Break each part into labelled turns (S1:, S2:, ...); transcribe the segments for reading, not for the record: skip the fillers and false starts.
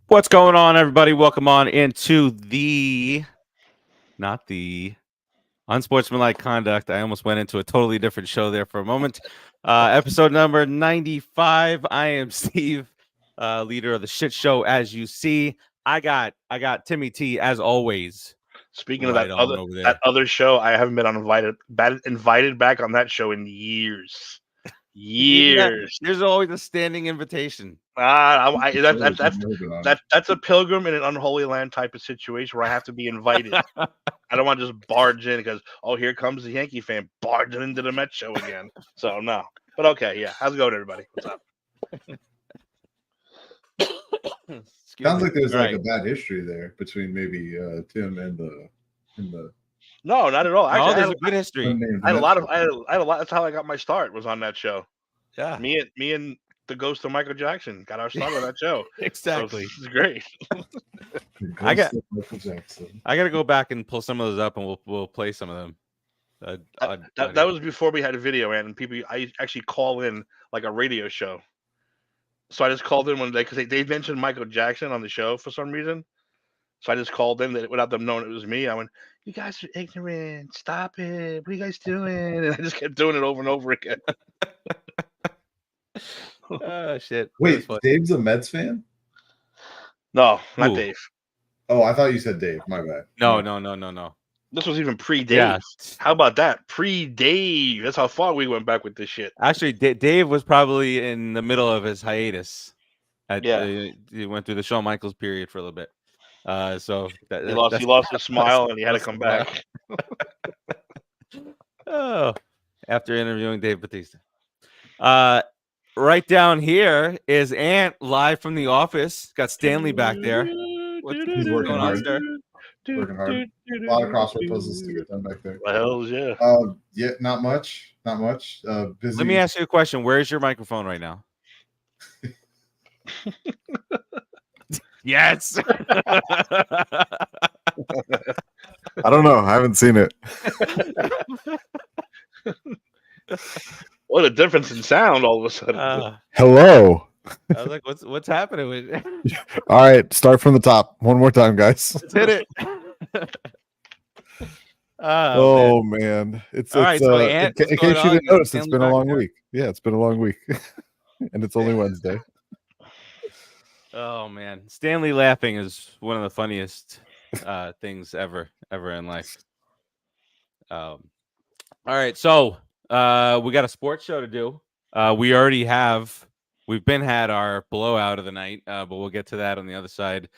S1: What's going on, everybody? Welcome on into not the Unsportsmanlike Conduct. I almost went into a totally different show there for a moment. Episode number 95. I am Steve, leader of the shit show. As you see, I got Timmy T as always.
S2: Speaking of that other show, I haven't been invited back on that show in years.
S1: There's always a standing invitation.
S2: That's a pilgrim in an unholy land type of situation where I have to be invited. I don't want to just barge in because, here comes the Yankee fan barging into the Mets show again. So no, but okay, yeah. How's it going, everybody? What's up?
S3: Sounds like there's a bad history there between maybe Tim and the.
S2: No, not at all. Actually,
S1: there's a good history.
S2: I had a lot. That's how I got my start. Was on that show.
S1: Yeah,
S2: me and the ghost of Michael Jackson got our start on that show.
S1: Exactly,
S2: so it's great.
S1: I got to go back and pull some of those up, and we'll play some of them.
S2: That was before we had a video, and people. I actually call in like a radio show. So I just called in one day because they mentioned Michael Jackson on the show for some reason. So I just called in without them knowing it was me. I went, "You guys are ignorant. Stop it. What are you guys doing?" And I just kept doing it over and over again.
S1: Oh shit!
S3: Wait, Dave's a Mets fan?
S2: No, not Dave.
S3: Oh, I thought you said Dave. My bad.
S1: No.
S2: This was even pre-Dave.
S1: Yeah.
S2: How about that? Pre-Dave. That's how far we went back with this shit.
S1: Actually, Dave was probably in the middle of his hiatus. He went through the Shawn Michaels period for a little bit. So
S2: he lost his smile and he had to come back.
S1: After interviewing Dave Bautista. Right down here is Ant live from the office. Got Stanley back there.
S3: He's working hard. Working hard. A lot of crossword puzzles to get done back there.
S2: Hells yeah.
S3: Yeah, not much. Busy.
S1: Let me ask you a question. Where's your microphone right now? Yes.
S3: I don't know. I haven't seen it.
S2: What a difference in sound all of a sudden.
S3: Hello.
S1: I was like, what's happening with it?
S3: All right, start from the top. One more time, guys.
S1: Let's hit it.
S3: Man.
S1: It's all right, so
S3: in case you didn't notice, it's been a long week. Yeah, it's been a long week. And it's only Wednesday.
S1: Oh man, Stanley laughing is one of the funniest things ever in life. All right, so we got a sports show to do. We've had our blowout of the night, but we'll get to that on the other side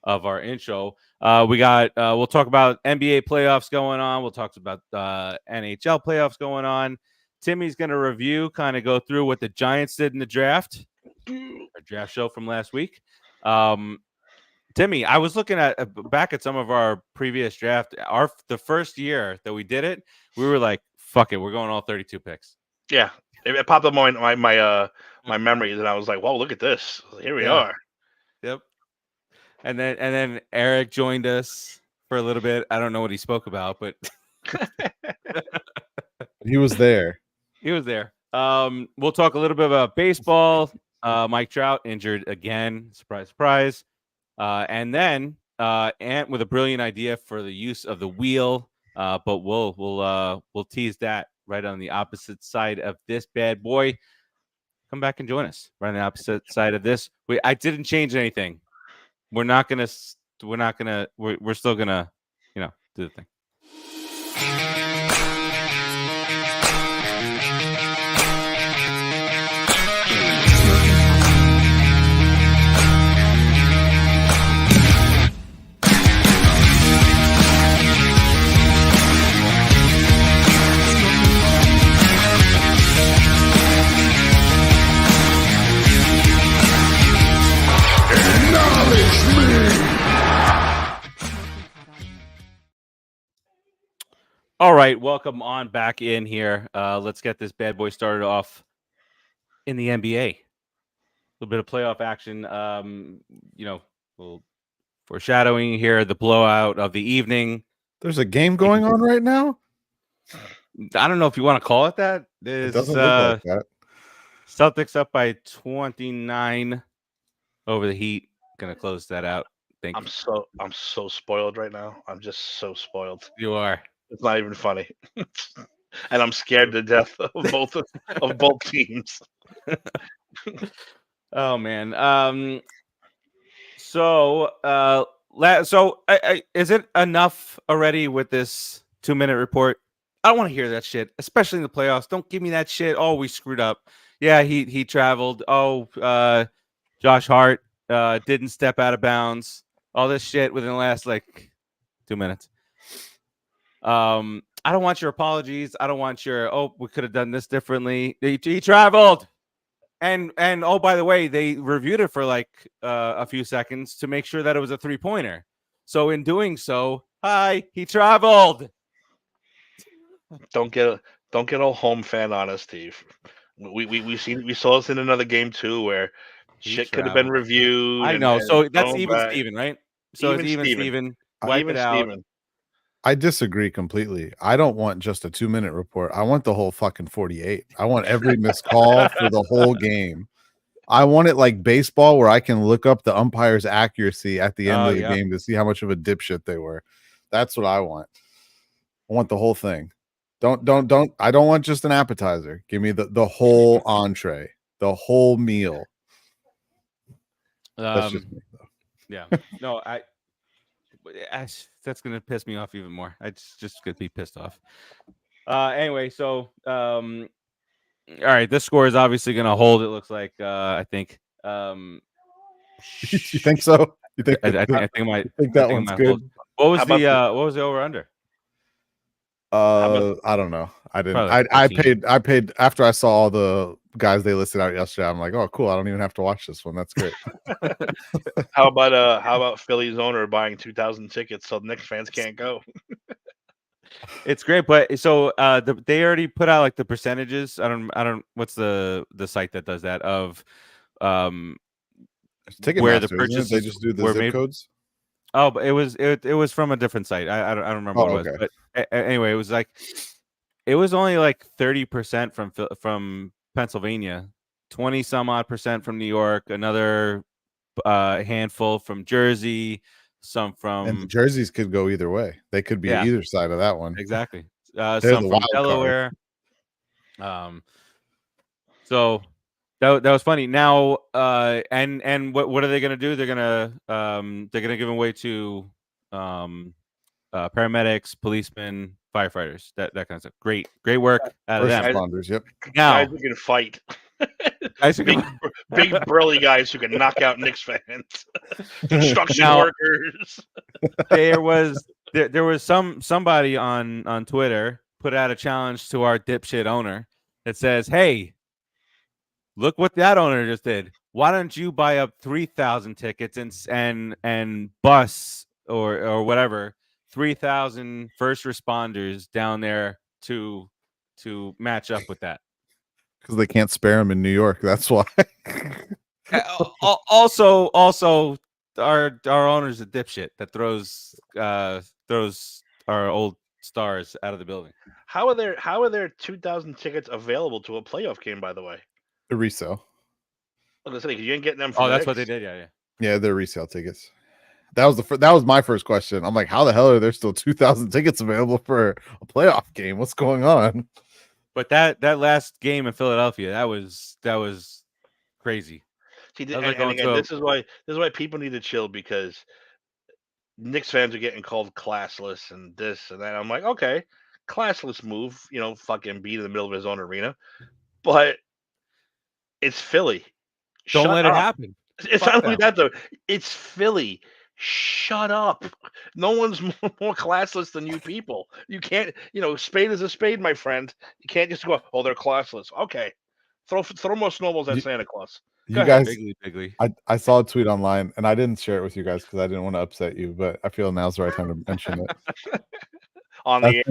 S1: of our intro. We'll talk about NBA playoffs going on. We'll talk about NHL playoffs going on. Timmy's going to review, kind of go through what the Giants did in the draft. Our draft show from last week. Timmy, I was looking back at some of our previous draft. The first year that we did it, we were like, "Fuck it, we're going all 32 picks."
S2: Yeah, it popped up on my memories, and I was like, "Whoa, look at this! Here we are."
S1: Yep. And then Eric joined us for a little bit. I don't know what he spoke about, but
S3: he was there.
S1: He was there. We'll talk a little bit about baseball. Mike Trout injured again. Surprise, surprise. And then Ant with a brilliant idea for the use of the wheel. But we'll tease that right on the opposite side of this bad boy. Come back and join us right on the opposite side of this. I didn't change anything. We're still gonna, do the thing.
S4: Acknowledge me!
S1: All right, welcome on back in here. Let's get this bad boy started off in the NBA. A little bit of playoff action. Little foreshadowing here. The blowout of the evening.
S4: There's a game going on right now.
S1: I don't know if you want to call it that.
S4: It doesn't look like that.
S1: Celtics up by 29 over the Heat. Gonna close that out. Thank you.
S2: I'm so spoiled right now. I'm just so spoiled.
S1: You are.
S2: It's not even funny. And I'm scared to death of both teams.
S1: Oh man. So is it enough already with this 2-minute report? I don't want to hear that shit, especially in the playoffs. Don't give me that shit. Oh, we screwed up. Yeah, he traveled. Oh, Josh Hart didn't step out of bounds. All this shit within the last 2 minutes. I don't want your apologies. I don't want your we could have done this differently. He traveled. And oh, by the way, they reviewed it for a few seconds to make sure that it was a 3-pointer. So in doing so, he traveled.
S2: Don't get all home fan on us, Steve. We saw this in another game too, where shit could have been reviewed.
S1: I know. So that's even Steven, right? So it's even Steven.
S2: Wipe it out.
S4: I disagree completely. I don't want just a 2-minute report. I want the whole fucking 48. I want every missed call for the whole game. I want it like baseball, where I can look up the umpire's accuracy at the end of the game to see how much of a dipshit they were. That's what I want. I want the whole thing. Don't. I don't want just an appetizer. Give me the whole entree, the whole meal. That's just me, though.
S1: Yeah. No, that's gonna piss me off even more. I just gonna be pissed off. Anyway, so all right, this score is obviously gonna hold. It looks like I think.
S4: You think so? You think?
S1: I think
S4: that one's good.
S1: What was the over under?
S4: I don't know. I didn't. I paid after I saw all the guys they listed out yesterday. I'm like, oh, cool. I don't even have to watch this one. That's great.
S2: How about Philly's owner buying 2,000 tickets so the Knicks fans can't go?
S1: It's great, but so they already put out the percentages. I don't. What's the site that does that of
S4: where the purchase? They just do the zip codes.
S1: Oh, but it was from a different site. I don't remember what it was. But anyway, it was it was only 30% from Pennsylvania, 20 some odd percent from New York, another handful from Jersey, some from.
S4: And the jerseys could go either way. They could be either side of that one.
S1: Exactly. Some from Delaware. So that was funny. Now, and what are they going to do? They're gonna give away to paramedics, policemen, firefighters, that kind of stuff. Great work out of them.
S4: Responders, yep.
S2: Now, guys who can fight. big burly guys who can knock out Knicks fans. Construction workers.
S1: There was somebody on Twitter put out a challenge to our dipshit owner that says, "Hey, look what that owner just did. Why don't you buy up 3,000 tickets and bus or whatever 3,000 first responders down there to match up with that?"
S4: Because they can't spare them in New York. That's why.
S1: Also, our owner's a dipshit that throws our old stars out of the building.
S2: How are there 2,000 tickets available to a playoff game? By the way,
S4: the resale.
S2: I was gonna say, you ain't getting them. From
S1: that's what they did.
S4: Yeah, they're resale tickets. That was my first question. I'm like, how the hell are there still 2,000 tickets available for a playoff game? What's going on?
S1: But that last game in Philadelphia, that was crazy.
S2: See, this is why people need to chill, because Knicks fans are getting called classless and this and that. I'm like, okay, classless move, fucking beat in the middle of his own arena, but it's Philly.
S1: Don't let it happen.
S2: It's not only that though. It's Philly. Shut up. No one's more classless than you people. You can't, spade is a spade, my friend. You can't just go, oh, they're classless. Okay. Throw more snowballs at Santa Claus.
S4: You guys, Bigly. I saw a tweet online, and I didn't share it with you guys because I didn't want to upset you, but I feel now's the right time to mention it.
S2: on the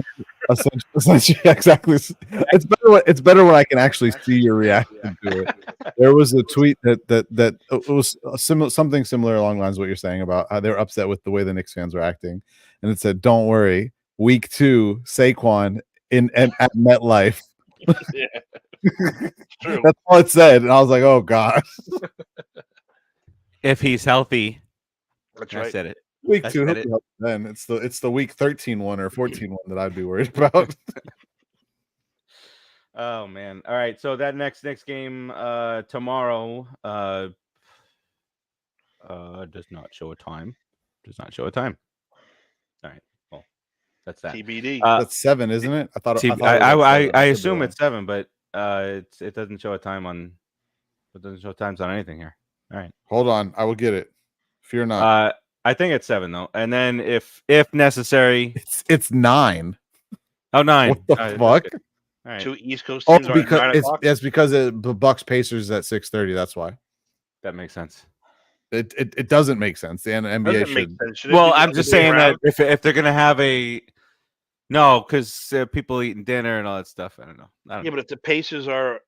S4: essentially, exactly. It's better when I can actually see your reaction to it. There was a tweet that it was something similar along the lines of what you're saying about how they're upset with the way the Knicks fans were acting, and it said, "Don't worry, week 2, Saquon at MetLife."
S2: Yeah, true.
S4: That's all it said, and I was like, "Oh God."
S1: If he's healthy,
S2: That's
S1: I
S2: right.
S1: said it.
S4: Week
S1: I
S4: 2,
S1: said it.
S4: then it's the week 13 one or 14 one that I'd be worried about.
S1: Oh man! All right, so that next game tomorrow does not show a time. Does not show a time. All right, well, that's that.
S2: TBD.
S4: That's 7, isn't it? I thought.
S1: I assume it's 7, but it doesn't show a time on. It doesn't show times on anything here. All right,
S4: hold on, I will get it. Fear not.
S1: I think it's 7 though, and then if necessary,
S4: it's 9.
S1: Oh, 9.
S4: What the fuck?
S1: All right.
S2: 2 East Coast teams are at 9 o'clock.
S4: It's because the Bucks Pacers is at 6:30. That's why.
S1: That makes sense.
S4: It doesn't make sense. The NBA should.
S1: Well, I'm just saying that if they're gonna have because people eating dinner and all that stuff. I don't know.
S2: Yeah, but if the Pacers are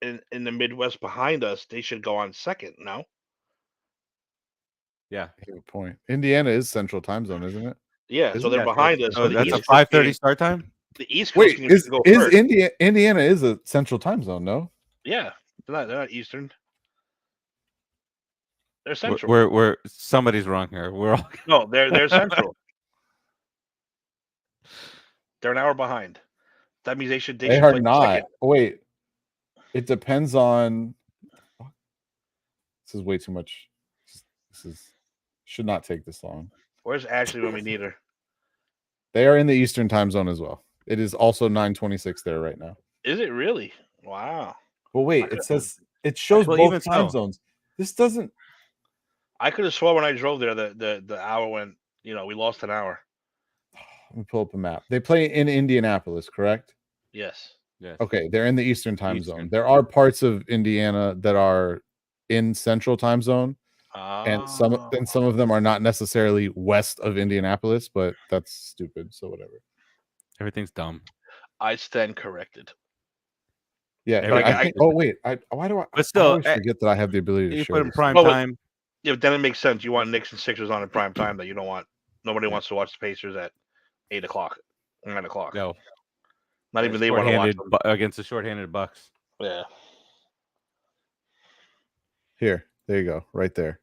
S2: in the Midwest behind us, they should go on second. No.
S1: Yeah.
S4: Good point. Indiana is Central Time Zone, isn't it?
S2: Yeah, so they're behind us.
S1: So that's a 5:30 start time.
S2: The East Coast
S4: is Indiana is a Central Time Zone? No.
S2: Yeah, they're not Eastern. They're Central.
S1: We're somebody's wrong here. We're all
S2: no. They're Central. They're an hour behind. That means they should.
S4: They are not. Wait, it depends on. This is way too much. Should not take this long.
S2: Where's Ashley when we need her?
S4: They are in the Eastern Time Zone as well. It is also 9:26 there right now.
S2: Is it really? Wow.
S4: Well, wait. It shows both time zones. This doesn't.
S2: I could have sworn when I drove there the hour went. We lost an hour.
S4: Let me pull up a map. They play in Indianapolis, correct?
S2: Yes.
S1: Yes.
S4: Okay, they're in the Eastern Time Zone. There are parts of Indiana that are in Central Time Zone. And some of them are not necessarily west of Indianapolis, but that's stupid. So whatever.
S1: Everything's dumb.
S2: I stand corrected.
S4: Yeah. Why do I?
S1: But still,
S4: I always forget that I have the ability to
S1: you
S4: show
S1: put in prime time.
S2: Yeah, but then it makes sense. You want Knicks and Sixers on in prime time that you don't want. Nobody wants to watch the Pacers at 8 o'clock, 9 o'clock.
S1: No,
S2: not even they want to watch them.
S1: Against the shorthanded Bucks.
S2: Yeah.
S4: Here, there you go, right there.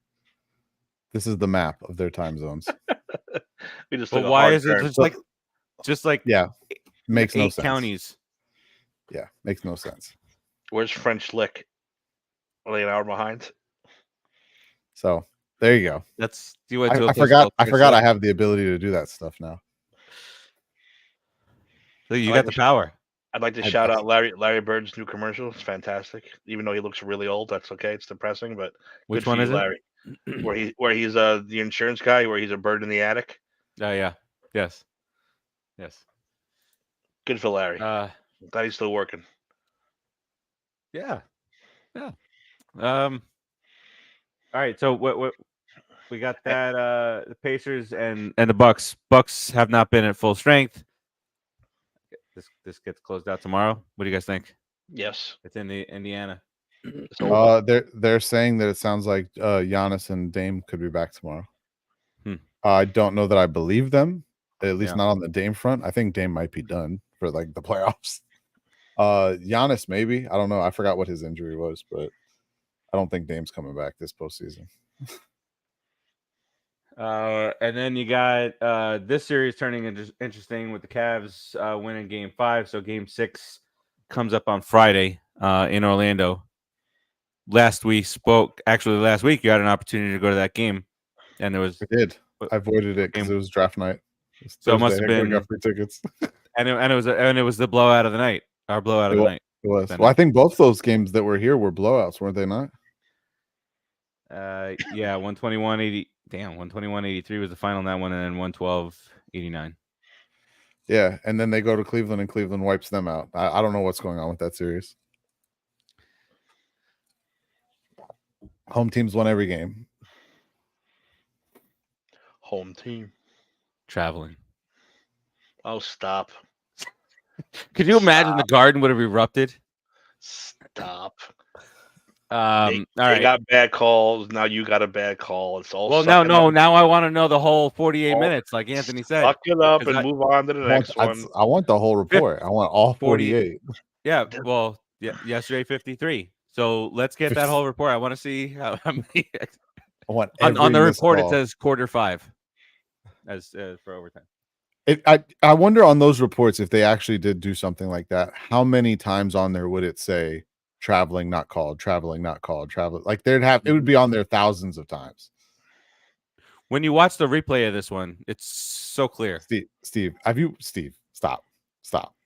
S4: This is the map of their time zones.
S1: But why is it just like
S4: yeah, makes no sense.
S1: Counties.
S4: Yeah, makes no sense.
S2: Where's French Lick? Are they an hour behind?
S4: So there you go.
S1: That's
S4: I forgot. I have the ability to do that stuff now.
S1: So you got the power.
S2: I'd like to shout out Larry Bird's new commercial. It's fantastic. Even though he looks really old, that's okay. It's depressing, but
S1: which one is
S2: Larry? Where he's the insurance guy, where he's a bird in the attic.
S1: Oh yeah, yes.
S2: Good for Larry. Glad he's still working.
S1: Yeah. All right. So what we got that the Pacers and the Bucks. Bucks have not been at full strength. This gets closed out tomorrow. What do you guys think?
S2: Yes,
S1: it's in Indiana.
S4: They're saying that it sounds like Giannis and Dame could be back tomorrow. I don't know that I believe them, at least not on the Dame front. I think Dame might be done for like the playoffs. Giannis maybe. I don't know. I forgot what his injury was, but I don't think Dame's coming back this postseason.
S1: And then you got this series turning interesting with the Cavs winning Game 5. So Game 6 comes up on Friday in Orlando. Last week you had an opportunity to go to that game, and there was.
S4: I did. I avoided it because it was draft night.
S1: So it must have been
S4: got free tickets.
S1: and it was the blowout of the night. Our blowout of the night.
S4: It was. Well, I think both those games that were here were blowouts, weren't they not?
S1: Yeah, 121-80. Damn, 121-83 was the final in that one, and then 112-89.
S4: Yeah, and then they go to Cleveland, and Cleveland wipes them out. I don't know what's going on with that series. Home teams won every game.
S2: Home team.
S1: Traveling.
S2: Oh, stop.
S1: Could you imagine the garden would have erupted?
S2: Stop.
S1: All
S2: they
S1: right.
S2: got bad calls. Now you got a bad call. It's all.
S1: Well, no. Now I want to know the whole 48 minutes, like Anthony said.
S2: Suck it up and move on to the next one.
S4: I want the whole report. I want all 48.
S1: Yeah. Well, yesterday 53. So let's get that whole report. I want to see how many.
S4: I want
S1: on the report. It says quarter 5 as for overtime.
S4: I wonder on those reports if they actually did do something like that. How many times on there would it say traveling not called, traveling not called, traveling? Like it would be on there thousands of times.
S1: When you watch the replay of this one, it's so clear.
S4: Steve, stop.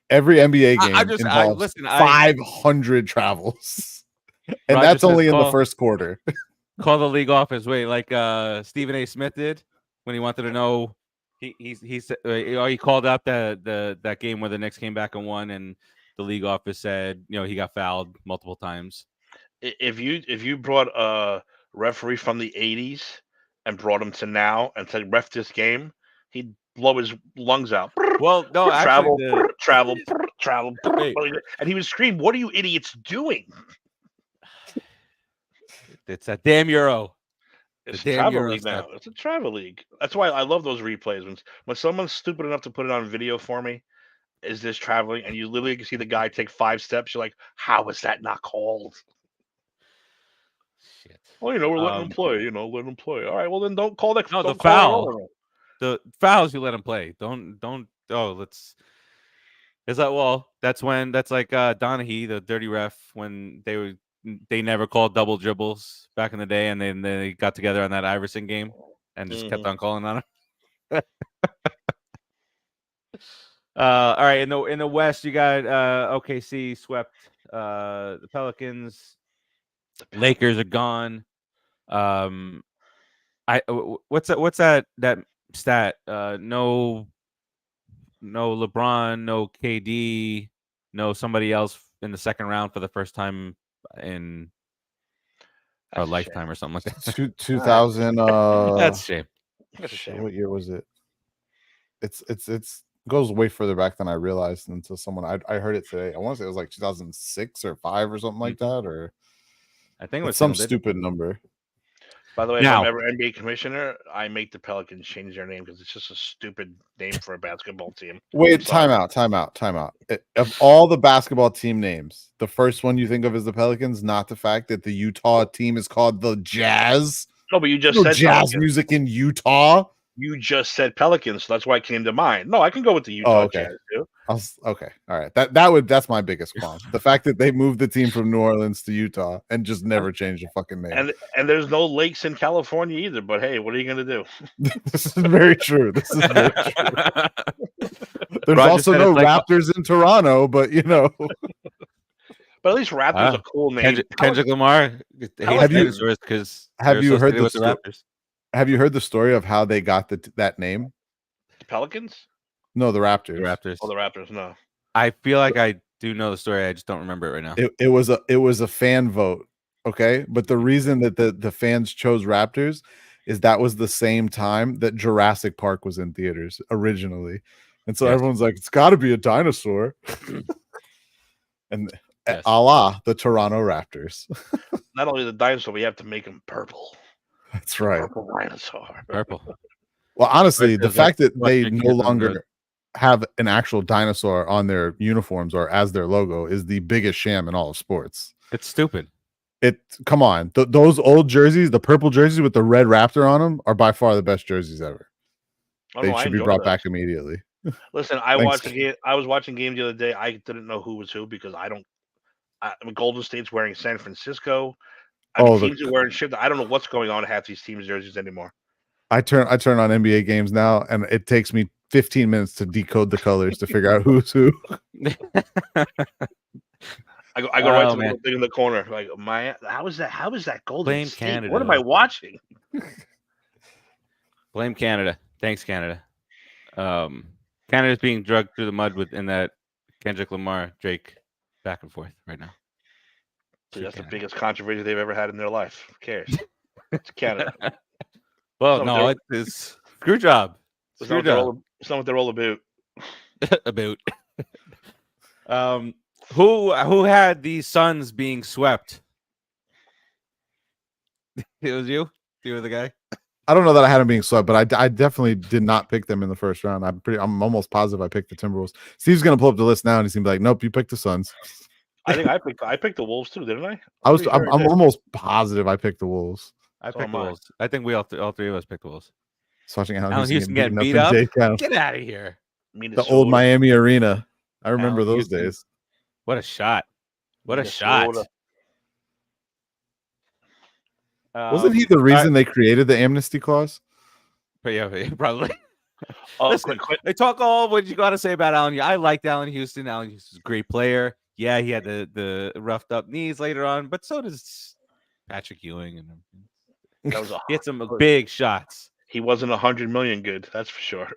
S4: Every NBA game involves 500 travels, and that's only in the first quarter.
S1: Call the league office. Wait, like Stephen A. Smith did when he wanted to know. He said he called out that game where the Knicks came back and won, and the league office said he got fouled multiple times.
S2: If you brought a referee from the 80s and brought him to now and said ref this game, he'd blow his lungs out.
S1: Well, no,
S2: travel, and he would scream, "What are you idiots doing?"
S1: It's a damn Euro.
S2: It's a travel league now. It's a travel league. That's why I love those replays. When someone's stupid enough to put it on video for me, is this traveling? And you literally can see the guy take 5 steps. You're like, how is that not called?
S1: Shit.
S2: Well, we're letting him play. Let him play. All right. Well, then don't call that.
S1: No, the foul. The fouls you let him play. Don't. Oh, let's. Is that that's like Donaghy, the dirty ref, when they never called double dribbles back in the day, and then they got together on that Iverson game and just kept on calling on him. All right, in the West, you got OKC swept the Pelicans. Lakers are gone. What's that stat? No LeBron, no KD, no somebody else in the second round for the first time in a lifetime or something like that.
S4: 2000.
S1: That's a shame.
S2: That's a shame.
S4: What year was it? It's goes way further back than I realized until someone I heard it today. I want to say it was like 2006 or 5 or something like that, or
S1: I think it was
S4: some stupid number.
S2: By the way, if I'm ever NBA commissioner, I make the Pelicans change their name because it's just a stupid name for a basketball team.
S4: Wait, time out. Of all the basketball team names, the first one you think of is the Pelicans, not the fact that the Utah team is called the Jazz.
S2: No, but you just said
S4: jazz music in Utah.
S2: You just said Pelicans, so that's why it came to mind. No, I can go with the Utah Jazz too.
S4: Okay, all right. That's my biggest qualm. The fact that they moved the team from New Orleans to Utah and just never changed the fucking name.
S2: And there's no lakes in California either. But hey, what are you gonna do?
S4: This is very true. There's also no Raptors in Toronto, but
S2: But at least Raptors a cool name.
S1: Kendrick Lamar.
S4: Have you heard the story of how they got that name?
S2: The Pelicans?
S4: No, the Raptors.
S2: Oh, the Raptors. No.
S1: I feel like I do know the story. I just don't remember it right now.
S4: It was a fan vote. Okay, but the reason that the fans chose Raptors is that was the same time that Jurassic Park was in theaters originally, and so everyone's like, it's got to be a dinosaur. And a la the Toronto Raptors.
S2: Not only the dinosaur, we have to make them purple.
S4: That's right.
S2: Purple dinosaur.
S1: Purple.
S4: Well, honestly, the fact that they no longer have an actual dinosaur on their uniforms or as their logo is the biggest sham in all of sports.
S1: It's stupid.
S4: Come on. Those old jerseys, the purple jerseys with the red raptor on them, are by far the best jerseys ever. They should be brought back immediately.
S2: Listen, I was watching games the other day. I didn't know who was who because Golden State's wearing San Francisco. Teams are wearing shit. I don't know what's going on at half these teams' jerseys anymore. I turn on NBA games now, and it takes me 15 minutes to decode the colors to figure out who's who. I go right to the little thing in the corner. Like, how is that Golden
S1: Blame
S2: State?
S1: Canada.
S2: What am I watching?
S1: Blame Canada. Thanks, Canada. Canada's being drugged through the mud in that Kendrick Lamar Drake back and forth right now.
S2: So that's the biggest controversy they've ever had in their life. Who cares? It's Canada.
S1: Well, no, it's screw job.
S2: It's not what they're all about.
S1: about. Who had the Suns being swept? It was you. You were the guy.
S4: I don't know that I had them being swept, but I definitely did not pick them in the first round. I'm almost positive I picked the Timberwolves. Steve's gonna pull up the list now, and he's gonna be like, "Nope, you picked the Suns."
S2: I think I picked the Wolves too, didn't I?
S4: I'm almost positive I picked the Wolves.
S1: I picked the Wolves. I think we all three of us picked the Wolves.
S4: Just watching Allen
S1: Houston getting beat up. Get out of here.
S4: The old Miami Arena. I remember those days.
S1: What a shot! What a shot!
S4: Wasn't he the reason they created the amnesty clause?
S1: But yeah, probably.
S2: Listen,
S1: they talk all what you got to say about Allen. I liked Allen Houston. Allen Houston's a great player. Yeah, he had the roughed up knees later on, but so does Patrick Ewing. And he had some big shots.
S2: He wasn't 100 million good, that's for sure.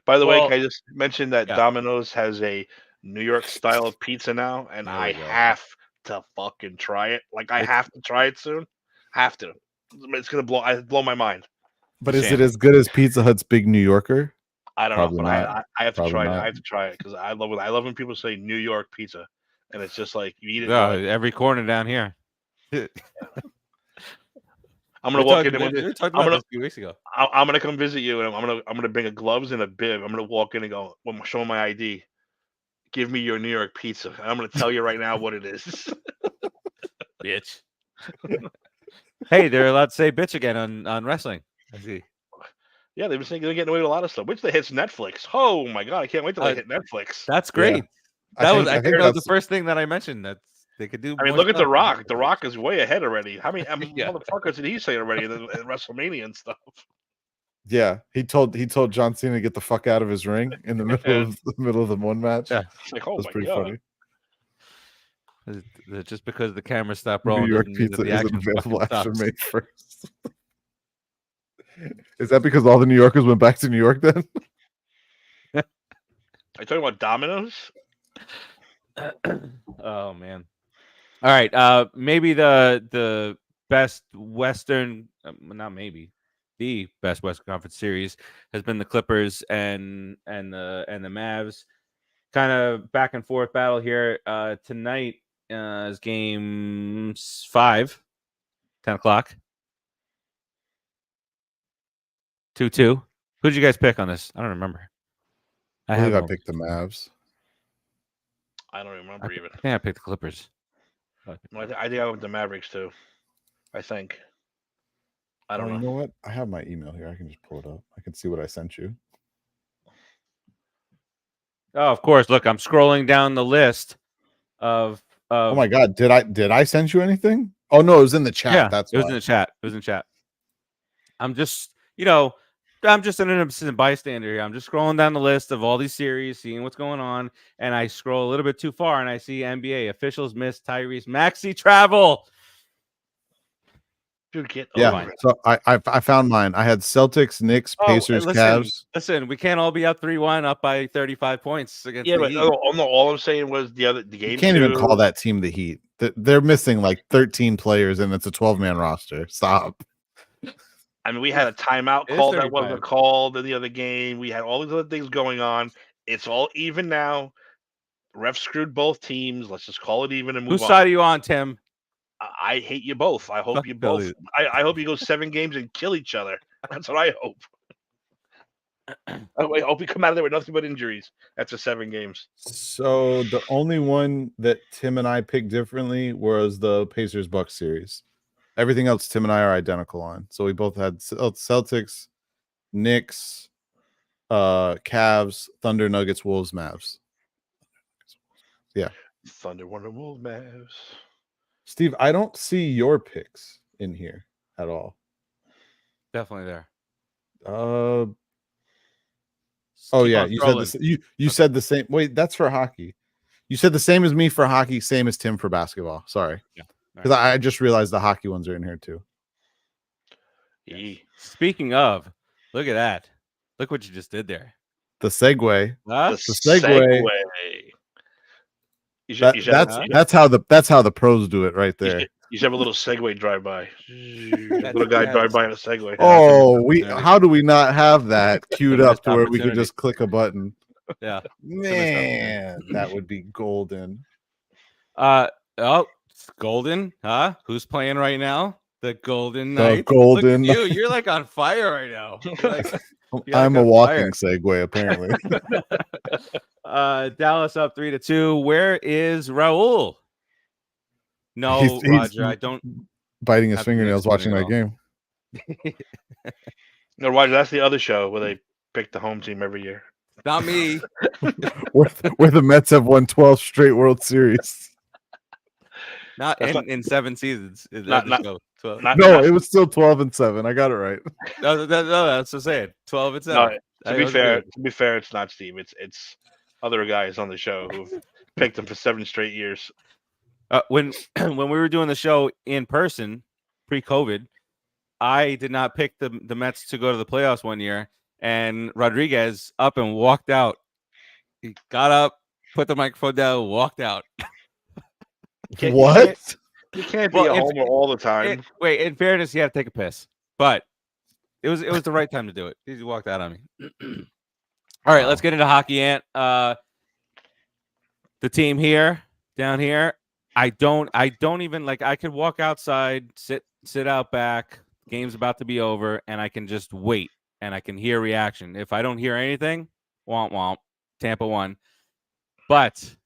S2: By the way, can I just mention that Domino's has a New York style of pizza now, and I have to fucking try it. Like, I have to try it soon. Have to. It's gonna blow my mind.
S4: But is it as good as Pizza Hut's Big New Yorker?
S2: I don't know, but I have to try it. I have to try it because I love when people say New York pizza, and it's just like you eat it.
S1: Every corner down here.
S2: I'm gonna walk in.
S1: We talked about this a few weeks ago.
S2: I'm gonna come visit you, and I'm gonna bring a gloves and a bib. I'm gonna walk in and go, show my ID. Give me your New York pizza. I'm gonna tell you right now what it is.
S1: Bitch. Hey, they're allowed to say bitch again on wrestling. I see.
S2: Yeah, they've been saying they're getting away with a lot of stuff. Which they hits Netflix. Oh my god, I can't wait till they hit Netflix.
S1: That's great. Yeah. I think that was the first thing that I mentioned that they could do.
S2: I mean, look at The Rock. The Rock is way ahead already. How many motherfuckers did he say already in WrestleMania and stuff?
S4: Yeah, he told John Cena to get the fuck out of his ring in the middle of the one match.
S1: Yeah,
S2: it's like, that's pretty funny.
S1: Just because the camera stopped rolling,
S4: New York pizza isn't available after May 1st. Is that because all the New Yorkers went back to New York then?
S2: Are you talking about Domino's?
S1: Oh man! All right, maybe the best Western, not maybe, the best Western Conference series has been the Clippers and the Mavs. Kind of back and forth battle here. Tonight is game 5, 10 o'clock. 2-2. Who did you guys pick on this? I don't remember.
S4: I picked the Mavs.
S2: I don't remember even.
S1: I think I picked the Clippers.
S2: I think I went the Mavericks too. I think. I don't know.
S4: You know what? I have my email here. I can just pull it up. I can see what I sent you.
S1: Oh, of course. Look, I'm scrolling down the list of.
S4: Oh my God! Did I send you anything? Oh no, it was in the chat.
S1: Yeah,
S4: That's
S1: it was in the chat. It was in chat. I'm just, I'm just an innocent bystander here. I'm just scrolling down the list of all these series, seeing what's going on, and I scroll a little bit too far, and I see NBA officials miss Tyrese Maxey travel.
S2: Dude, get
S4: over it. So I found mine. I had Celtics, Knicks, Pacers, Cavs.
S1: Listen, we can't all be up 3-1, up by 35 points against the Heat.
S2: All I'm saying was the game.
S4: You can't even call that team the Heat. They're missing like 13 players, and it's a 12-man roster. Stop.
S2: I mean, we had a timeout call that wasn't called in the other game. We had all these other things going on. It's all even now. Refs screwed both teams. Let's just call it even and move on.
S1: Whose side are you on, Tim?
S2: I hate you both. I hope you both. I hope you go 7 games and kill each other. That's what I hope. I hope you come out of there with nothing but injuries after 7 games.
S4: So the only one that Tim and I picked differently was the Pacers Bucks series. Everything else Tim and I are identical on. So we both had Celtics, Knicks, Cavs, Thunder, Nuggets, Wolves, Mavs. Yeah.
S2: Thunder, Wonder, Wolves, Mavs.
S4: Steve, I don't see your picks in here at all.
S1: Definitely there.
S4: Oh yeah, you said the same. Wait, that's for hockey. You said the same as me for hockey, same as Tim for basketball. Sorry. Yeah. Because I just realized the hockey ones are in here too.
S2: Yeah.
S1: Speaking of, look at that. Look what you just did there.
S4: The segue.
S1: Huh?
S4: The segue. That's how the pros do it right there.
S2: You should have a little Segway drive-by. Little guy drive by in a Segway.
S4: Oh, how do we not have that queued up to where we could just click a button?
S1: Yeah,
S4: man, that would be golden.
S1: It's golden, huh? Who's playing right now? The Golden Knights.
S4: Golden.
S1: Look at you, you're like on fire right now.
S4: I'm a walking Segway, apparently.
S1: Dallas up 3-2. Where is Raul? No,
S4: he's
S1: Roger, I don't.
S4: Biting his fingernails watching that game.
S2: No, Roger, that's the other show where they pick the home team every year.
S1: Not me.
S4: where the Mets have won 12 straight World Series.
S1: Not in 7 seasons. It
S4: was still 12-7. I got it right.
S1: No, that's what I'm saying. 12-7.
S2: No, to be fair, it's not Steve. It's other guys on the show who've picked them for 7 straight years.
S1: When we were doing the show in person, pre-COVID, I did not pick the Mets to go to the playoffs one year, and Rodriguez up and walked out. He got up, put the microphone down, walked out.
S4: What?
S2: You can't be a homer all the time.
S1: In fairness, he had to take a piss, but it was the right time to do it. He walked out on me. All right, let's get into hockey, Ant. The team here, down here, I don't even like. I could walk outside, sit out back. Game's about to be over, and I can just wait, and I can hear reaction. If I don't hear anything, womp womp, Tampa won. But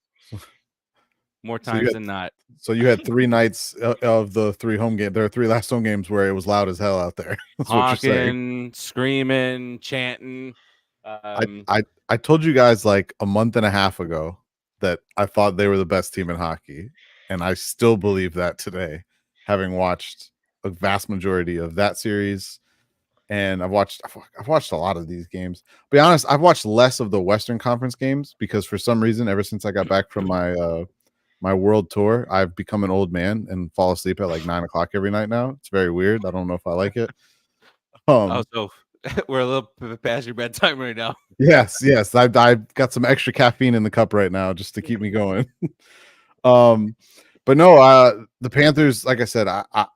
S1: more times than not.
S4: So you had 3 nights of the 3 home games. There are 3 last home games where it was loud as hell out there. That's
S1: honking, screaming, chanting.
S4: I told you guys like a month and a half ago that I thought they were the best team in hockey, and I still believe that today, having watched a vast majority of that series. And I've watched a lot of these games. To be honest, I've watched less of the Western Conference games because for some reason, ever since I got back from my world tour, I've become an old man and fall asleep at like 9 o'clock every night now. It's very weird. I don't know if I like it.
S1: So we're a little past your bedtime right now.
S4: Yes. I've got some extra caffeine in the cup right now just to keep me going. But no, the Panthers, like I said,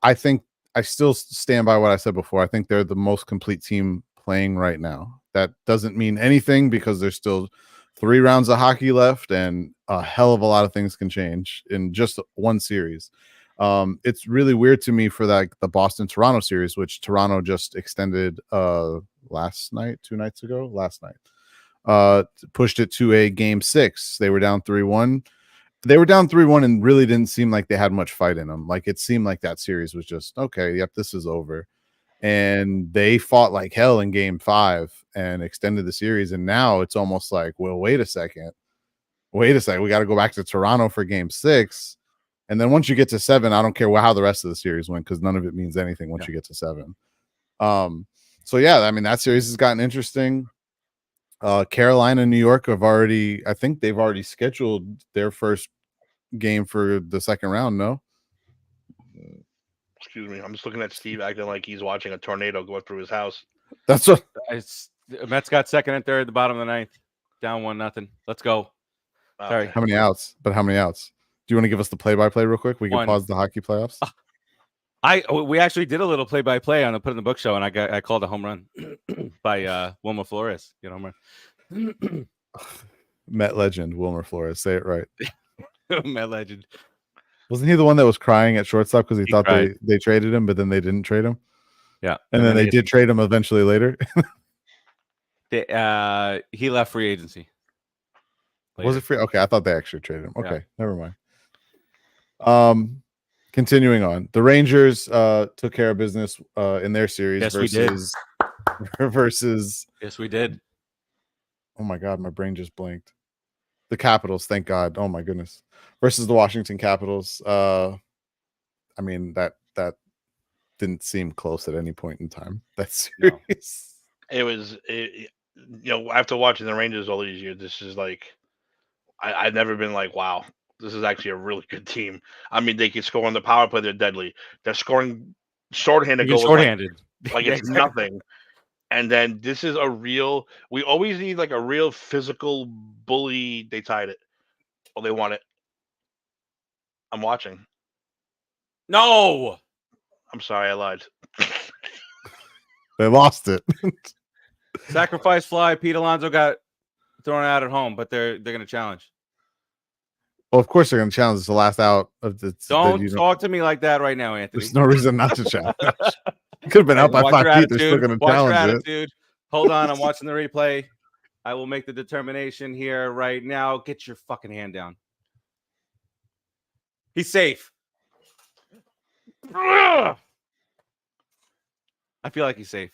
S4: I think I still stand by what I said before. I think they're the most complete team playing right now. That doesn't mean anything because there's still 3 rounds of hockey left, and a hell of a lot of things can change in just one series. It's really weird to me for the Boston-Toronto series, which Toronto just extended last night, pushed it to a game 6. They were down 3-1. And really didn't seem like they had much fight in them. Like it seemed like that series was just, okay, yep, this is over. And they fought like hell in game 5 and extended the series. And now it's almost like, well, wait a second. We got to go back to Toronto for game 6. And then once you get to 7, I don't care how the rest of the series went because none of it means anything once you get to 7. So yeah, I mean, that series has gotten interesting. Carolina and New York I think they've already scheduled their first game for the second round. No,
S2: excuse me, I'm just looking at Steve acting like he's watching a tornado go through his house.
S4: That's what
S1: Mets got 2nd and 3rd at the bottom of the 9th, down 1-0. Let's go. Sorry,
S4: how many outs? Do you want to give us the play-by-play real quick? We can pause the hockey playoffs.
S1: We actually did a little play-by-play on the Put in the Book show, and I called a home run by Wilmer Flores. You know, home run.
S4: Met legend Wilmer Flores. Say it right.
S1: Met legend.
S4: Wasn't he the one that was crying at shortstop because he thought they traded him, but then they didn't trade him?
S1: Yeah,
S4: and then they did trade him eventually later.
S1: He left free agency.
S4: Later. Was it free? Okay, I thought they actually traded him. Okay, never mind. Continuing on, the Rangers took care of business in their series.
S1: Yes,
S4: versus.
S1: Yes, we did.
S4: Oh my God, my brain just blinked. The Capitals, thank God. Oh my goodness, versus the Washington Capitals. I mean that didn't seem close at any point in time. That series.
S2: No. It was, after watching the Rangers all these years, this is like, I've never been like, wow, this is actually a really good team. I mean, they can score on the power play. They're deadly. They're scoring shorthanded goals.
S1: Shorthanded.
S2: Like it's nothing. And then this is we always need like a real physical bully. They tied it. Oh, they won it. I'm watching.
S1: No.
S2: I'm sorry, I lied.
S4: They lost it.
S1: Sacrifice fly. Pete Alonso got thrown out at home, but they're going to challenge.
S4: Well, of course they're going to challenge. It's the last out of the.
S1: Don't talk to me like that right now, Anthony.
S4: There's no reason not to challenge. Could have been out by 5 feet. They're still going to challenge
S1: your attitude. Hold on, I'm watching the replay. I will make the determination here right now. Get your fucking hand down. He's safe. I feel like he's safe.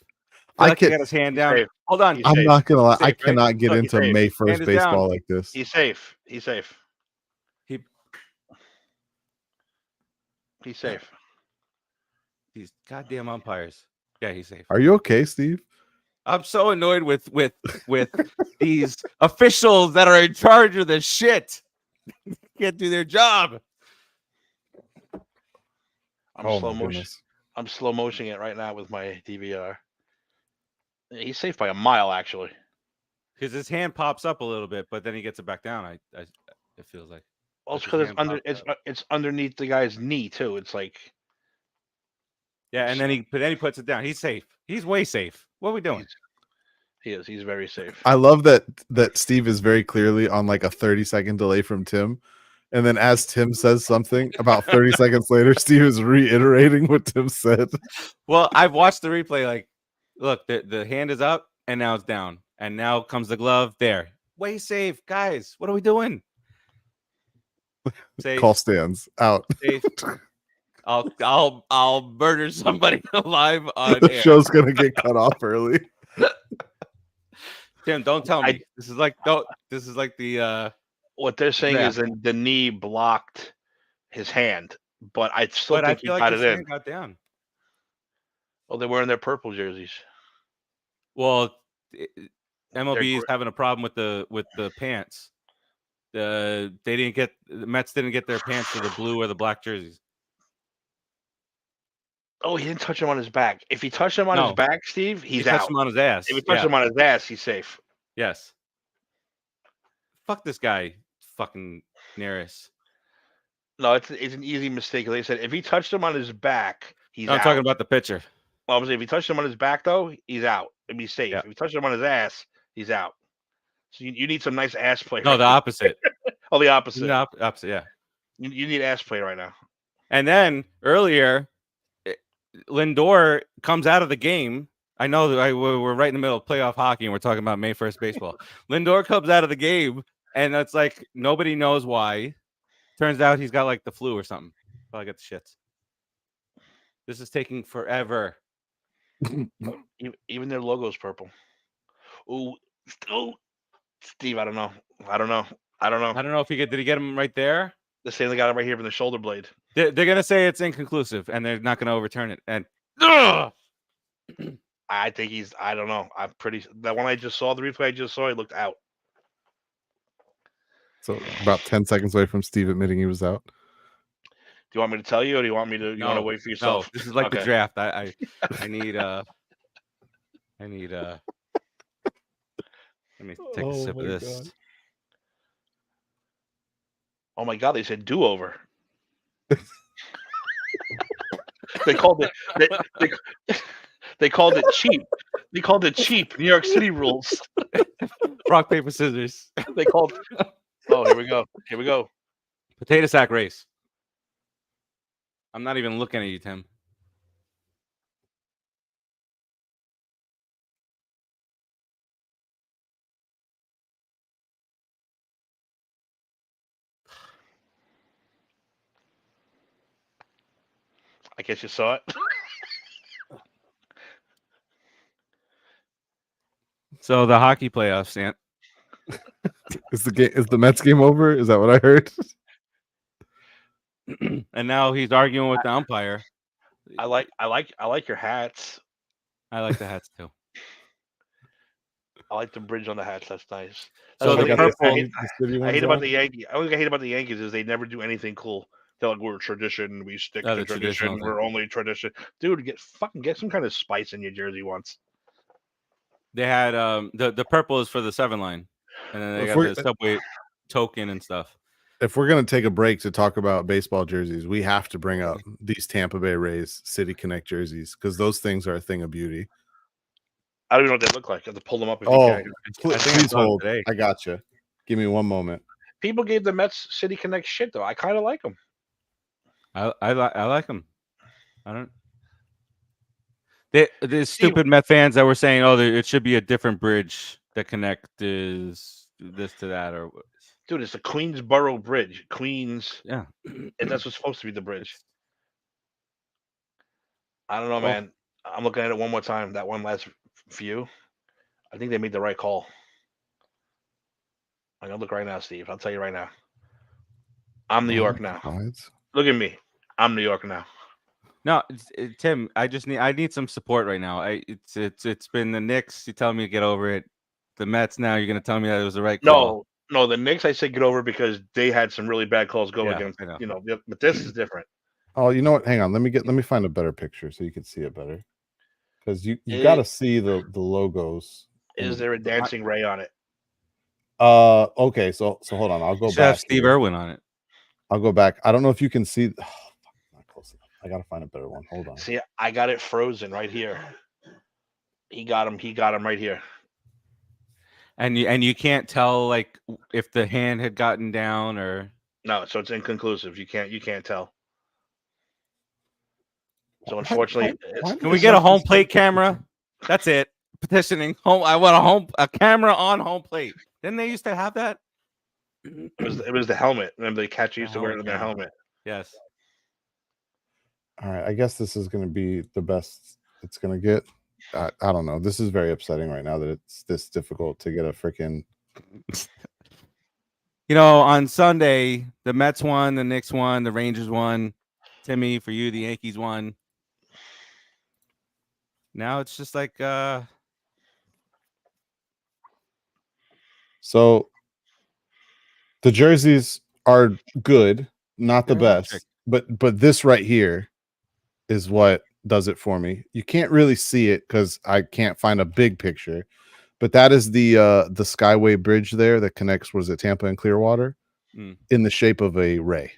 S1: I like he got his hand down.
S2: Safe.
S1: Hold on.
S4: I'm not gonna lie. I
S1: safe,
S4: cannot
S1: right?
S4: get into May 1st baseball like this.
S2: He's safe. He's safe. He's safe.
S1: These goddamn umpires. Yeah, he's safe.
S4: Are you okay, Steve?
S1: I'm so annoyed with these officials that are in charge of this shit. Can't do their job.
S2: I'm slow motioning it right now with my DVR. He's safe by a mile, actually.
S1: Because his hand pops up a little bit, but then he gets it back down. It feels like.
S2: Well, it's because it's underneath the guy's knee too. It's like.
S1: Yeah, and then he puts it down. He's safe. He's way safe. What are we doing?
S2: He is. He's very safe.
S4: I love that Steve is very clearly on like a 30-second delay from Tim. And then as Tim says something, about 30 seconds later, Steve is reiterating what Tim said.
S1: Well, I've watched the replay. Like, look, the hand is up, and now it's down. And now comes the glove. There. Way safe. Guys, what are we doing? Safe.
S4: Call stands. Out.
S1: Safe. I'll murder somebody alive on
S4: The
S1: air.
S4: show's going to get cut off early.
S1: Tim, don't tell me. This is like the
S2: what they're saying is that the knee blocked his hand, but I still think he got it in.
S1: Got down.
S2: Well, they're wearing their purple jerseys.
S1: Well, MLB is having a problem with the pants. The Mets didn't get their pants for the blue or the black jerseys.
S2: Oh, he didn't touch him on his back. If he touched him on his back, Steve, he's out.
S1: He touched him on his ass.
S2: If he touched him on his ass, he's safe.
S1: Yes. Fuck this guy, fucking Neris.
S2: No, it's an easy mistake. They said if he touched him on his back, he's out.
S1: I'm talking about the pitcher.
S2: Well, obviously, if he touched him on his back, though, he's out. It'd be safe.
S1: Yeah.
S2: If he touched him on his ass, he's out. So you need some nice ass play.
S1: No, the opposite.
S2: Oh, the opposite.
S1: The opposite, yeah.
S2: You need ass play right now.
S1: And then earlier, Lindor comes out of the game. I know that we're right in the middle of playoff hockey and we're talking about May 1st baseball. Lindor comes out of the game and it's like nobody knows why. Turns out he's got like the flu or something. Probably got the shits. This is taking forever.
S2: Even their logo's purple. Ooh, Steve, I don't know if he
S1: did he get him right there?
S2: The same they got him right here from the shoulder blade.
S1: They're gonna say it's inconclusive and they're not gonna overturn it. And
S2: I think I don't know. I'm pretty that one I just saw the replay he looked out.
S4: So about 10 seconds away from Steve admitting he was out.
S2: Do you want me to tell you, or do you want me to? You want to wait for yourself?
S1: No, this is like the draft. I need let me take a sip of this.
S4: God.
S2: Oh my God! They said do-over. They called it. They called it cheap. They called it cheap. New York City rules.
S1: Rock, paper, scissors.
S2: They called. Oh, here we go. Here we go.
S1: Potato sack race. I'm not even looking at you, Tim.
S2: I guess you saw it.
S1: So the hockey playoffs, Ant.
S4: Is the Mets game over? Is that what I heard?
S1: And now he's arguing with the umpire.
S2: I like your hats.
S1: I like the hats too.
S2: I like the bridge on the hats. That's nice.
S1: So the purple.
S2: I hate about the Yankees. I hate about the Yankees is they never do anything cool. They're like, we're tradition. We stick to tradition. We're only tradition. Dude, get some kind of spice in your jersey once.
S1: They had the purple is for the 7 line, and then they got the subway token and stuff.
S4: if we're gonna take a break to talk about baseball jerseys, we have to bring up these Tampa Bay Rays City Connect jerseys because those things are a thing of beauty.
S2: I don't even know what they look like. I have to pull them up if you can.
S4: Please hold. Today. I got you. Give me one moment.
S2: People gave the Mets City Connect shit though. I kind of like them.
S1: I like them. I don't. The stupid Met fans that were saying, "Oh, it should be a different bridge that connect is this to that," or
S2: dude, it's the Queensboro Bridge. Queens,
S1: yeah,
S2: and that's what's supposed to be the bridge. I don't know, man. I'm looking at it one more time. That one last view. I think they made the right call. I'm gonna look right now, Steve. I'll tell you right now. I'm New York now. Look at me. I'm New York now.
S1: No, Tim. I need some support right now. It's been the Knicks. You telling me to get over it. The Mets. Now you're gonna tell me that it was the right call.
S2: No. The Knicks. I said get over because they had some really bad calls go against. But this is different.
S4: Oh, you know what? Hang on. Let me find a better picture so you can see it better. Because you got to see the logos.
S2: Is there a dancing ray on it?
S4: Okay. So hold on. I'll go back.
S1: Have Steve Irwin on it.
S4: I'll go back. I don't know if you can see. Not close enough. I gotta find a better one. Hold on.
S2: See, I got it frozen right here. He got him. He got him right here.
S1: And you can't tell like if the hand had gotten down or
S2: no. So it's inconclusive. You can't tell. So unfortunately,
S1: can we get a home plate camera? That's it. Petitioning home. I want a camera on home plate. Didn't they used to have that?
S2: It was the helmet. Remember the catcher used to wear it in their helmet.
S1: Yes.
S4: All right. I guess this is going to be the best it's going to get. I don't know. This is very upsetting right now that it's this difficult to get a freaking.
S1: On Sunday, the Mets won, the Knicks won, the Rangers won. Timmy, for you, the Yankees won. Now it's just like
S4: So the jerseys are good, not the best, but this right here is what does it for me. You can't really see it because I can't find a big picture, but that is the Skyway Bridge there that connects Tampa and Clearwater in the shape of a ray.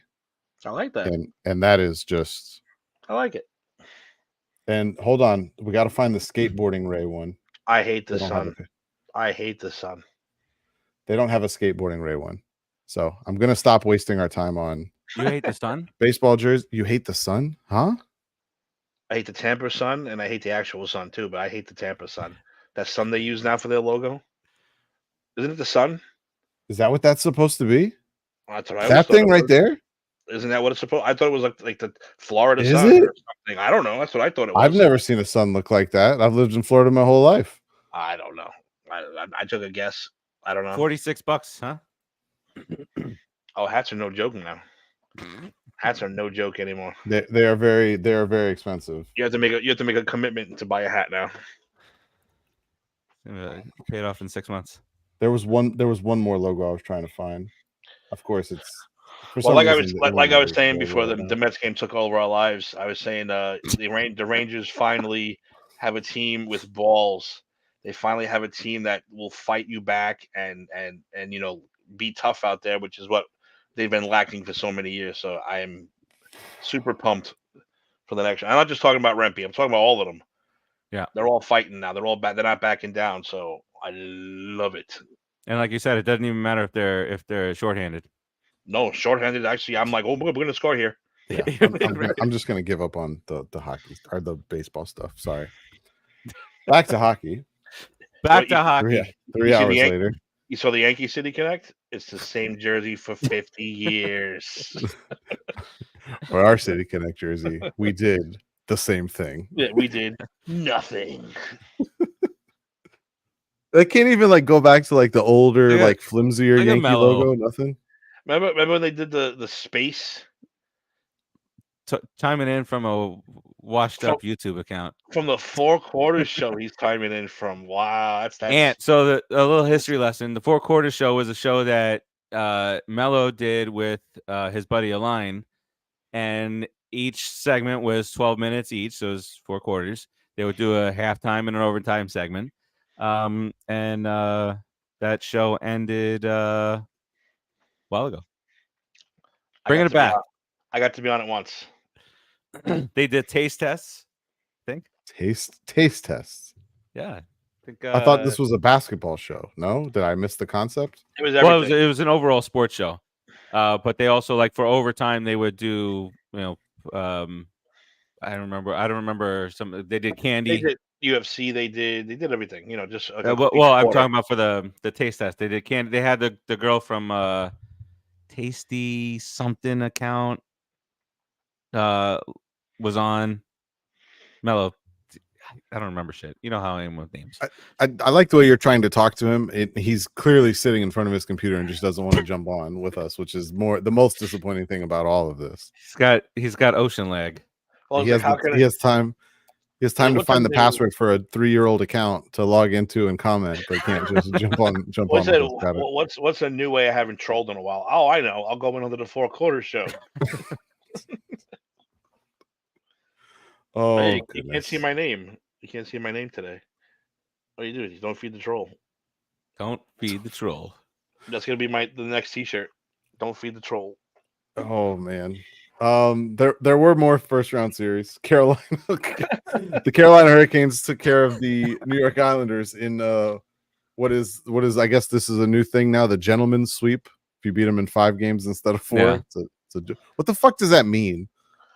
S2: I like that.
S4: And that is just
S2: I like it.
S4: And hold on, we got to find the skateboarding ray one.
S2: I hate the sun. I hate the sun.
S4: They don't have a skateboarding ray one. So I'm going to stop wasting our time on.
S1: You hate the sun?
S4: Baseball jersey. You hate the sun? Huh?
S2: I hate the Tampa sun and I hate the actual sun too, but I hate the Tampa sun. That sun they use now for their logo. Isn't it the sun?
S4: Is that what that's supposed to be?
S2: That's what I
S4: that thing right there?
S2: Isn't that what it's supposed? I thought it was like the Florida
S4: Is
S2: sun
S4: it?
S2: or something. I don't know. That's what I thought it was.
S4: I've never seen a sun look like that. I've lived in Florida my whole life.
S2: I don't know. I took a guess. I don't know.
S1: $46, huh?
S2: Oh, hats are no joke now. Hats are no joke anymore.
S4: They are very expensive.
S2: You have to make a commitment to buy a hat now.
S1: Pay it off in 6 months.
S4: There was one more logo I was trying to find. Of course, it's
S2: like I was saying before the Mets game took over our lives. I was saying the Rangers finally have a team with balls. They finally have a team that will fight you back and be tough out there, which is what they've been lacking for so many years. So I am super pumped for the next. I'm not just talking about Rempe. I'm talking about all of them.
S1: Yeah,
S2: they're all fighting now. They're not backing down. So I love it.
S1: And like you said, it doesn't even matter if they're shorthanded.
S2: No, shorthanded. Actually, I'm like, oh, we're going to score here.
S4: Yeah, I'm just going to give up on the hockey or the baseball stuff. Sorry. Back to hockey.
S1: Back to hockey.
S4: 3 hours later.
S2: You saw the Yankee City Connect? It's the same jersey for 50 years.
S4: For our City Connect jersey, we did the same thing.
S2: Yeah, we did nothing.
S4: They can't even go back to the older, flimsier Yankee logo. Nothing.
S2: Remember when they did the space?
S1: Chiming in from a washed up YouTube account.
S2: From the Four Quarters show, he's chiming in from. Wow, that's
S1: And so a little history lesson. The Four Quarters show was a show that Mello did with his buddy Align, and each segment was 12 minutes each, so it was 4 quarters. They would do a halftime and an overtime segment, and that show ended a while ago. Bringing it back.
S2: I got to be on it once.
S1: They did taste tests. I think
S4: taste tests.
S1: Yeah,
S4: I thought this was a basketball show. No, did I miss the concept?
S2: It was everything.
S1: Well, it was an overall sports show. But they also, like, for overtime, they would do, I don't remember some. They did candy.
S2: They did UFC. They did everything. Just like
S1: well, I'm talking about for the taste test. They did candy. They had the girl from Tasty something account was on. Mello, I don't remember shit. You know how I am with names.
S4: I like the way you're trying to talk to him. He's clearly sitting in front of his computer and just doesn't want to jump on with us, which is the most disappointing thing about all of this.
S1: He's got ocean lag.
S4: Well, he has time. He has time to find the password for a 3-year-old account to log into and comment, but he can't just jump on.
S2: What's a new way I haven't trolled in a while? Oh, I know. I'll go in under the 4 quarters show.
S4: Oh,
S2: hey, you can't see my name. You can't see my name today. All you do is don't feed the troll.
S1: Don't feed the troll.
S2: That's gonna be the next T-shirt. Don't feed the troll.
S4: Oh man. There were more first round series. The Carolina Hurricanes took care of the New York Islanders in what is I guess this is a new thing now, the gentleman's sweep. If you beat them in 5 games instead of 4,
S1: yeah.
S4: What the fuck does that mean?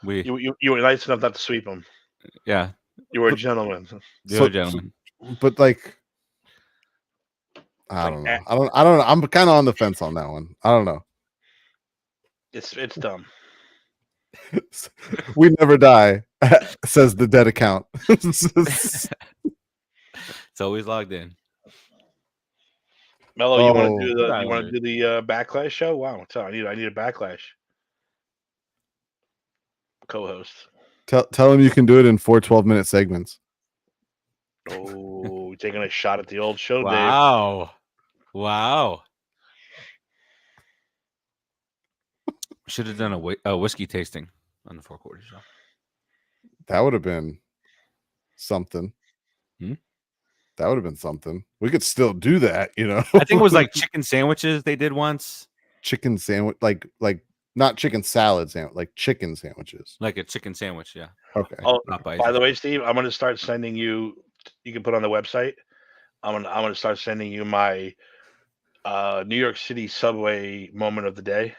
S2: You were nice enough not to sweep them.
S1: Yeah,
S2: you were a gentleman.
S1: You're a gentleman.
S4: But like, I don't know. I don't know. I'm kind of on the fence on that one. I don't know.
S2: It's dumb.
S4: We never die, says the dead account.
S1: It's always logged in.
S2: Mello, you want to do the backlash show? Wow, I need a backlash co-host.
S4: Tell him you can do it in 4 12-minute segments.
S2: Oh, taking a shot at the old show,
S1: Dave. Wow. Should have done a whiskey tasting on the 4 quarters show.
S4: That would have been something. That would have been something. We could still do that,
S1: I think it was like chicken sandwiches they did once.
S4: Chicken sandwich, like not chicken salad sandwich, like chicken sandwiches.
S1: Like a chicken sandwich, yeah.
S4: Okay.
S2: Oh, by the way, Steve, I'm going to start sending you. You can put on the website. I'm going to start sending you my New York City subway moment of the day.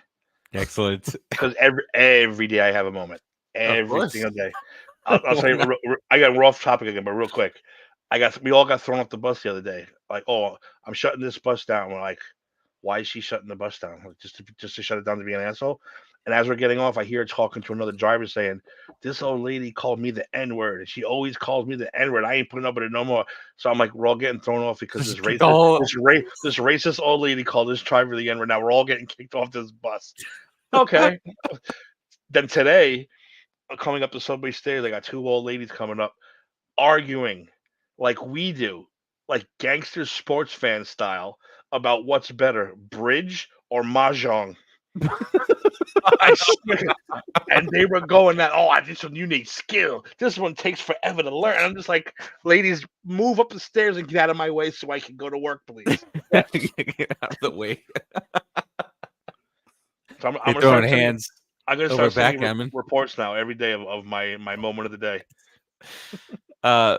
S1: Excellent.
S2: Because every day I have a moment. Every single day. I'll say I got off topic again, but real quick. We all got thrown off the bus the other day. Like, oh, I'm shutting this bus down. We're like, why is she shutting the bus down? Like, just to shut it down to be an asshole. And as we're getting off, I hear her talking to another driver saying, this old lady called me the N-word. And she always calls me the N-word. I ain't putting up with it no more. So I'm like, we're all getting thrown off because this racist old lady called this driver the N-word. Now we're all getting kicked off this bus. Okay. Then today, coming up the subway stairs, I got 2 old ladies coming up arguing like we do, like gangster sports fan style, about what's better, bridge or mahjong. And they were going that, this one you need skill. This one takes forever to learn. And I'm just like, ladies, move up the stairs and get out of my way so I can go to work, please.
S1: Get out of the way.
S2: So
S1: I'm throwing hands.
S2: I'm going to start sending reports now every day of my moment of the day.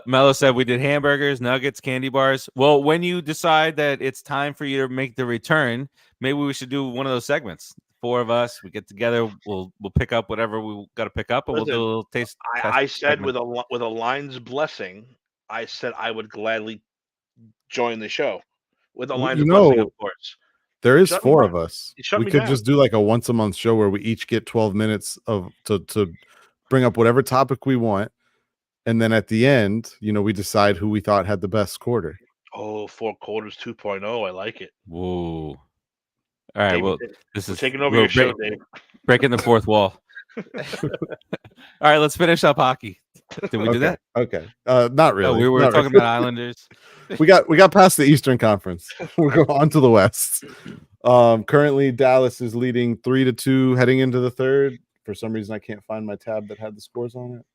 S1: Mello said we did hamburgers, nuggets, candy bars. Well, when you decide that it's time for you to make the return, maybe we should do one of those segments. 4 of us, we get together. We'll pick up whatever we got to pick up, and we'll do a little taste.
S2: I said segment. with a line's blessing, I said I would gladly join the show with a line's blessing, of course.
S4: There is 4 of us. We could just do like a once a month show where we each get 12 minutes to bring up whatever topic we want. And then at the end, we decide who we thought had the best quarter.
S2: Oh, 4 quarters 2.0. I like it.
S1: Whoa. All right.
S2: Dave,
S1: well, this is
S2: taking over your show, Dave.
S1: Breaking the 4th wall. All right. Let's finish up hockey. Did we do that?
S4: Okay. Not really.
S1: We were talking about Islanders.
S4: we got past the Eastern Conference. We'll go on to the West. Currently, Dallas is leading 3-2 heading into the 3rd. For some reason, I can't find my tab that had the scores on it.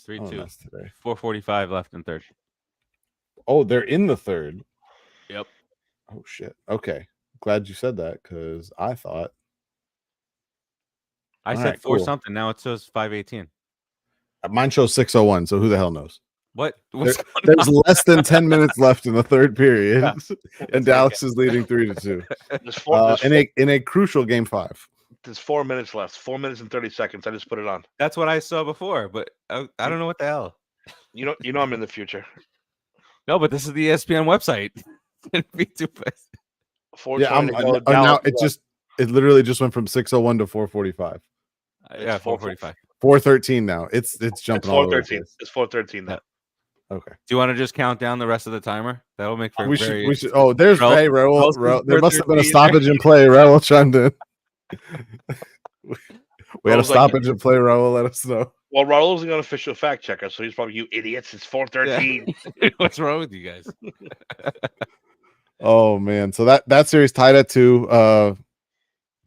S1: 3-2 today. 4:45 left in 3rd.
S4: Oh, they're in the 3rd.
S1: Yep.
S4: Oh shit. Okay. glad you said that because I thought
S1: I said 4 something. Now it says 5:18.
S4: Mine shows 6:01. So who the hell knows?
S1: What's
S4: there's less than 10 minutes left in the third period, and Dallas is leading 3-2. In a crucial game 5.
S2: There's 4 minutes left. 4 minutes and 30 seconds. I just put it on.
S1: That's what I saw before, but I don't know what the hell.
S2: You know I'm in the future.
S1: No, but this is the ESPN website.
S4: Now it literally just went from 6:01 to 4:45.
S1: Yeah, 4:45.
S4: 4:13 now. It's jumping all over.
S2: It's 4:13 now.
S4: Okay.
S1: Do you want to just count down the rest of the timer? That'll make for
S4: we should. Oh, there's Raul. There must have been a stoppage in play. Raul chimed in. We had a stoppage in play. Raul, let us know.
S2: Well, Raul's an official fact checker, so he's probably, you idiots. It's 4:13.
S1: Yeah. What's wrong with you guys?
S4: Oh man, so that series tied at 2.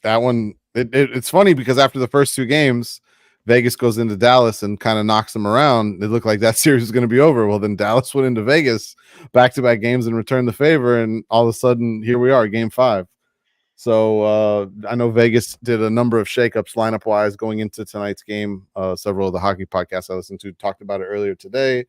S4: That one, it's funny because after the first 2 games, Vegas goes into Dallas and kind of knocks them around. It looked like that series was going to be over. Well, then Dallas went into Vegas back-to-back games and returned the favor, and all of a sudden, here we are, game 5. So I know Vegas did a number of shakeups lineup-wise going into tonight's game. Several of the hockey podcasts I listened to talked about it earlier today.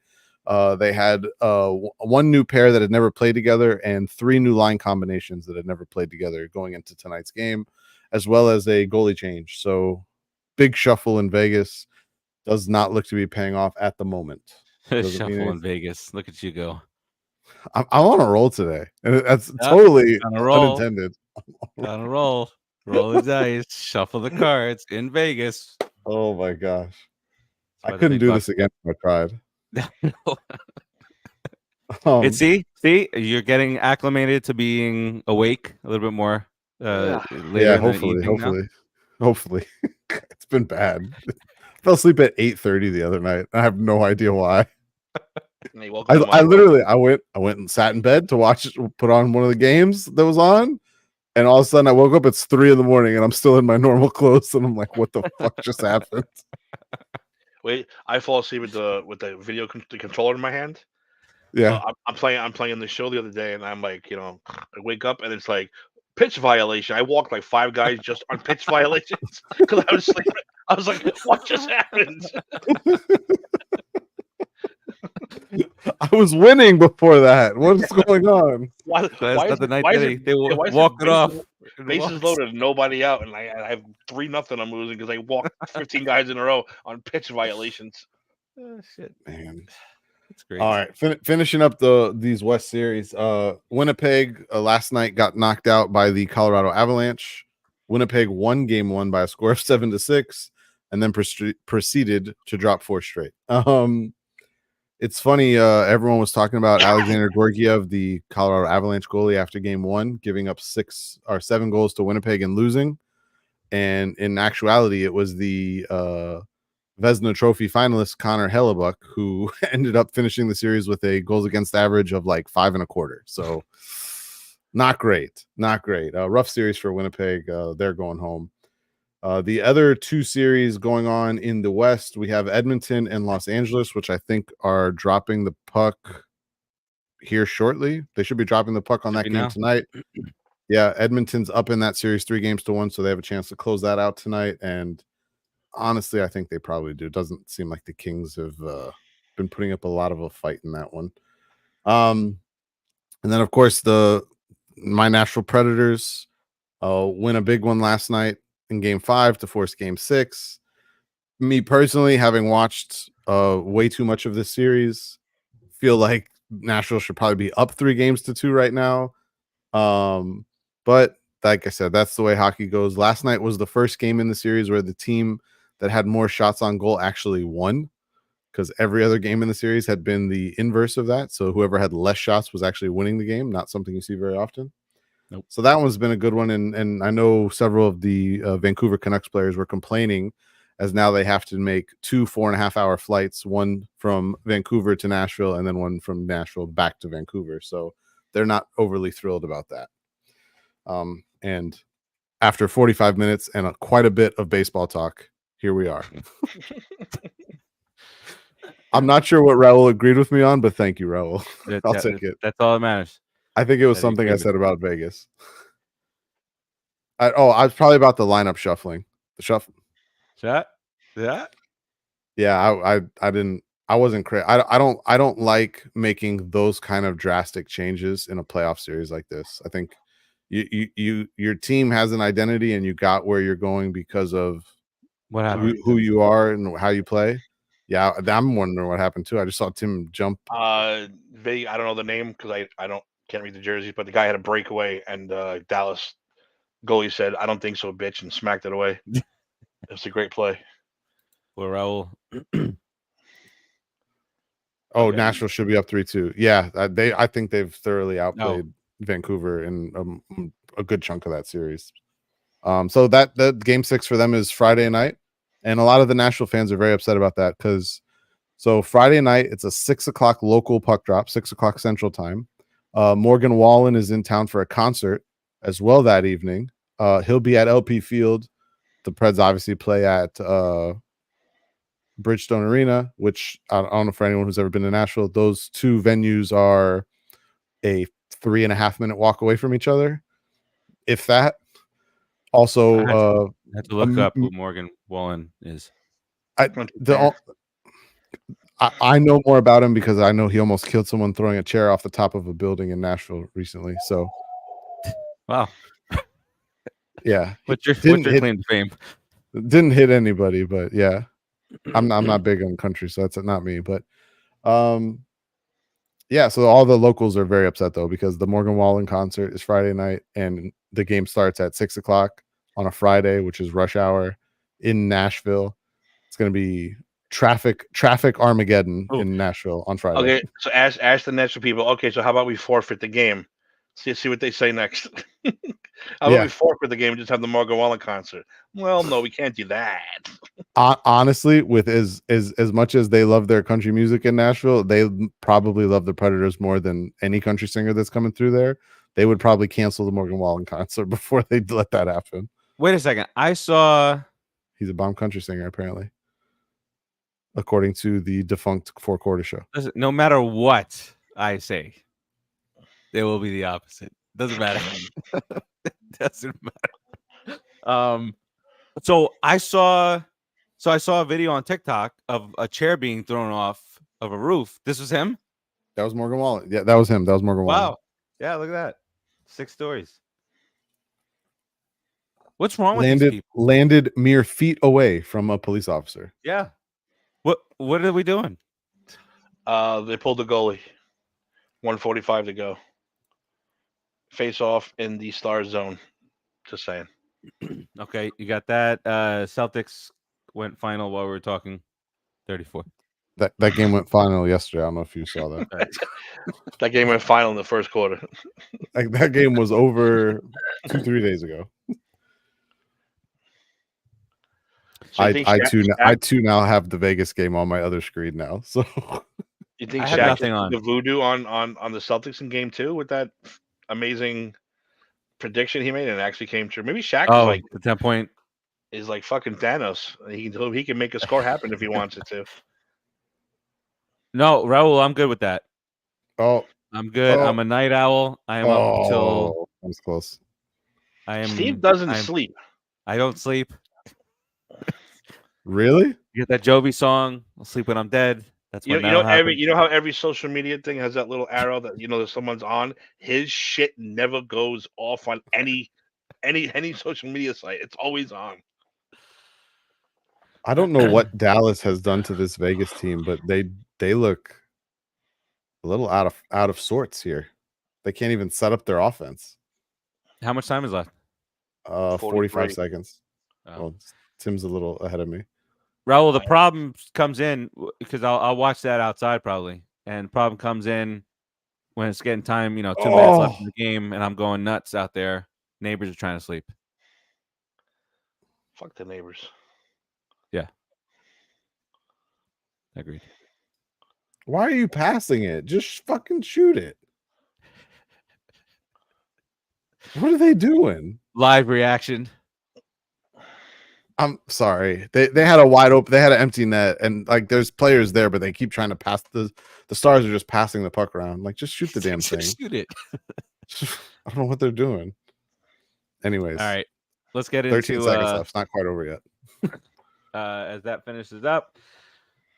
S4: They had 1 new pair that had never played together and 3 new line combinations that had never played together going into tonight's game, as well as a goalie change. So big shuffle in Vegas does not look to be paying off at the moment.
S1: Shuffle in Vegas. Look at you go.
S4: I'm on a roll today, and that's totally unintended.
S1: On a roll. Roll the dice. Shuffle the cards in Vegas.
S4: Oh my gosh. I couldn't do this again if I tried.
S1: See, you're getting acclimated to being awake a little bit more.
S4: Hopefully. It's been bad. I fell asleep at 8:30 the other night. I have no idea why. I went and sat in bed to put on one of the games that was on, and all of a sudden I woke up. It's 3 a.m. and I'm still in my normal clothes, and I'm like, "What the fuck just happened?"
S2: Wait, I fall asleep with the video controller in my hand.
S4: Yeah,
S2: I'm playing the show the other day, and I'm like, I wake up and it's like pitch violation. I walked like 5 guys just on pitch violations because I was sleeping. I was like, "What just happened?"
S4: I was winning before that. What's going on?
S2: Why is the night they walked it off? Bases loaded, nobody out, and I have 3-0. I'm losing because I walked 15 guys in a row on pitch violations.
S1: Oh shit,
S4: man,
S1: that's great.
S4: All right, finishing up these West series. Winnipeg last night got knocked out by the Colorado Avalanche. Winnipeg won game 1 by a score of 7-6, and then proceeded to drop 4 straight. It's funny. Everyone was talking about Alexander Georgiev, the Colorado Avalanche goalie, after game 1, giving up 6 or 7 goals to Winnipeg and losing. And in actuality, it was the Vezina Trophy finalist Connor Hellebuck who ended up finishing the series with a goals against average of like 5.25. So not great. Rough series for Winnipeg. They're going home. The other 2 series going on in the West, we have Edmonton and Los Angeles, which I think are dropping the puck here shortly. They should be dropping the puck on that game tonight. Yeah, Edmonton's up in that series 3-1, so they have a chance to close that out tonight. And honestly, I think they probably do. It doesn't seem like the Kings have been putting up a lot of a fight in that one. And then, of course, my Nashville Predators win a big one last night in game 5 to force game 6. Me personally, having watched way too much of this series, feel like Nashville should probably be up 3-2 right now. But like I said, that's the way hockey goes. Last night was the first game in the series where the team that had more shots on goal actually won, because every other game in the series had been the inverse of that. So whoever had less shots was actually winning the game, not something you see very often.
S1: Nope.
S4: So that one's been a good one, and I know several of the Vancouver Canucks players were complaining, as now they have to make 2 4.5-hour flights, one from Vancouver to Nashville and then one from Nashville back to Vancouver. So they're not overly thrilled about that. And after 45 minutes and quite a bit of baseball talk, here we are. I'm not sure what Raul agreed with me on, but thank you, Raul. I'll take it.
S1: That's all that matters.
S4: I think it was something I said about Vegas. I was probably about the lineup shuffling. The shuffle.
S1: Chat? Yeah.
S4: Yeah, I didn't. I wasn't crazy. I don't like making those kind of drastic changes in a playoff series like this. I think your team has an identity and you got where you're going because of
S1: What happened?
S4: who you are and how you play. Yeah, I'm wondering what happened too. I just saw Tim jump.
S2: I don't know the name because I can't read the jerseys, but the guy had a breakaway and Dallas goalie said, "I don't think so, bitch," and smacked it away. It was a great play.
S1: Well, Raul.
S4: Oh, okay. Nashville should be up 3-2. Yeah, I think they've thoroughly outplayed Vancouver in a good chunk of that series. So that game 6 for them is Friday night, and a lot of the Nashville fans are very upset about that because Friday night it's a 6:00 local puck drop, 6:00 Central Time. Morgan Wallen is in town for a concert as well that evening. He'll be at LP Field. The Preds obviously play at Bridgestone Arena, which I don't know for anyone who's ever been to Nashville. Those two venues are a 3.5-minute walk away from each other, if that. Also,
S1: I have to look up who Morgan Wallen is.
S4: I know more about him because I know he almost killed someone throwing a chair off the top of a building in Nashville recently. So,
S1: wow,
S4: yeah.
S1: What's your claim to fame?
S4: Didn't hit anybody, but yeah. I'm not big on country, so that's not me. But yeah, so all the locals are very upset though because the Morgan Wallen concert is Friday night and the game starts at 6:00 on a Friday, which is rush hour in Nashville. It's going to be traffic Armageddon in Nashville on Friday.
S2: Okay, so ask the Nashville people. Okay, so how about we forfeit the game? See what they say next. How about we forfeit the game and just have the Morgan Wallen concert? Well, no, we can't do that.
S4: Honestly, with as much as they love their country music in Nashville, they probably love the Predators more than any country singer that's coming through there. They would probably cancel the Morgan Wallen concert before they let that happen.
S1: Wait a second. I saw
S4: he's a bomb country singer, apparently, according to the defunct Four Quarter Show.
S1: Listen, no matter what I say, it will be the opposite. Doesn't matter. Doesn't matter. So I saw a video on TikTok of a chair being thrown off of a roof. This was him?
S4: That was Morgan Wallen. Yeah, that was him. That was Morgan Wallen.
S1: Wow. Yeah, look at that. 6 stories. What's wrong with these people?
S4: Landed mere feet away from a police officer.
S1: Yeah. What are we doing?
S2: They pulled the goalie. 1:45 to go. Face off in the star zone. Just saying.
S1: Okay, you got that. Celtics went final while we were talking. 34.
S4: That game went final yesterday. I don't know if you saw that.
S2: That game went final in the first quarter.
S4: Like that game was over 2-3 days ago. So I too now have the Vegas game on my other screen now. So
S2: you think Shaq did the voodoo on the Celtics in game 2 with that amazing prediction he made and it actually came true? Maybe Shaq is like
S1: the 10-point
S2: is like fucking Thanos. He can make a score happen if he wants it to.
S1: No, Raul, I'm good with that.
S4: Oh,
S1: I'm good. I'm a night owl. I am up until
S4: that was close.
S2: Steve doesn't sleep.
S1: I don't sleep.
S4: Really?
S1: You get that Jovi song? I'll sleep when I'm dead. That's what
S2: you know how every social media thing has that little arrow that that someone's on. His shit never goes off on any social media site. It's always on.
S4: I don't know what Dallas has done to this Vegas team, but they look a little out of sorts here. They can't even set up their offense.
S1: How much time is left?
S4: 45 seconds. Oh. Well, Tim's a little ahead of me.
S1: Raul, the problem comes in because I'll watch that outside probably, and the problem comes in when it's getting time. 2 minutes left in the game, and I'm going nuts out there. Neighbors are trying to sleep.
S2: Fuck the neighbors.
S1: Yeah, agreed.
S4: Why are you passing it? Just fucking shoot it. What are they doing?
S1: Live reaction.
S4: I'm sorry. They had a wide open. They had an empty net, and like there's players there, but they keep trying to pass the Stars are just passing the puck around. Like just shoot the damn thing.
S1: Shoot it.
S4: I don't know what they're doing. Anyways,
S1: all right. let's get
S4: 13
S1: into
S4: seconds left. It's not quite over yet.
S1: As that finishes up.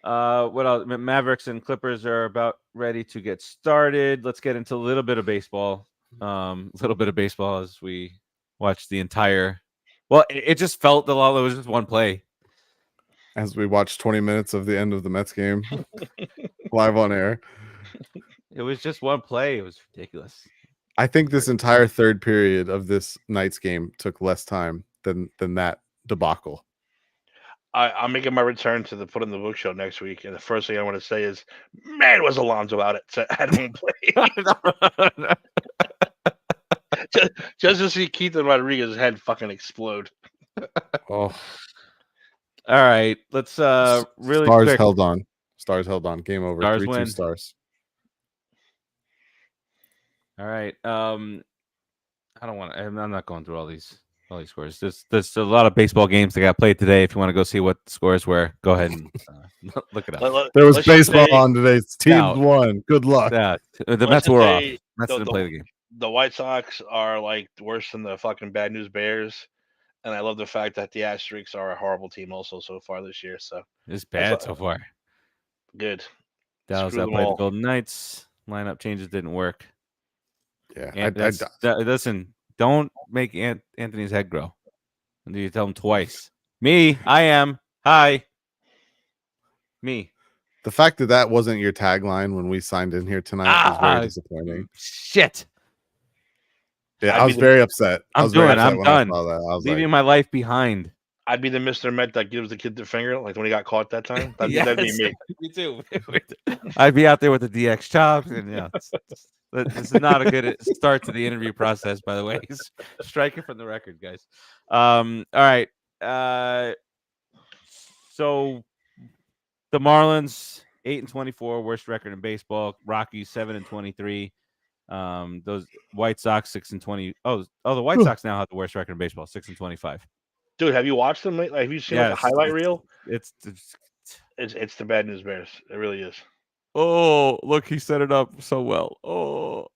S1: What else? Mavericks and Clippers are about ready to get started. Let's get into a little bit of baseball. As we watch the entire. Well, it just felt it was just one play.
S4: As we watched 20 minutes of the end of the Mets game live on air.
S1: It was just one play. It was ridiculous.
S4: I think this entire third period of this night's game took less time than that debacle.
S2: I'm making my return to the Put in the Book show next week, and the first thing I want to say is, man, was Alonso out at home plate. just to see Keith and Rodriguez's head fucking explode.
S4: Oh.
S1: All right, let's really
S4: Stars
S1: quick.
S4: held on. Stars held on. Game over.
S1: Stars
S4: 3-2
S1: win.
S4: Stars.
S1: All right. I don't want to. I'm not going through all these scores. There's a lot of baseball games that got played today. If you want to go see what the scores were, go ahead and look it up.
S4: There was baseball on today. Teams won. Good luck.
S1: Yeah, the Mets were off. Mets didn't play the game.
S2: The White Sox are like worse than the fucking Bad News Bears. And I love the fact that the Asterisks are a horrible team also so far this year. So
S1: it's bad so far.
S2: Good.
S1: Dallas outplayed the Golden Knights. Lineup changes didn't work.
S4: Yeah.
S1: Listen, don't make Anthony's head grow. And you tell him twice. Me, I am. Hi. Me.
S4: The fact that wasn't your tagline when we signed in here tonight is very disappointing.
S1: Shit.
S4: Yeah, I was very upset.
S1: I'm done. Leaving my life behind.
S2: I'd be the Mr. Met that gives the kid the finger, like when he got caught that time. That'd be me.
S1: Me too. I'd be out there with the DX chops, and this is not a good start to the interview process. By the way, strike it from the record, guys. All right. So the Marlins 8-24, worst record in baseball. Rockies 7-23. Those White Sox 6-20. Oh, the White Sox now have the worst record in baseball, 6-25.
S2: Dude, have you watched them? Like, have you seen the highlight reel?
S1: It's
S2: the Bad News Bears. It really is.
S1: Oh, look, he set it up so well. Oh,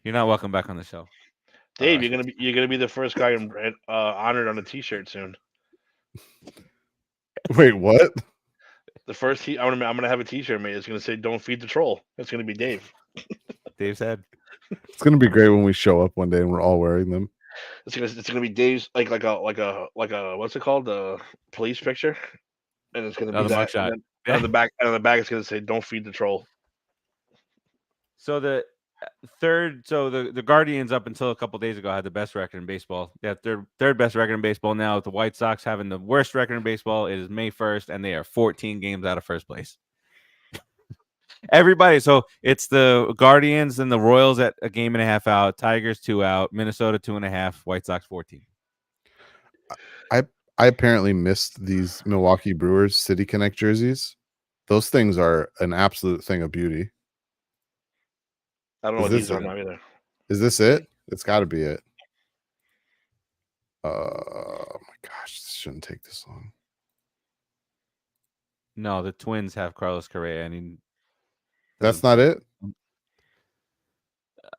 S1: you're not welcome back on the show,
S2: Dave. You're gonna be the first guy honored on a T-shirt soon.
S4: Wait, what?
S2: The first I'm gonna have a T-shirt made. It's gonna say "Don't feed the troll." It's gonna be Dave.
S1: Dave's head.
S4: It's gonna be great when we show up one day and we're all wearing them.
S2: It's gonna be Dave's like a what's it called, the police picture, and it's gonna be that.
S1: Shot.
S2: On the back it's gonna say "Don't feed the troll."
S1: So the the Guardians up until a couple days ago had the best record in baseball. They have third best record in baseball now. With the White Sox having the worst record in baseball, it is May 1st, and they are 14 games out of first place. Everybody, so it's the Guardians and the Royals at a game and a half out, Tigers 2 out, Minnesota 2.5, White Sox 14.
S4: I apparently missed these Milwaukee Brewers City Connect jerseys. Those things are an absolute thing of beauty.
S2: I don't know what these are now either.
S4: Is this it? It's got to be it. Oh my gosh, this shouldn't take this long.
S1: No, the Twins have Carlos Correa, and
S4: that's not it.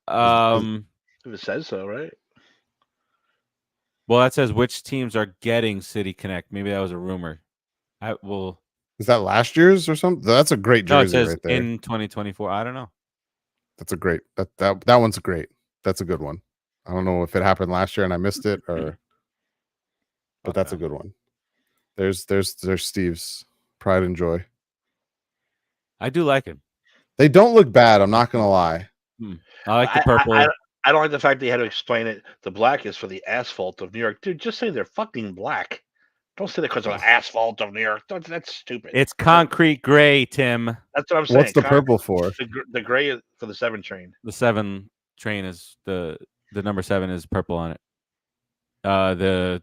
S2: If it says so, right?
S1: Well, that says which teams are getting City Connect. Maybe that was a rumor.
S4: Is that last year's or something? That's a great jersey right there.
S1: In 2024. I don't know.
S4: That's a great that one's great. That's a good one. I don't know if it happened last year and I missed it but that's a good one. There's Steve's pride and joy.
S1: I do like him.
S4: They don't look bad, I'm not gonna lie.
S1: I like the purple.
S2: I don't like the fact they had to explain it. The black is for the asphalt of New York. Dude, just say they're fucking black. Don't say that because of asphalt of New York. That's stupid.
S1: It's concrete gray, Tim.
S2: That's what I'm saying.
S4: What's the purple for?
S2: The gray is for the 7 train.
S1: The 7 train is the number 7 is purple on it. The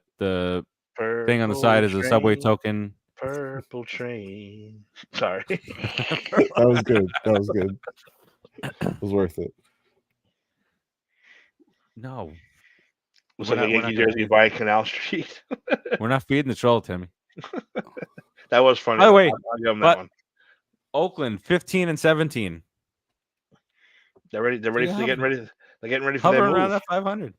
S1: purple thing on the side is a subway token.
S2: Purple train. Sorry.
S4: That was good. It was worth it.
S1: No.
S2: Looks like a Yankee jersey by Canal Street.
S1: We're not feeding the troll, Timmy.
S2: That was funny.
S1: By the way,
S2: I'll give them that one.
S1: Oakland 15-17.
S2: They're ready. They're getting ready. They're getting ready for
S1: hovering
S2: their move.
S1: around that 500.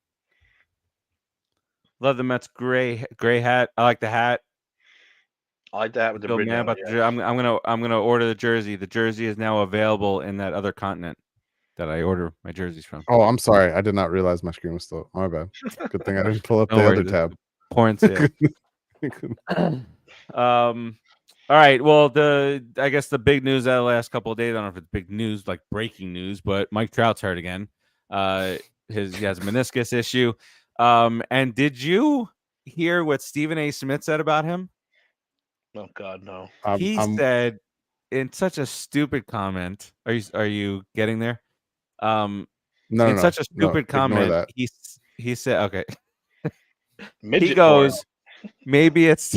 S1: Love the Mets gray hat. I like the hat.
S2: I like that with the bridge.
S1: Man, about I'm gonna order the jersey. The jersey is now available in that other continent that I order my jerseys from.
S4: Oh, I'm sorry. I did not realize my screen was still. My bad. Good thing I didn't pull up the other tab.
S1: Porn sale. All right. Well, I guess the big news out of the last couple of days. I don't know if it's big news, like breaking news, but Mike Trout's hurt again. He has a meniscus issue. And did you hear what Stephen A. Smith said about him?
S2: Oh God, no.
S1: He said in such a stupid comment. Are you getting there?
S4: No,
S1: such a stupid comment.
S4: That.
S1: He said, okay.
S2: Midget
S1: he goes, maybe it's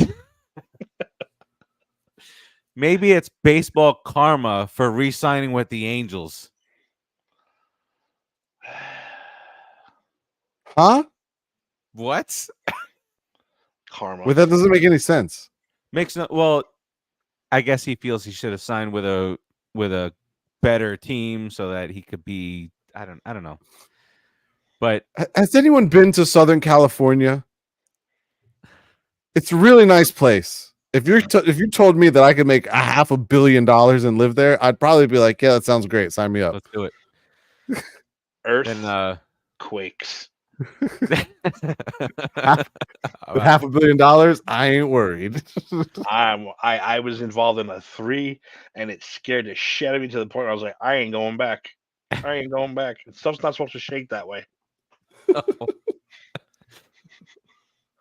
S1: baseball karma for re-signing with the Angels.
S4: Huh?
S1: What?
S2: Karma.
S4: Well, that doesn't make any sense.
S1: Well, I guess he feels he should have signed with a better team so that he could be. I don't know. But
S4: has anyone been to Southern California? It's a really nice place. If you told me that I could make $500 million and live there, I'd probably be like, yeah, that sounds great. Sign me up.
S1: Let's do it.
S2: Earth
S1: and
S2: quakes.
S4: With $500 million, I ain't worried.
S2: I was involved in a 3, and it scared the shit out of me to the point where I was like, I ain't going back. Stuff's not supposed to shake that way.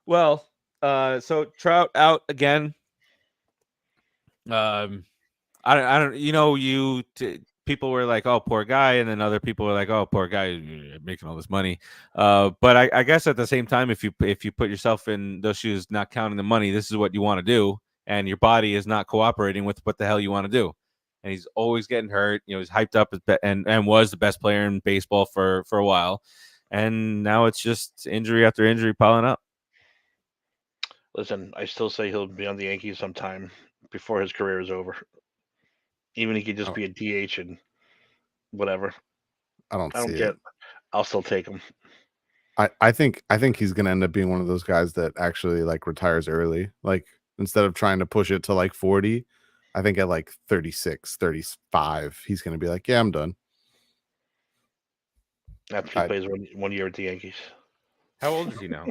S1: Well, so Trout out again. I don't. People were like, "Oh, poor guy," and then other people were like, "Oh, poor guy, making all this money." But I guess at the same time, if you put yourself in those shoes, not counting the money, this is what you want to do, and your body is not cooperating with what the hell you want to do. And he's always getting hurt. He's hyped up and was the best player in baseball for a while, and now it's just injury after injury piling up.
S2: Listen, I still say he'll be on the Yankees sometime before his career is over. Even he could just be a DH and whatever.
S4: I don't get it.
S2: I'll still take him.
S4: I think he's gonna end up being one of those guys that actually like retires early. Like instead of trying to push it to like 40, I think at like 36, 35, he's gonna be like, yeah, I'm done.
S2: After he plays one year at the Yankees.
S1: How old is he now?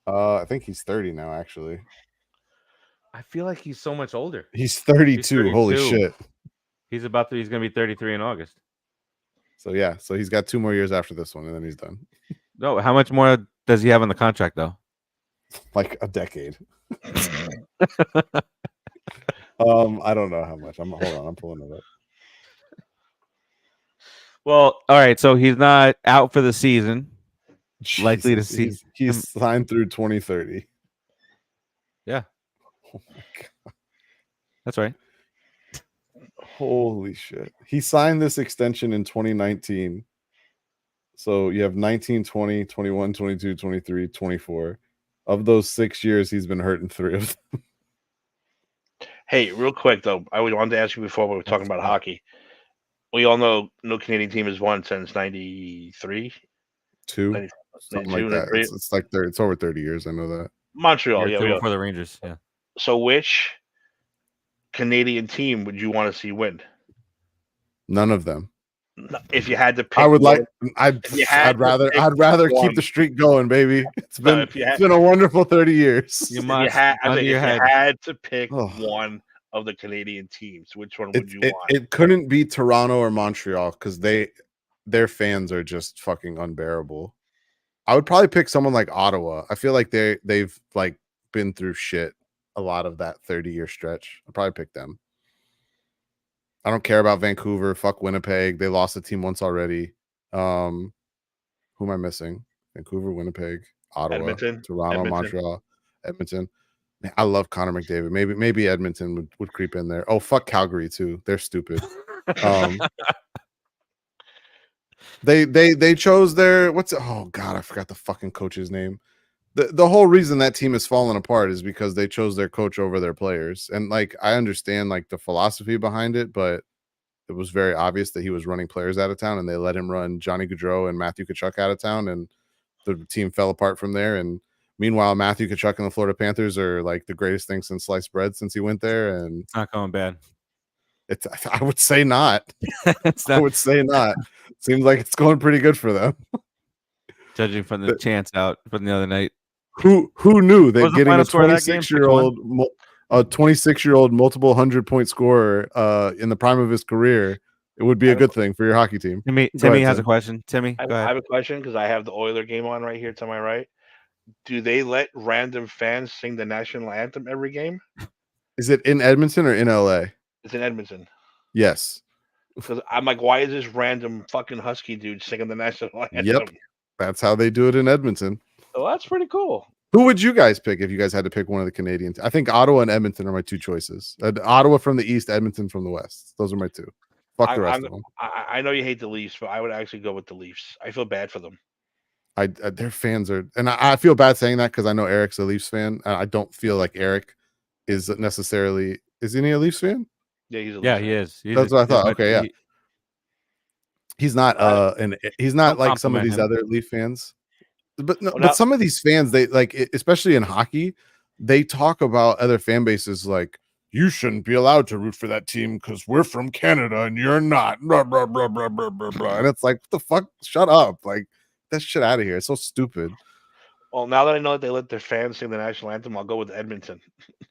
S4: I think he's 30 now, actually.
S1: I feel like he's so much older.
S4: He's 32. Holy shit.
S1: He's going to be 33 in August.
S4: So yeah, so he's got 2 more years after this one, and then he's done.
S1: No, how much more does he have on the contract, though?
S4: Like a decade. I don't know how much. Hold on, I'm pulling it up.
S1: Well, all right, so he's not out for the season.
S4: Jesus,
S1: likely to see.
S4: He's signed through 2030.
S1: Yeah.
S4: Oh my God.
S1: That's right.
S4: Holy shit. He signed this extension in 2019. So you have 19, 20, 21, 22, 23, 24. Of those 6 years, he's been hurt in 3 of them.
S2: Hey, real quick, though, I wanted to ask you before we were talking about hockey. We all know no Canadian team has won since 93?
S4: 2? Something like that. It's like it's over 30 years. I know that.
S2: Montreal, yeah.
S1: For the Rangers, yeah.
S2: So which Canadian team would you want to see win?
S4: None of them.
S2: If you had to pick,
S4: I would like. I'd rather keep the streak going, baby. It's been a wonderful 30 years.
S2: If you had to pick one of the Canadian teams, which one would you want?
S4: It couldn't be Toronto or Montreal because their fans are just fucking unbearable. I would probably pick someone like Ottawa. I feel like they've like been through shit a lot of that 30-year stretch. I'd probably pick them. I don't care about Vancouver. Fuck Winnipeg. They lost the team once already. Who am I missing? Vancouver, Winnipeg, Ottawa, Toronto, Montreal, Edmonton. Man, I love Connor McDavid. Maybe Edmonton would creep in there. Oh, fuck Calgary too. They're stupid. They chose their oh god, I forgot the fucking coach's name. The whole reason that team has fallen apart is because they chose their coach over their players. And like I understand like the philosophy behind it, but it was very obvious that he was running players out of town, and they let him run Johnny Gaudreau and Matthew Tkachuk out of town, and the team fell apart from there. And meanwhile, Matthew Tkachuk and the Florida Panthers are like the greatest thing since sliced bread since he went there. And
S1: it's not going bad.
S4: I would say not.
S1: I
S4: would say not. Seems like it's going pretty good for them.
S1: Judging from the chance out from the other night.
S4: Who knew that getting a 26-year-old multiple 100-point scorer in the prime of his career, it would be a good thing for your hockey team.
S1: Timmy has a question. Timmy,
S2: go ahead. I have a question because I have the Oiler game on right here to my right. Do they let random fans sing the national anthem every game?
S4: Is it in Edmonton or in LA?
S2: It's in Edmonton.
S4: Yes.
S2: Because I'm like, why is this random fucking Husky dude singing the national anthem?
S4: Yep. That's how they do it in Edmonton.
S2: Oh, that's pretty cool.
S4: Who would you guys pick if you guys had to pick one of the Canadians? I think Ottawa and Edmonton are my two choices. Ottawa from the east, Edmonton from the west. Those are my two. Fuck the rest of them.
S2: I know you hate the Leafs, but I would actually go with the Leafs. I feel bad for them.
S4: Their fans are, and I feel bad saying that because I know Eric's a Leafs fan. I don't feel like Eric is necessarily. Is he a Leafs fan?
S2: Yeah, he's a Leafs fan.
S1: He is.
S4: That's what I thought. Okay, yeah. He's not and he's not like some of these other Leaf fans. But but some of these fans, they like, especially in hockey, they talk about other fan bases like, you shouldn't be allowed to root for that team because we're from Canada and you're not. Blah, blah, blah, blah, blah, blah, blah. And it's like, what the fuck? Shut up. Like, that shit out of here. It's so stupid.
S2: Well, now that I know that they let their fans sing the national anthem, I'll go with Edmonton.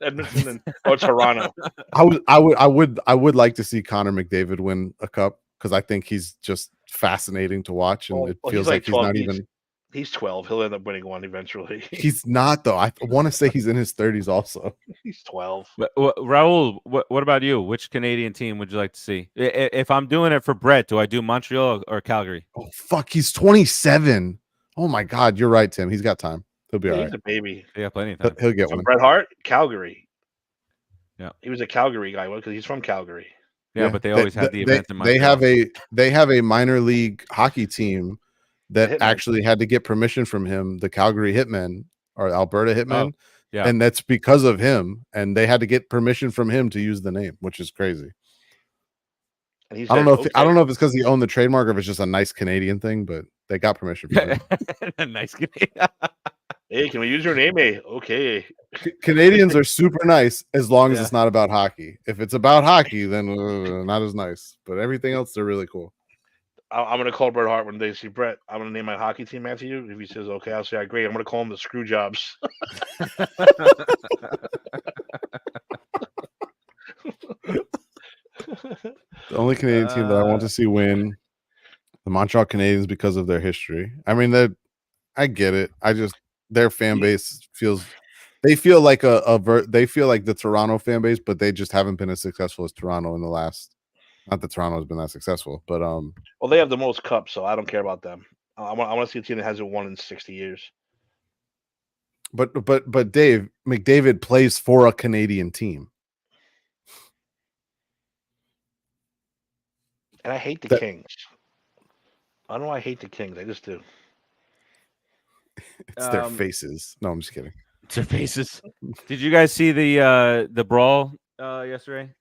S2: Edmonton or Toronto.
S4: I would like to see Connor McDavid win a cup because I think he's just fascinating to watch. And it feels like he's not even.
S2: He's 12. He'll end up winning one eventually.
S4: He's not, though. I want to say he's in his 30s also.
S2: He's 12.
S1: But, Raul, what about you? Which Canadian team would you like to see? If I'm doing it for Brett, do I do Montreal or Calgary?
S4: Oh, fuck. He's 27. Oh, my God. You're right, Tim. He's got time. He'll be all right.
S2: He's a baby.
S1: He got plenty of time.
S4: He'll get one.
S2: Bret Hart, Calgary.
S1: Yeah.
S2: He was a Calgary guy because he's from Calgary.
S1: Yeah, but they always have the events in
S4: Montreal. They have a minor league hockey team that actually had to get permission from him, the Calgary Hitmen or Alberta Hitmen.
S1: Oh, yeah.
S4: And that's because of him. And they had to get permission from him to use the name, which is crazy. I don't know if it's because he owned the trademark or if it's just a nice Canadian thing, but they got permission from him.
S1: A nice Canadian.
S2: Hey, can we use your name? Okay.
S4: Canadians are super nice as long as it's not about hockey. If it's about hockey, then not as nice. But everything else, they're really cool.
S2: I'm going to call Bret Hart when they see Brett. I'm going to name my hockey team after you. If he says, okay, I'll say, I agree. I'm going to call him the Screw Jobs.
S4: The only Canadian team that I want to see win, the Montreal Canadiens, because of their history. I mean, I get it. Their fan base they feel like they feel like the Toronto fan base, but they just haven't been as successful as Toronto in the last. Not that Toronto has been that successful, but
S2: well, they have the most cups, so I don't care about them. I want to see a team that hasn't won in 60 years.
S4: But Dave McDavid plays for a Canadian team,
S2: and I hate the Kings. I don't know why I hate the Kings. I just do.
S4: It's their faces. No, I'm just kidding.
S1: It's their faces. Did you guys see the brawl yesterday?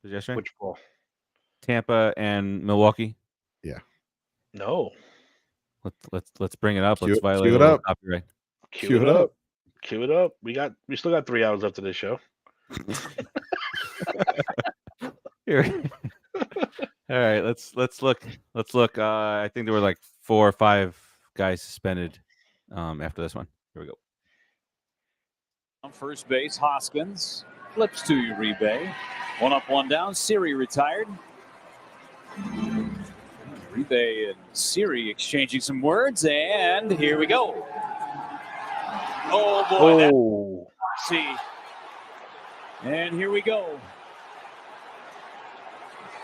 S1: Was it yesterday?
S2: Which brawl?
S1: Tampa and Milwaukee.
S4: Yeah.
S2: No.
S1: Let's bring it up. Let's violate
S4: it up.
S1: Copyright.
S2: Cue it up. Cue it up. We still got 3 hours left of this show.
S1: Here. All right, let's look. I think there were like 4 or 5 guys suspended after this one. Here we go.
S5: On first base, Hoskins flips to Uribe. 1 up, 1 down. Siri retired. Uribe and Siri exchanging some words, and here we go. Oh boy! See, and here we go.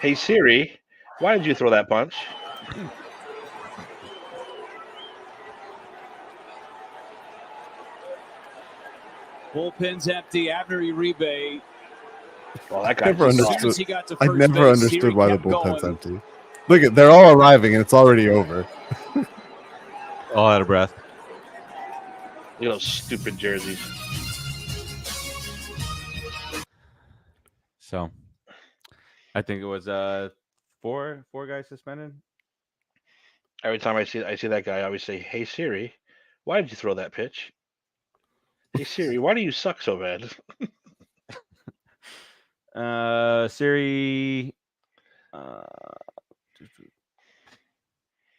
S2: Hey Siri, why did you throw that punch?
S5: Bullpen's empty. Abner Uribe.
S2: Well, that guy
S4: never understood. I never understood why the bullpen's empty. Look they're all arriving and it's already over.
S1: All out of breath.
S2: You know, stupid jerseys.
S1: So, I think it was 4 guys suspended.
S2: Every time I see that guy, I always say, "Hey Siri, Why did you throw that pitch? Hey Siri, why do you suck so bad?
S1: Siri.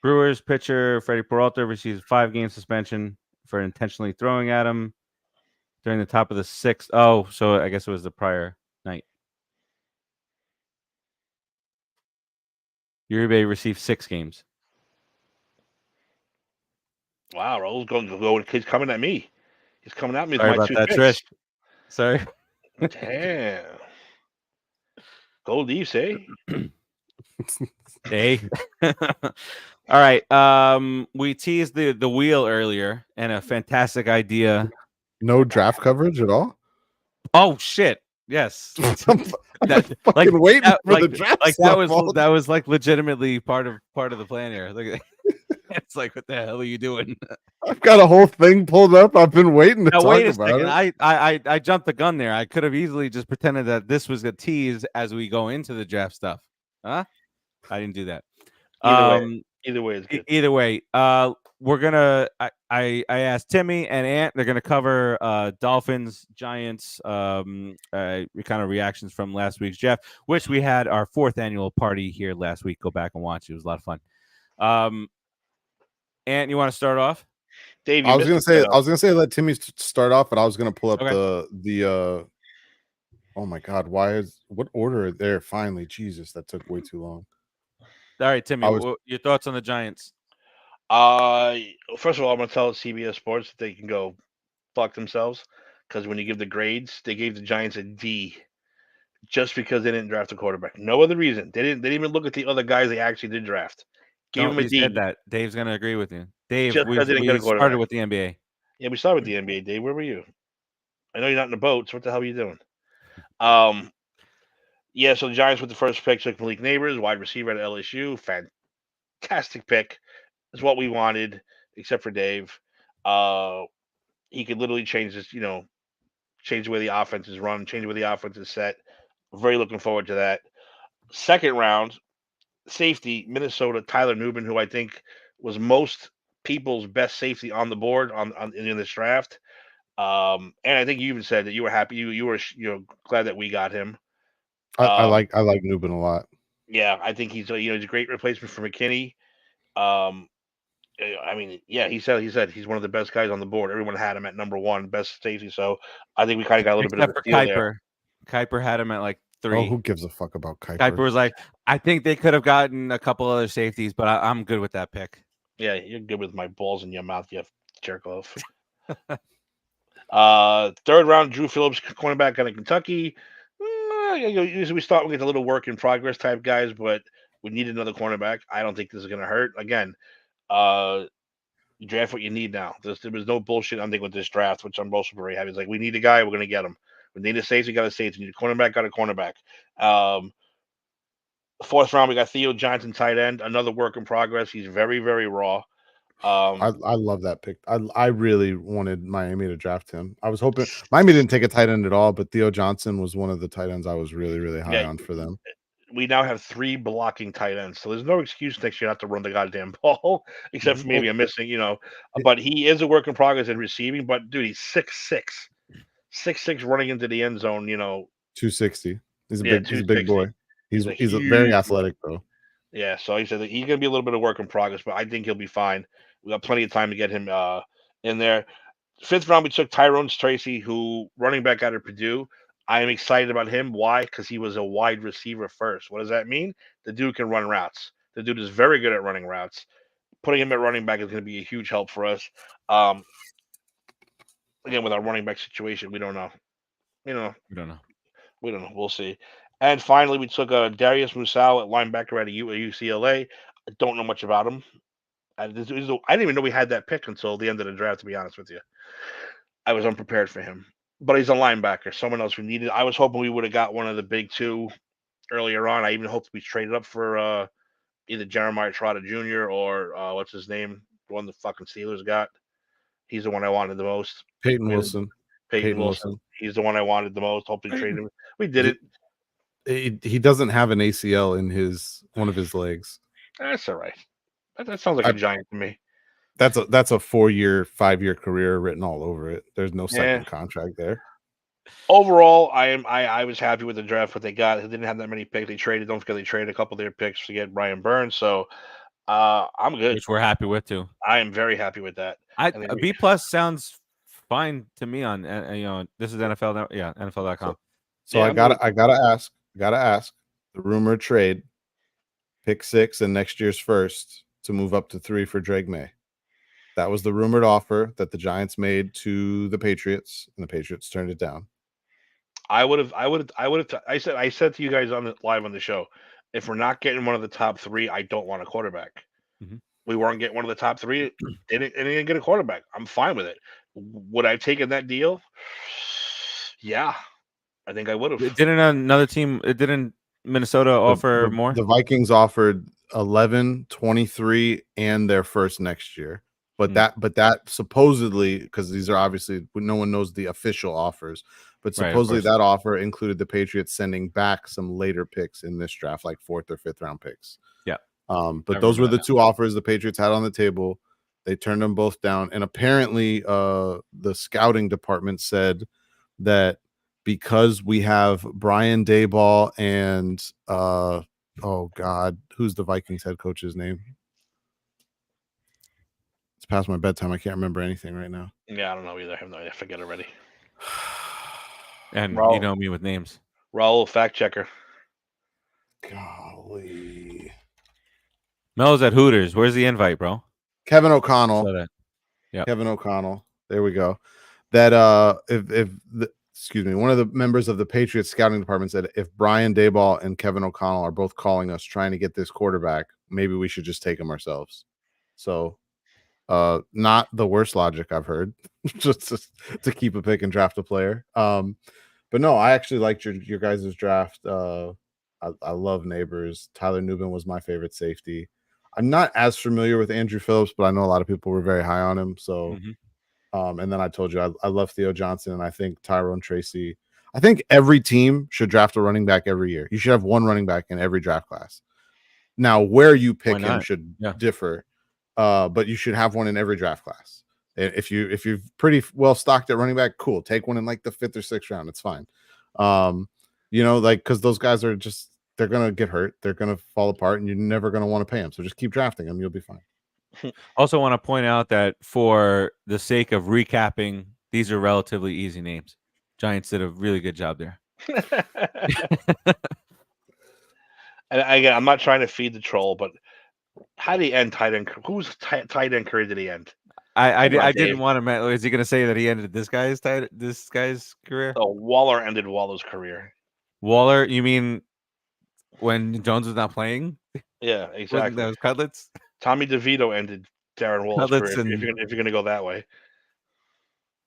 S1: Brewers pitcher Freddie Peralta receives 5-game suspension for intentionally throwing at him during the top of the 6th. Oh, so I guess it was the prior night. Uribe received 6 games.
S2: Wow, Raul's going. He's coming at me. He's coming at me.
S1: Sorry
S2: with my
S1: about that,
S2: picks.
S1: Trish. Sorry.
S2: Damn. Go Leafs, eh?
S1: Hey. All right. We teased the wheel earlier and a fantastic idea.
S4: No draft coverage at all.
S1: Oh shit! Yes.
S4: That, fucking waiting for the draft.
S1: Like that was like legitimately part of the plan here. Look, it's like, what the hell are you doing?
S4: I've got a whole thing pulled up. I've been waiting to talk
S1: wait a
S4: about
S1: second.
S4: it.
S1: I jumped the gun there. I could have easily just pretended that this was a tease as we go into the draft stuff. Huh? I didn't do that.
S2: Either way is good.
S1: Either way, we're gonna. I asked Timmy and Ant. They're gonna cover Dolphins, Giants. Kind of reactions from last week's draft, which we had our 4th annual party here last week. Go back and watch. It was a lot of fun. Ant, you want to start off?
S2: Dave,
S4: I was gonna say let Timmy start off, but I was gonna pull up the. Oh my God! What order there? Finally, Jesus, that took way too long.
S1: All right, Timmy, your thoughts on the Giants?
S2: First of all, I'm gonna tell CBS Sports that they can go fuck themselves, because when you give the grades, they gave the Giants a D just because they didn't draft a quarterback. No other reason. They didn't even look at the other guys they actually did draft. Gave them a D.
S1: Said that. Dave's gonna agree with you. Dave,
S2: just
S1: we started with the NBA.
S2: Yeah, we started with the NBA. Dave, where were you? I know you're not in the boat, so what the hell are you doing? Yeah, so the Giants with the first pick took Malik Neighbors, wide receiver at LSU. Fantastic pick. Is what we wanted, except for Dave. He could literally change this, change the way the offense is run, change the way the offense is set. Very looking forward to that. Second round, safety, Minnesota, Tyler Nubin, who I think was most people's best safety on the board in this draft. And I think you even said that you were happy. You were glad that we got him.
S4: I like Nubin a lot.
S2: Yeah, I think he's a great replacement for McKinney. I mean, yeah, he said he's one of the best guys on the board. Everyone had him at number 1, best safety. So I think we kind of got a little bit of a steal there.
S1: Kuiper had him at like 3.
S4: Oh, who gives a fuck about Kuiper?
S1: Kuiper was like, I think they could have gotten a couple other safeties, but I'm good with that pick.
S2: Yeah, you're good with my balls in your mouth, you jerk off. Third round, Drew Phillips, cornerback out of Kentucky. Usually we start with a little work in progress type guys, but we need another cornerback. I don't think this is going to hurt. Again, you draft what you need now. There was no bullshit ending with this draft, which I'm also very happy. It's like, we need a guy, we're going to get him. We need a safety, got a safety. We need a cornerback, got a cornerback. Fourth round, we got Theo Johnson, tight end, another work in progress. He's very, very raw.
S4: I love that pick. I really wanted Miami to draft him. I was hoping Miami didn't take a tight end at all, but Theo Johnson was one of the tight ends I was really, really high on for them.
S2: We now have 3 blocking tight ends, so there's no excuse next year not to run the goddamn ball, except for maybe I'm missing, But he is a work in progress in receiving. But dude, he's 6'6", running into the end zone.
S4: 260. He's a big boy. He's a very athletic though.
S2: Yeah, so he said that he's going to be a little bit of work in progress, but I think he'll be fine. We got plenty of time to get him in there. Fifth round, we took Tyrone Tracy, who running back out of Purdue. I am excited about him. Why? Because he was a wide receiver first. What does that mean? The dude can run routes. The dude is very good at running routes. Putting him at running back is going to be a huge help for us. Again, with our running back situation, we don't know. We don't know. We'll see. And finally, we took Darius Musau at linebacker at UCLA. I don't know much about him. I didn't even know we had that pick until the end of the draft, to be honest with you. I was unprepared for him. But he's a linebacker, someone else we needed. I was hoping we would have got one of the big 2 earlier on. I even hoped we traded up for either Jeremiah Trout Jr. or what's his name, the one the fucking Steelers got. He's the one I wanted the most.
S4: Peyton Wilson.
S2: He's the one I wanted the most. Hopefully traded him. We did it.
S4: He doesn't have an ACL in one of his legs.
S2: That's all right. That sounds like a Giant to me.
S4: That's a 4-year, 5-year career written all over it. There's no second contract there.
S2: Overall, I was happy with the draft. What they got, they didn't have that many picks. They traded. Don't forget they traded a couple of their picks to get Brian Burns. So I'm good.
S1: Which we're happy with too.
S2: I am very happy with that.
S1: A B+ sounds fine to me. On this is NFL. Yeah, NFL.com.
S4: So I gotta ask the rumored trade, pick 6 and next year's first to move up to 3 for Drake May. That was the rumored offer that the Giants made to the Patriots, and the Patriots turned it down.
S2: I said to you guys live on the show, if we're not getting one of the top 3, I don't want a quarterback.
S1: Mm-hmm.
S2: We weren't getting one of the top 3. They didn't get a quarterback. I'm fine with it. Would I have taken that deal? Yeah, I think I would have.
S1: Didn't another team? Didn't Minnesota offer more?
S4: The Vikings offered 11, 23, and their first next year. But that supposedly, because these are obviously no one knows the official offers, but supposedly that offer included the Patriots sending back some later picks in this draft, like 4th or 5th round picks.
S1: Yeah.
S4: But those were the 2 offers the Patriots had on the table. They turned them both down. And apparently the scouting department said that because we have Brian Daboll and oh God, who's the Vikings head coach's name? It's past my bedtime. I can't remember anything right now.
S2: Yeah, I don't know either. I have no idea. I forget already.
S1: And Raul, you know me with names.
S2: Raul, fact checker.
S4: Golly.
S1: Mel's at Hooters. Where's the invite, bro?
S4: Kevin O'Connell.
S1: Yeah.
S4: Kevin O'Connell. There we go. That one of the members of the Patriots scouting department said if Brian Daboll and Kevin O'Connell are both calling us trying to get this quarterback, maybe we should just take him ourselves. So not the worst logic I've heard, just to keep a pick and draft a player. But no, I actually liked your guys' draft. I love Neighbors. Tyler Nubin was my favorite safety. I'm not as familiar with Andrew Phillips, but I know a lot of people were very high on him. So, and then I told you I love Theo Johnson, and I think Tyrone Tracy. I think every team should draft a running back every year. You should have one running back in every draft class. Now, where you pick him should differ, but you should have one in every draft class. If you're pretty well stocked at running back, cool. Take one in like the 5th or 6th round. It's fine. Because those guys are they're gonna get hurt, they're gonna fall apart, and you're never gonna want to pay them. So just keep drafting them. You'll be fine.
S1: Also, want to point out that for the sake of recapping, these are relatively easy names. Giants did a really good job there.
S2: And again, I'm not trying to feed the troll, but how did he end tight end? Whose tight end career did he end?
S1: I didn't want to. Is he going to say that he ended this guy's career?
S2: Oh, Waller ended Waller's career.
S1: Waller, you mean when Jones was not playing?
S2: Yeah, exactly.
S1: That was Cutlets.
S2: Tommy DeVito ended Darren Waller's career. If you're going to go that way.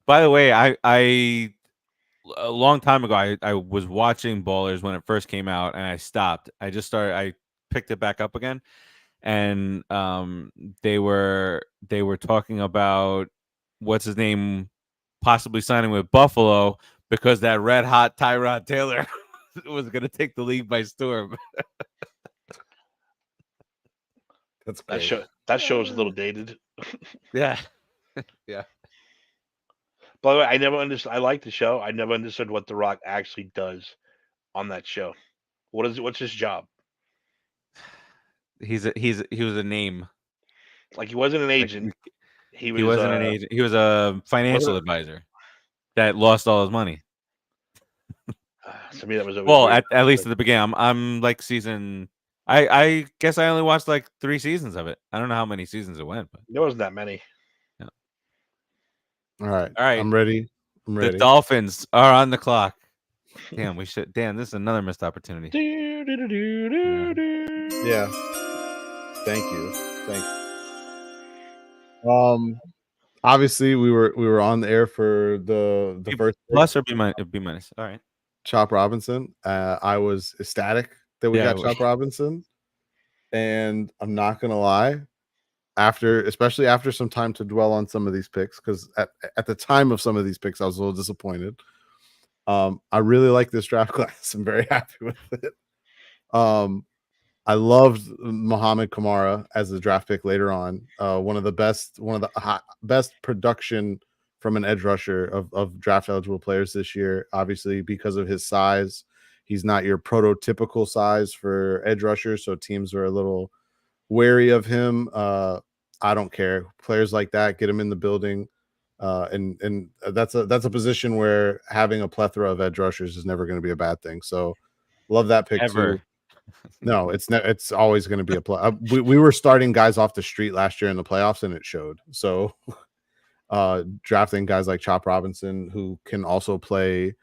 S1: By the way, I a long time ago I was watching Ballers when it first came out, and I stopped. I picked it back up again, and they were talking about what's his name possibly signing with Buffalo because that red hot Tyrod Taylor was going to take the league by storm.
S4: That's great.
S2: That show is a little dated.
S1: Yeah. Yeah.
S2: By the way, I never understood. I like the show. I never understood what The Rock actually does on that show. What's his job?
S1: He was a name.
S2: Like he wasn't an agent. He
S1: wasn't an agent. He was a financial advisor that lost all his money.
S2: To me, that was
S1: at least at the beginning. I'm like season. I guess I only watched like 3 seasons of it. I don't know how many seasons it went, but
S2: there wasn't that many.
S1: Yeah.
S4: All right. I'm ready.
S1: The Dolphins are on the clock. Damn, this is another missed opportunity.
S4: Yeah. Thank you. Obviously we were on the air for the first
S1: plus or B minus. All right.
S4: Chop Robinson. I was ecstatic that we got Chop Robinson, and I'm not gonna lie, especially after some time to dwell on some of these picks, because at the time of some of these picks I was a little disappointed. I really like this draft class. I'm very happy with it. I I loved Muhammad Kamara as the draft pick later on. One of the best production from an edge rusher of draft eligible players this year. Obviously, because of his size, he's not your prototypical size for edge rushers, so teams are a little wary of him. I don't care. Players like that, get him in the building. And that's a position where having a plethora of edge rushers is never going to be a bad thing. So love that pick too. No, it's always going to be a play. We were starting guys off the street last year in the playoffs, and it showed. So drafting guys like Chop Robinson, who can also play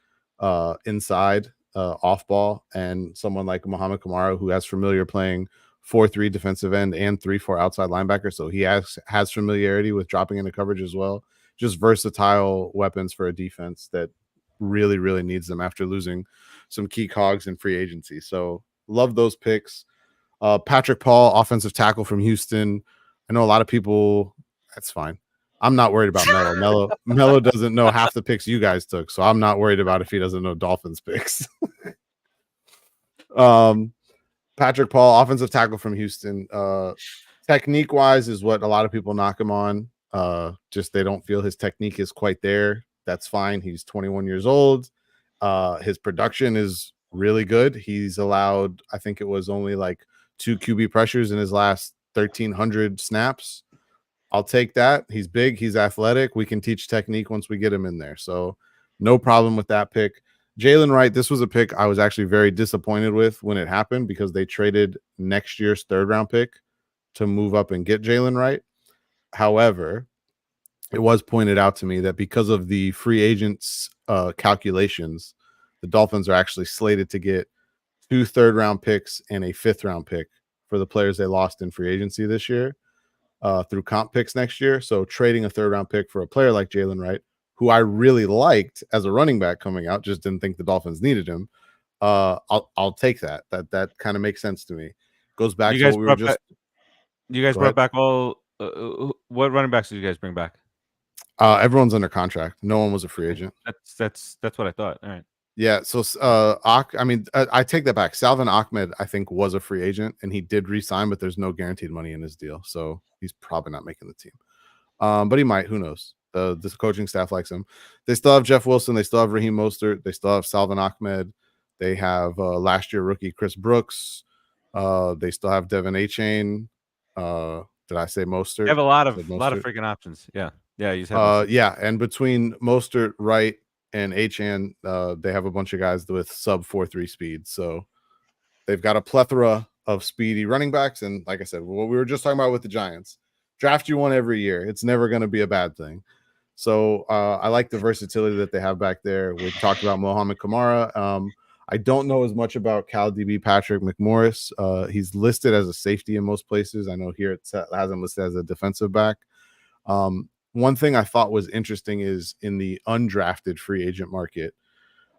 S4: inside off ball, and someone like Muhammad Kamara, who has familiar playing 4-3 defensive end and 3-4 outside linebacker. So he has familiarity with dropping into coverage as well. Just versatile weapons for a defense that really, really needs them after losing some key cogs in free agency. So love those picks. Patrick Paul, offensive tackle from Houston. I know a lot of people. That's fine. I'm not worried about Mello. Mello doesn't know half the picks you guys took, so I'm not worried about if he doesn't know Dolphins picks. Patrick Paul, offensive tackle from Houston. Technique wise is what a lot of people knock him on. Just they don't feel his technique is quite there. That's fine. He's 21 years old. His production is really good. He's allowed, I think it was only like 2 QB pressures in his last 1,300 snaps. I'll take that. He's big. He's athletic. We can teach technique once we get him in there. So no problem with that pick. Jalen Wright, this was a pick I was actually very disappointed with when it happened because they traded next year's 3rd round pick to move up and get Jalen Wright. However, it was pointed out to me that because of the free agents calculations, the Dolphins are actually slated to get 2 3rd-round picks and a 5th-round pick for the players they lost in free agency this year through comp picks next year. So trading a 3rd-round pick for a player like Jalen Wright, who I really liked as a running back coming out, just didn't think the Dolphins needed him. I'll take that. That kind of makes sense to me. Goes back to what we were just.
S1: You guys brought back all. What running backs did you guys bring back?
S4: Everyone's under contract. No one was a free agent.
S1: That's what I thought. All right.
S4: Yeah. So I take that back. Salvin Ahmed, I think, was a free agent and he did re-sign, but there's no guaranteed money in his deal, so he's probably not making the team. But he might. Who knows? The coaching staff likes him. They still have Jeff Wilson. They still have Raheem Mostert. They still have Salvin Ahmed. They have last year rookie Chris Brooks. They still have Devin Achane. Did I say Mostert?
S1: They have a lot of freaking options. Yeah. You said
S4: and between Mostert, Wright, and Achane, they have a bunch of guys with sub 4.3 speed. So they've got a plethora of speedy running backs. And like I said, what we were just talking about with the Giants, draft you one every year. It's never going to be a bad thing. So I like the versatility that they have back there. We talked about Muhammad Kamara. I don't know as much about Cal DB Patrick McMorris. He's listed as a safety in most places. I know here it has him listed as a defensive back. One thing I thought was interesting is in the undrafted free agent market,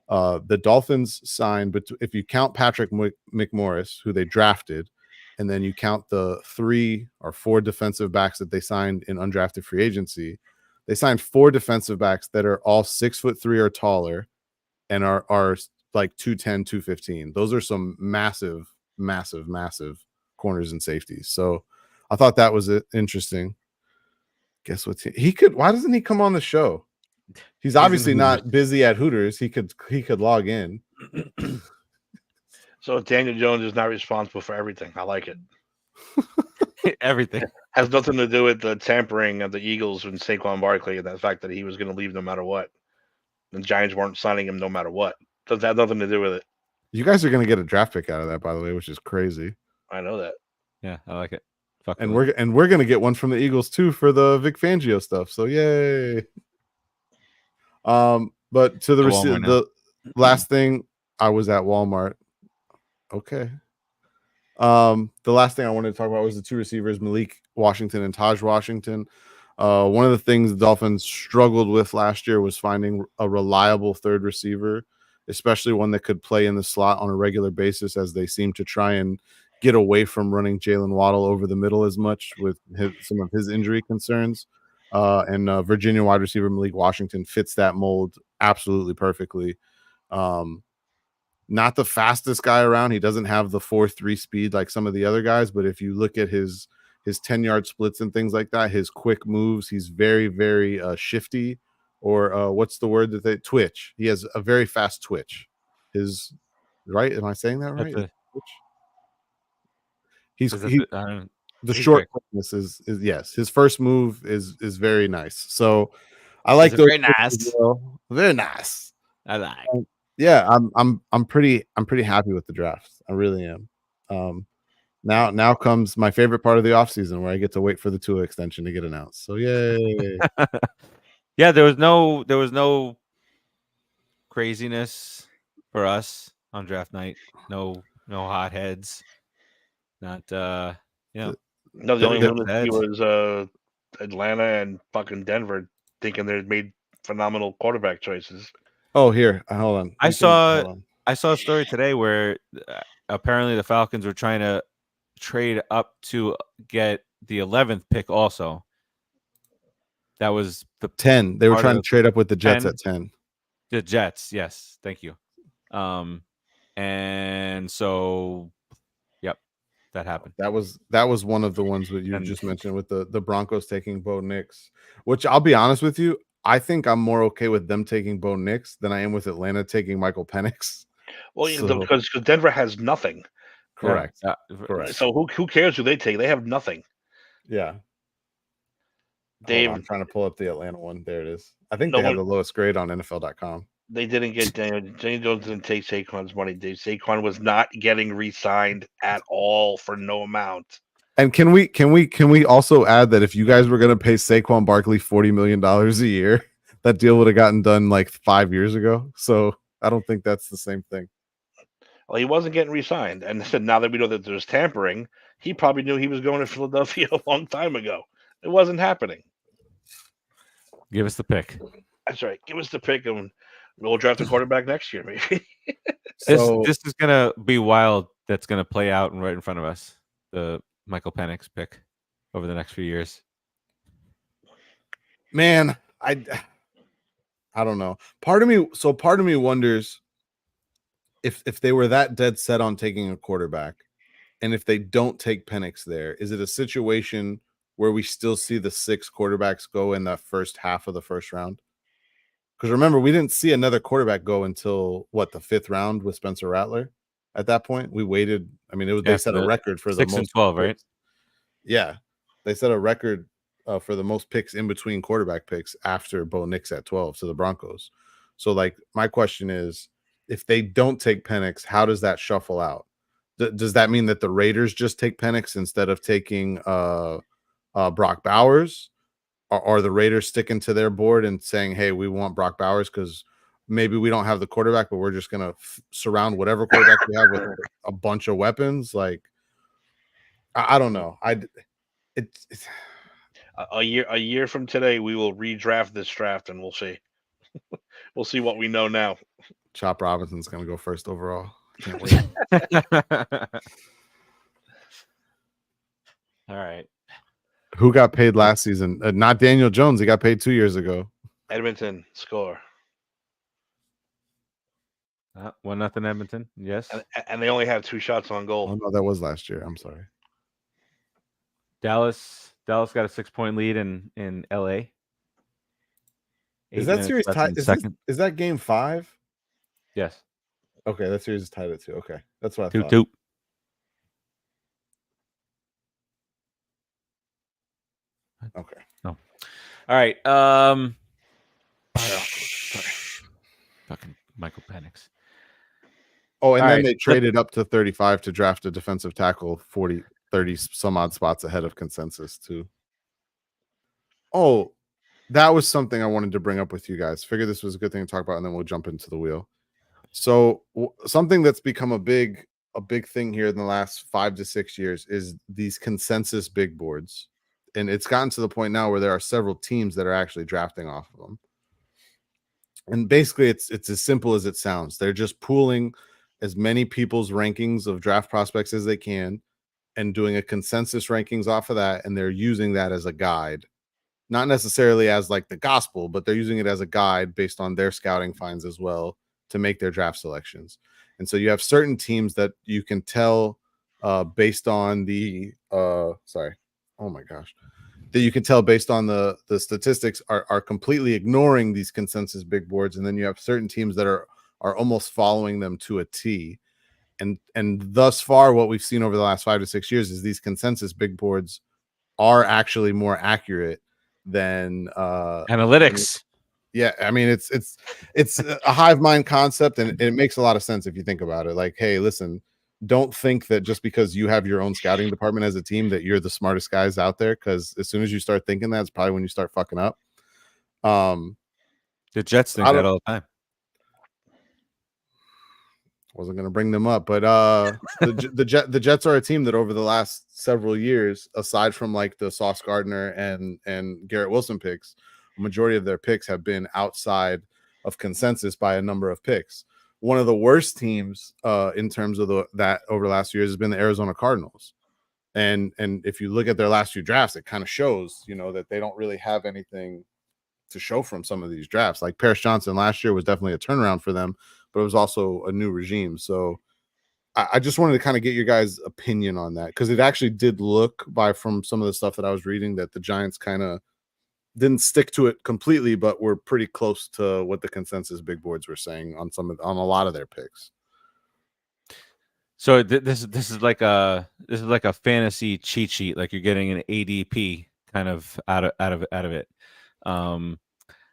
S4: the Dolphins signed, but if you count Patrick McMorris, who they drafted, and then you count the 3 or 4 defensive backs that they signed in undrafted free agency, they signed 4 defensive backs that are all 6'3" or taller and are like 210, 215. Those are some massive corners and safeties. So I thought that was interesting. Guess what? He could. Why doesn't he come on the show? He's obviously not busy at Hooters. He could log in.
S2: So Daniel Jones is not responsible for everything. I like it.
S1: Everything
S2: has nothing to do with the tampering of the Eagles and Saquon Barkley and the fact that he was going to leave no matter what. The Giants weren't signing him no matter what. Doesn't have nothing to do with it.
S4: You guys are going to get a draft pick out of that, by the way, which is crazy.
S2: I know that.
S1: Yeah, I like it.
S4: And we're going to get one from the Eagles too for the Vic Fangio stuff. So yay. But to the last thing, I was at Walmart. Okay. The last thing I wanted to talk about was the 2 receivers, Malik Washington and Taj Washington. One of the things the Dolphins struggled with last year was finding a reliable 3rd receiver, especially one that could play in the slot on a regular basis, as they seem to try and get away from running Jalen Waddle over the middle as much with some of his injury concerns. And Virginia wide receiver Malik Washington fits that mold absolutely perfectly. not the fastest guy around. He doesn't have the 4.3 speed like some of the other guys, but if you look at his 10-yard splits and things like that, his quick moves, he's very, very shifty, or what's the word that they twitch. He has a very fast twitch. His right? Am I saying that right? The short quickness is yes. His first move is very nice. So I like those.
S1: Very nice.
S4: Well. Very nice.
S1: I like.
S4: Yeah, I'm pretty happy with the draft. I really am. Now comes my favorite part of the offseason where I get to wait for the Tua extension to get announced. So yay.
S1: Yeah, there was no craziness for us on draft night. No hotheads. Not No,
S2: the only one that was Atlanta and fucking Denver thinking they made phenomenal quarterback choices.
S4: Oh, here, hold on.
S1: I saw a story today where apparently the Falcons were trying to trade up to get the 11th pick also. That was the
S4: 10. They were trying to trade up with the Jets 10. At 10.
S1: The Jets, yes. Thank you. And so that happened.
S4: That was one of the ones that you just mentioned with the Broncos taking Bo Nix, which I'll be honest with you, I think I'm more okay with them taking Bo Nix than I am with Atlanta taking Michael Penix.
S2: Well, because Denver has nothing.
S4: Correct.
S2: Correct. So who cares who they take? They have nothing.
S4: Yeah. I'm trying to pull up the Atlanta one. There it is. I think they have the lowest grade on NFL.com.
S2: They didn't get Daniel Jones didn't take Saquon's money. Saquon was not getting re-signed at all for no amount.
S4: And can we also add that if you guys were going to pay Saquon Barkley $40 million a year, that deal would have gotten done like 5 years ago. So I don't think that's the same thing.
S2: Well, he wasn't getting re-signed, and now that we know that there's tampering, he probably knew he was going to Philadelphia a long time ago. It wasn't happening.
S1: Give us the pick.
S2: That's right. Give us the pick, and we'll draft a quarterback next year, maybe.
S1: This is gonna be wild. That's gonna play out right in front of us. The Michael Penix pick over the next few years.
S4: Man, I don't know. Part of me wonders if they were that dead set on taking a quarterback, and if they don't take Penix there, is it a situation where we still see the 6 quarterbacks go in that first half of the first round? Because remember, we didn't see another quarterback go until the 5th round with Spencer Rattler. At that point, we waited. I mean, they set a record for the
S1: 6 and 12, right?
S4: Yeah, they set a record for the most picks in between quarterback picks after Bo Nix at 12 to the Broncos. So, my question is, if they don't take Penix, how does that shuffle out? Does that mean that the Raiders just take Penix instead of taking Brock Bowers? Are the Raiders sticking to their board and saying, hey, we want Brock Bowers because maybe we don't have the quarterback, but we're just going to surround whatever quarterback we have with a bunch of weapons? I don't know.
S2: A year from today, we will redraft this draft, and we'll see. We'll see what we know now.
S4: Chop Robinson's going to go first overall. Can't wait.
S1: All right.
S4: Who got paid last season? Not Daniel Jones. He got paid 2 years ago.
S2: Edmonton score.
S1: 1-0 Edmonton. Yes.
S2: And they only have 2 shots on goal.
S4: Oh no, that was last year. I'm sorry.
S1: Dallas got a 6-point lead in LA.
S4: Is that series tied? Is that game 5?
S1: Yes.
S4: Okay, that series is tied at 2. Okay, that's what I thought.
S1: 2-2.
S4: Okay.
S1: No. All right. Fucking Michael Penix.
S4: Oh, and then they traded up to 35 to draft a defensive tackle 30 some odd spots ahead of consensus too. Oh, that was something I wanted to bring up with you guys. Figured this was a good thing to talk about, and then we'll jump into the wheel. So something that's become a big thing here in the last 5 to 6 years is these consensus big boards. And it's gotten to the point now where there are several teams that are actually drafting off of them. And basically it's as simple as it sounds. They're just pooling as many people's rankings of draft prospects as they can and doing a consensus rankings off of that. And they're using that as a guide, not necessarily as the gospel, but they're using it as a guide based on their scouting finds as well to make their draft selections. And so you have certain teams that you can tell based on the that you can tell based on the statistics are completely ignoring these consensus big boards, and then you have certain teams that are almost following them to a T. And thus far, what we've seen over the last 5 to 6 years is these consensus big boards are actually more accurate than
S1: analytics.
S4: Yeah, I mean it's a hive mind concept, and it makes a lot of sense if you think about it. Like, hey, listen, don't think that just because you have your own scouting department as a team that you're the smartest guys out there, because as soon as you start thinking that, it's probably when you start fucking up.
S1: The Jets think that all the time.
S4: Wasn't going to bring them up, but the Jets are a team that over the last several years, aside from like the Sauce Gardner and Garrett Wilson picks, a majority of their picks have been outside of consensus by a number of picks. One of the worst teams in terms of that over the last few years has been the Arizona Cardinals. And if you look at their last few drafts, it kind of shows, that they don't really have anything to show from some of these drafts. Like Paris Johnson last year was definitely a turnaround for them, but it was also a new regime. So I just wanted to kind of get your guys' opinion on that, because it actually did look from some of the stuff that I was reading that the Giants kind of didn't stick to it completely, but were pretty close to what the consensus big boards were saying on a lot of their picks.
S1: So this is like a fantasy cheat sheet, like you're getting an ADP kind of out of it.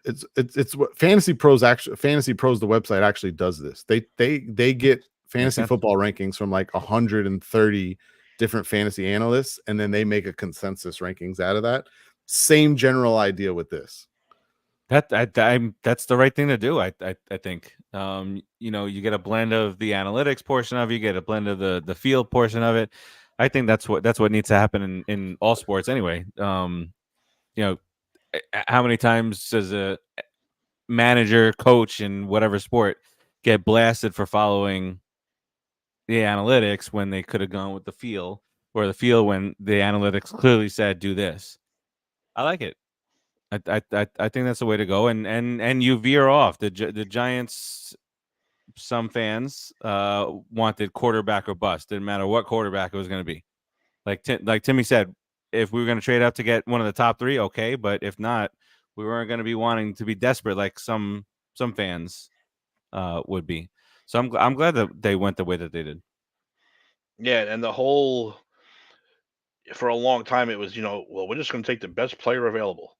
S4: It's what Fantasy Pros, the website actually does this. They get fantasy football rankings from like 130 different fantasy analysts, and then they make a consensus rankings out of that. Same general idea with this.
S1: That's the right thing to do. I think. You get a blend of the analytics portion of it, you get a blend of the field portion of it. I think that's what needs to happen in all sports anyway. How many times does a manager, coach in whatever sport get blasted for following the analytics when they could have gone with the feel, or the feel when the analytics clearly said do this? I like it. I think that's the way to go, and you veer off. The Giants, some fans wanted quarterback or bust. Didn't matter what quarterback it was going to be. Like Timmy said, if we were going to trade up to get one of the top three, okay, but if not, we weren't going to be wanting to be desperate like some fans would be. So I'm glad that they went the way that they did.
S2: Yeah, and for a long time it was, we're just going to take the best player available.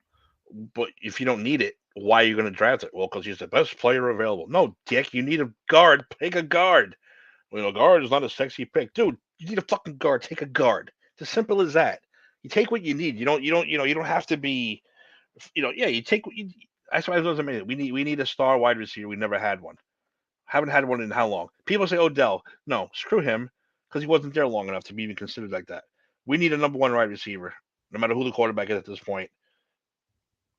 S2: But if you don't need it, why are you going to draft it? Well, because he's the best player available. No, dick, you need a guard. Pick a guard. Guard is not a sexy pick, dude. You need a fucking guard. Take a guard. It's as simple as that. You take what you need. You don't have to be, yeah. You take what you. That's why it doesn't matter. We need a star wide receiver. We never had one. Haven't had one in how long? People say Odell. No, screw him, because he wasn't there long enough to be even considered like that. We need a number one wide receiver, no matter who the quarterback is at this point.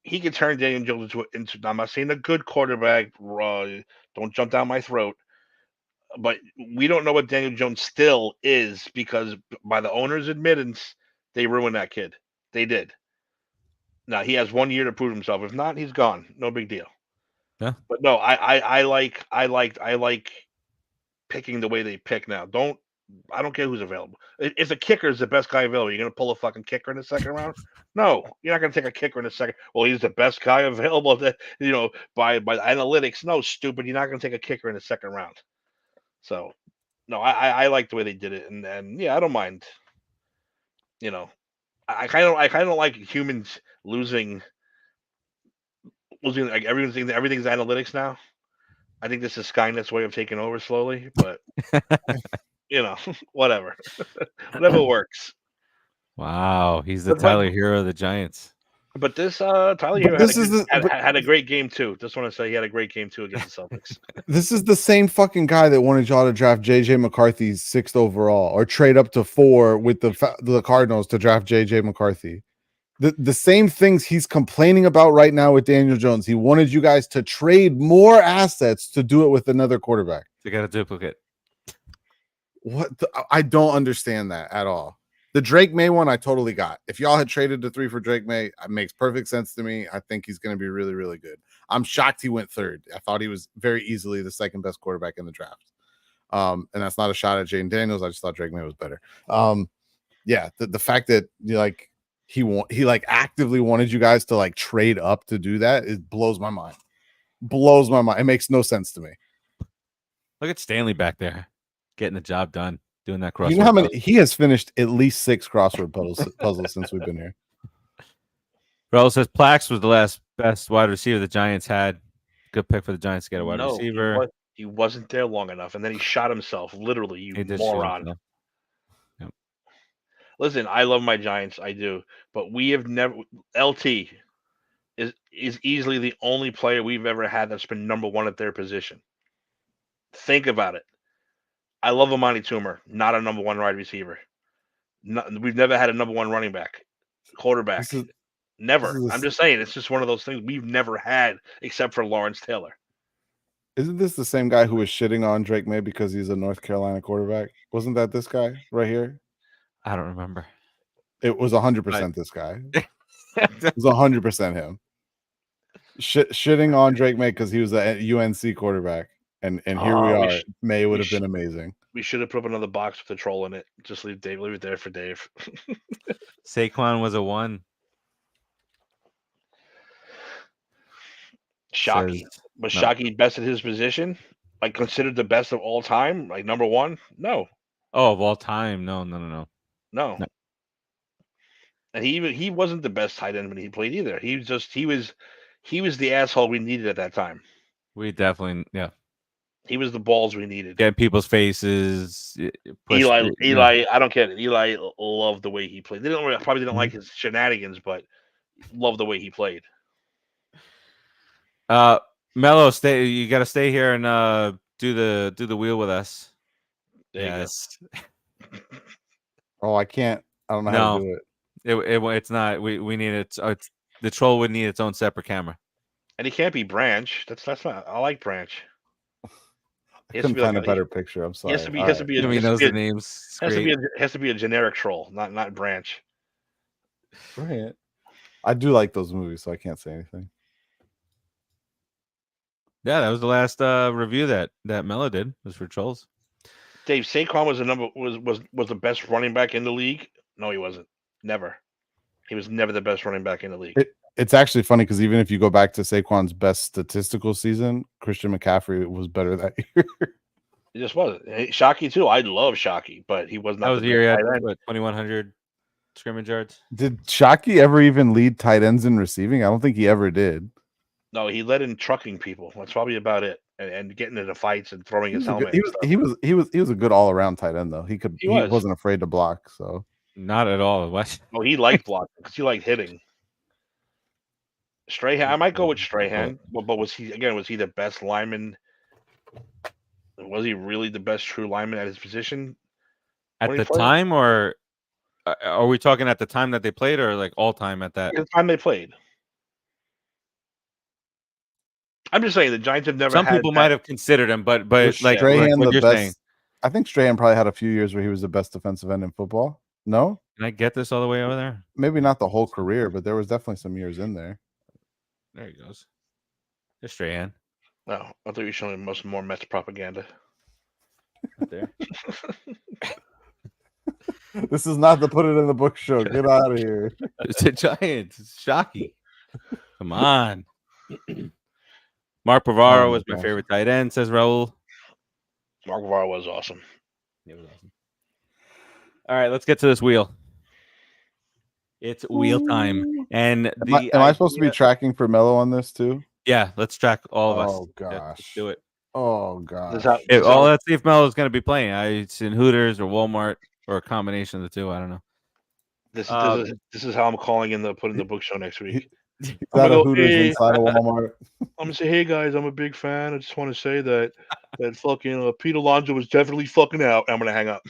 S2: He can turn Daniel Jones into I'm not saying a good quarterback. Don't jump down my throat. But we don't know what Daniel Jones still is, because by the owner's admittance, they ruined that kid. They did. Now he has 1 year to prove himself. If not, he's gone. No big deal.
S1: Yeah.
S2: But no, I like picking the way they pick now. I don't care who's available. If a kicker is the best guy available, you're going to pull a fucking kicker in the second round? No, you're not going to take a kicker in the second. Well, he's the best guy available. By the analytics. No, stupid. You're not going to take a kicker in the second round. So, no, I like the way they did it, and yeah, I don't mind. I kind of don't like humans losing. Like everything's analytics now. I think this is Skynet's way of taking over slowly, but. Whatever. Whatever works.
S1: Wow, he's the Tyler Hero of the Giants.
S2: But this Tyler Hero had a great game too. Just want to say he had a great game too against the Celtics.
S4: This is the same fucking guy that wanted y'all to draft JJ McCarthy 6th overall, or trade up to 4 with the Cardinals to draft JJ McCarthy. The same things he's complaining about right now with Daniel Jones. He wanted you guys to trade more assets to do it with another quarterback.
S1: They got a duplicate.
S4: What? I don't understand that at all. The Drake May one, I totally got. If y'all had traded the 3 for Drake May, it makes perfect sense to me. I think he's going to be really, really good. I'm shocked he went 3rd. I thought he was very easily the 2nd best quarterback in the draft. And that's not a shot at Jaden Daniels. I just thought Drake May was better. Yeah, the fact that he like actively wanted you guys to like trade up to do that, it blows my mind. Blows my mind. It makes no sense to me.
S1: Look at Stanley back there getting the job done, doing that crossword.
S4: You know how many he has finished at least 6 crossword puzzles since we've been here.
S1: Bro says Plax was the last best wide receiver the Giants had. Good pick for the Giants to get a wide receiver.
S2: He wasn't there long enough, and then he shot himself. Literally, you moron.
S1: Yep.
S2: Listen, I love my Giants, I do, but we have never. LT is easily the only player we've ever had that's been number 1 at their position. Think about it. I love Amani Toomer, not a number 1 wide receiver. We've never had a number 1 running back, quarterback. Never. I'm just saying, it's just one of those things we've never had, except for Lawrence Taylor.
S4: Isn't this the same guy who was shitting on Drake May because he's a North Carolina quarterback? Wasn't that this guy right here?
S1: I don't remember.
S4: It was 100% this guy. It was 100% him. Shitting on Drake May because he was a UNC quarterback. And here we are. May would have been amazing.
S2: We should have put up another box with the troll in it. Just leave it there for Dave.
S1: Saquon was a 1.
S2: Shockey. Was Shockey best at his position? Like considered the best of all time? Like number 1? No.
S1: Oh, of all time? No.
S2: And he wasn't the best tight end when he played either. He was the asshole we needed at that time.
S1: We definitely
S2: He was the balls we needed.
S1: Get in people's faces.
S2: Eli, I don't get it. Eli loved the way he played. Probably didn't like his shenanigans, but loved the way he played.
S1: Mello, stay. You got to stay here and do the wheel with us. Yes.
S4: Oh, I can't. I don't know how to do it.
S1: It's not. We need it. The troll would need its own separate camera.
S2: And he can't be Branch. That's not. I like Branch.
S4: I couldn't find a better picture. I'm sorry.
S2: He has to be
S1: the names.
S2: Has to be a generic troll, not Branch.
S4: Right. I do like those movies, so I can't say anything.
S1: Yeah, that was the last review that Mello did, was for trolls.
S2: Dave, Saquon was the best running back in the league. No, he wasn't. Never. He was never the best running back in the league.
S4: It's actually funny because even if you go back to Saquon's best statistical season, Christian McCaffrey was better that year.
S2: He just wasn't. Shockey too. I love Shockey, but he was not.
S1: That was the year he had 2,100 scrimmage yards.
S4: Did Shockey ever even lead tight ends in receiving? I don't think he ever did.
S2: No, he led in trucking people. That's probably about it, and getting into fights and throwing his helmet.
S4: He was a good all around tight end though. He wasn't afraid to block. So
S1: not at all. What?
S2: Oh, he liked blocking because he liked hitting. Strahan, I might go with Strahan, but was he the best lineman? Was he really the best true lineman at his position
S1: at the time, or are we talking at the time that they played, or like all time at that?
S2: At the time they played. I'm just saying the Giants have never.
S1: Some people might have considered him, but like
S4: Strahan,
S1: what you're saying.
S4: I think Strahan probably had a few years where he was the best defensive end in football. No,
S1: can I get this all the way over there?
S4: Maybe not the whole career, but there was definitely some years in there.
S1: There he goes. There's Strahan.
S2: No, I thought you were showing more Mets propaganda.
S1: Right there.
S4: This is not the put it in the book show. Get out of here.
S1: It's a Giants. It's Shockey. Come on. Mark Bavaro was my favorite tight end, says Raul.
S2: Mark Bavaro was awesome.
S1: It was awesome. All right, let's get to this wheel. It's wheel time. And
S4: am I supposed to be tracking for Mello on this too?
S1: Yeah, let's track all of us.
S4: Oh gosh.
S1: Yeah, let's do it.
S4: Oh gosh.
S1: Let's see if Mello's going to be playing. It's in Hooters or Walmart or a combination of the two. I don't know.
S2: This is how I'm calling in the put in the book show next week.
S4: That a Hooters inside of Walmart.
S2: I'm gonna say, hey guys, I'm a big fan. I just want to say that fucking Pete Alonso was definitely fucking out. I'm gonna hang up.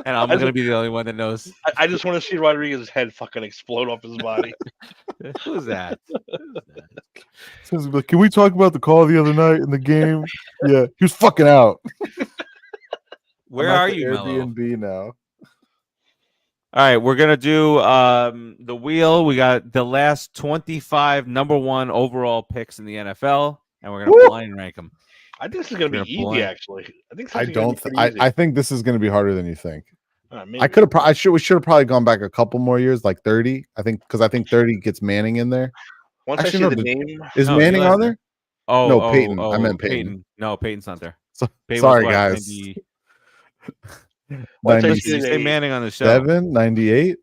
S1: And I'm gonna be the only one that knows.
S2: I just want to see Rodriguez's head fucking explode off his body.
S1: Who's that?
S4: Can we talk about the call the other night in the game? Yeah, he was fucking out.
S1: Where are you, Mello?
S4: Airbnb now.
S1: All right, we're gonna do the wheel. We got the last 25 number 1 overall picks in the NFL, and we're gonna blind rank them.
S2: I think this is gonna be easy. Actually, I think.
S4: I think this is gonna be harder than you think.
S2: Maybe.
S4: I could have. We should have probably gone back a couple more years, like 30. I think because I think 30 gets Manning in there.
S2: Once actually, I see the name,
S4: is Manning on there?
S1: Oh,
S4: no, Peyton. I meant Peyton.
S1: No, Peyton's not there.
S4: Peyton sorry, guys.
S1: 90, you say Manning on the show.
S4: 7, 98?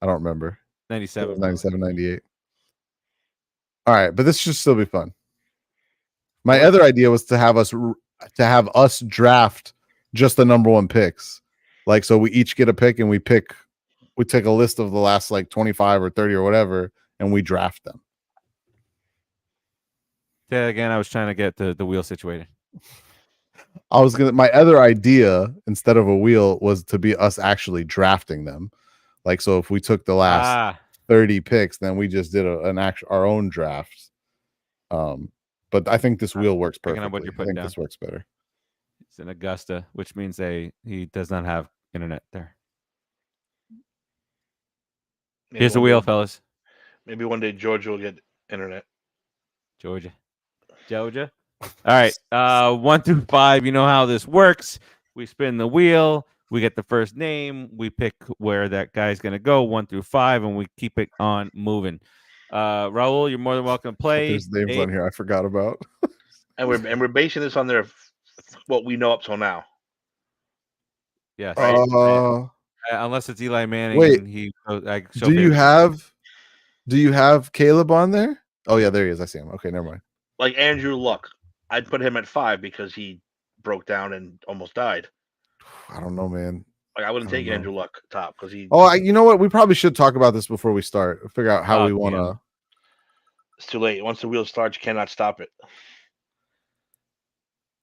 S4: I don't remember.
S1: 97.
S4: 97, 98. All right, but this should still be fun. My other idea was to have us draft just the number 1 picks. Like, so we each get a pick and we take a list of the last like 25 or 30 or whatever, and we draft them.
S1: Yeah, again, I was trying to get the wheel situated.
S4: My other idea instead of a wheel was to be us actually drafting them. Like, so if we took the last 30 picks, then we just did our own draft. But I think this wheel works perfectly.
S1: What you're
S4: I
S1: putting
S4: think
S1: down.
S4: This works better.
S1: It's in Augusta, which means he does not have internet there.
S2: Maybe
S1: here's the wheel, fellas.
S2: Maybe one day Georgia will get internet.
S1: Georgia. All right. 1 through 5. You know how this works. We spin the wheel. We get the first name. We pick where that guy's going to go, 1 through 5, and we keep it on moving. Raul, you're more than welcome to play.
S4: There's names on here I forgot about.
S2: and we're basing this on what we know up till now.
S1: Yes. Right? Unless it's Eli Manning.
S4: Wait. Do you have Caleb on there? Oh yeah, there he is. I see him. Okay, never mind.
S2: Like Andrew Luck, I'd put him at 5 because he broke down and almost died.
S4: I don't know, man.
S2: Like I wouldn't take Andrew Luck top because he.
S4: Oh, you know what? We probably should talk about this before we start. Figure out how we want to.
S2: It's too late. Once the wheel starts, you cannot stop it.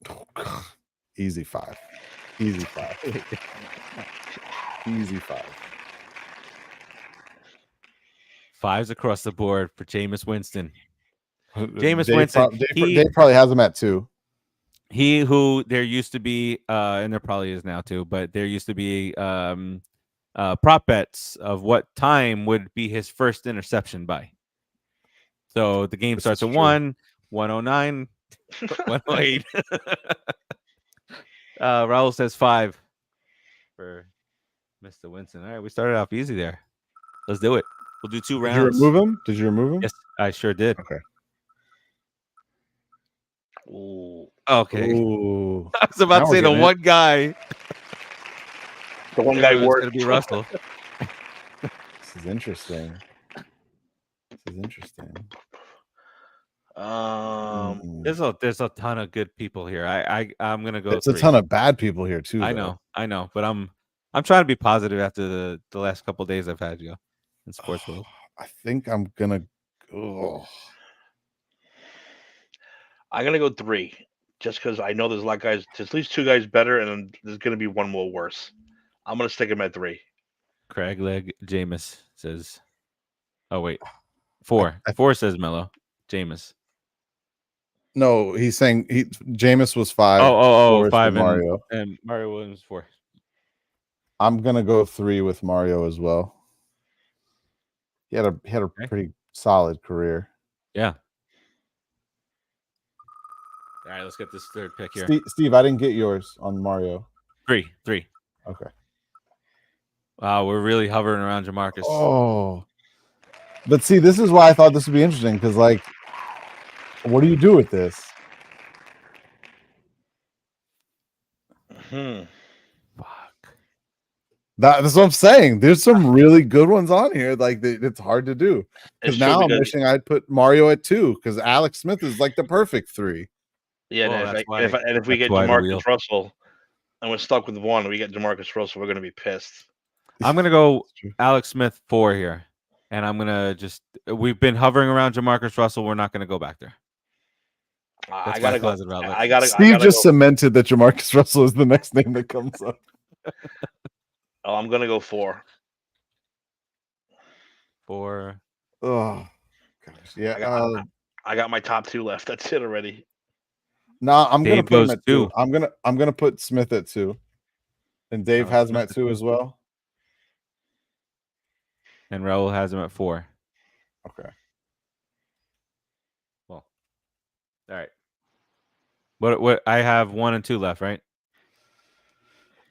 S4: Oh, God. Easy 5. Easy 5. Easy 5.
S1: 5s across the board for Jameis Winston. Jameis Winston.
S4: Dave probably has him at 2.
S1: He who there used to be, and there probably is now too, but there used to be prop bets of what time would be his first interception by. So the game starts at 1, 109, 108. Raul says 5 for Mr. Winston. All right, we started off easy there. Let's do it. We'll do 2 rounds.
S4: Did you remove him?
S1: Yes, I sure did.
S4: Okay.
S2: Ooh.
S1: Okay.
S4: Ooh.
S1: I was about to say the one guy.
S2: The one guy worked.
S1: Going to be Russell.
S4: This is interesting.
S1: There's a ton of good people here. I'm gonna go.
S4: It's 3. A ton of bad people here too.
S1: I know, but I'm trying to be positive after the last couple of days I've had in sports world.
S4: I think I'm gonna.
S2: I'm gonna go 3, just because I know there's a lot of guys. There's at least 2 guys better, and there's gonna be one more worse. I'm gonna stick him at 3.
S1: Craig Leg Jameis says. Oh wait, 4. 4 says Mello. Jameis.
S4: No, he's saying Jameis was 5.
S1: 5
S4: Mario
S1: and Mario Williams 4.
S4: I'm gonna go 3 with Mario as well. He had a pretty solid career.
S1: Yeah. All right, let's get this 3rd pick here.
S4: Steve, I didn't get yours on Mario.
S1: 3.
S4: Okay.
S1: Wow, we're really hovering around Jamarcus.
S4: Oh. But see, this is why I thought this would be interesting, because, like, what do you do with this?
S1: Fuck.
S4: That's what I'm saying. There's some really good ones on here. Like, it's hard to do. Because now I'm wishing I'd put Mario at 2, because Alex Smith is like the perfect 3.
S2: Yeah, if we get Jamarcus Russell and we're stuck with 1, we get Jamarcus Russell, we're going to be pissed.
S1: I'm going to go Alex Smith 4 here. And I'm going to we've been hovering around Jamarcus Russell. We're not going to go back there.
S2: I got to go.
S4: Steve just cemented that Jamarcus Russell is the next name that comes up.
S2: Oh, I'm going to go 4.
S1: 4.
S4: Oh, gosh. Yeah.
S2: I got my top 2 left. That's it already.
S4: No, I'm going to put him at 2.
S1: 2.
S4: I'm going to put Smith at 2. And Dave has him at 2 as well.
S1: And Raul has him at 4.
S4: Okay.
S1: Well, all right. What I have 1 and 2 left, right?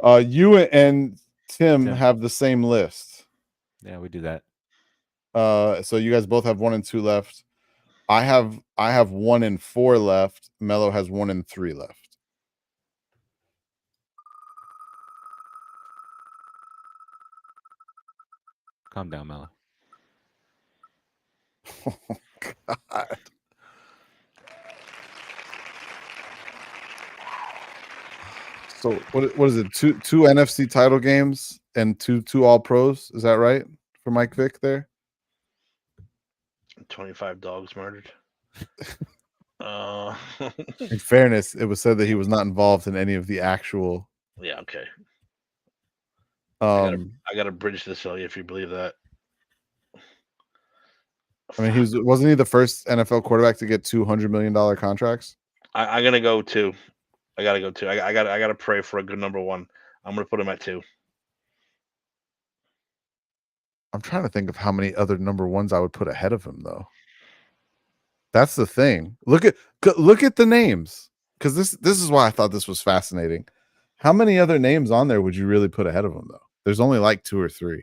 S4: You and Tim have the same list.
S1: Yeah, we do that.
S4: So you guys both have 1 and 2 left. I have 1 and 4 left. Mello has 1 and 3 left.
S1: Calm down, Mello.
S4: Oh, God. So what is it? Two NFC title games and two All Pros. Is that right for Mike Vick there?
S2: 25 dogs murdered.
S4: In fairness, it was said that he was not involved in any of the actual.
S2: Yeah. Okay.
S4: I
S2: got a bridge to sell you if you believe that.
S4: I mean, wasn't he the first NFL quarterback to get $200 million contracts?
S2: I'm gonna go 2. I gotta go 2. I gotta pray for a good number 1. I'm gonna put him at 2.
S4: I'm trying to think of how many other number 1s I would put ahead of him, though. That's the thing. Look at the names, because this is why I thought this was fascinating. How many other names on there would you really put ahead of him, though? There's only like 2 or 3.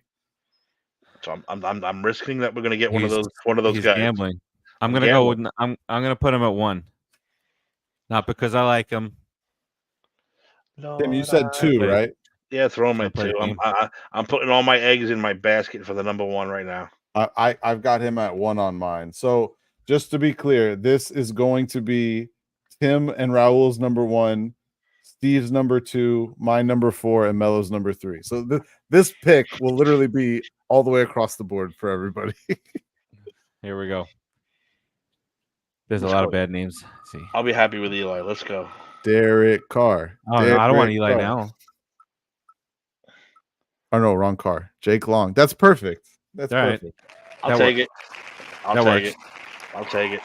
S2: So I'm risking that we're gonna get one of those guys.
S1: Gambling. I'm gonna go with. I'm gonna put him at 1. Not because I like him.
S4: Tim, you said 2, right?
S2: Yeah, throw him at 2. I'm putting all my eggs in my basket for the number 1 right now.
S4: I've got him at 1 on mine. So just to be clear, this is going to be Tim and Raul's number 1, Steve's number 2, my number 4, and Mello's number 3. So this pick will literally be all the way across the board for everybody.
S1: Here we go. There's a lot of bad names. Let's see.
S2: I'll be happy with Eli. Let's go.
S4: Derek Carr.
S1: Oh, no, I don't want Eli now.
S4: Oh, no, wrong Carr. Jake Long. That's perfect. That's perfect.
S2: I'll take it. I'll take it.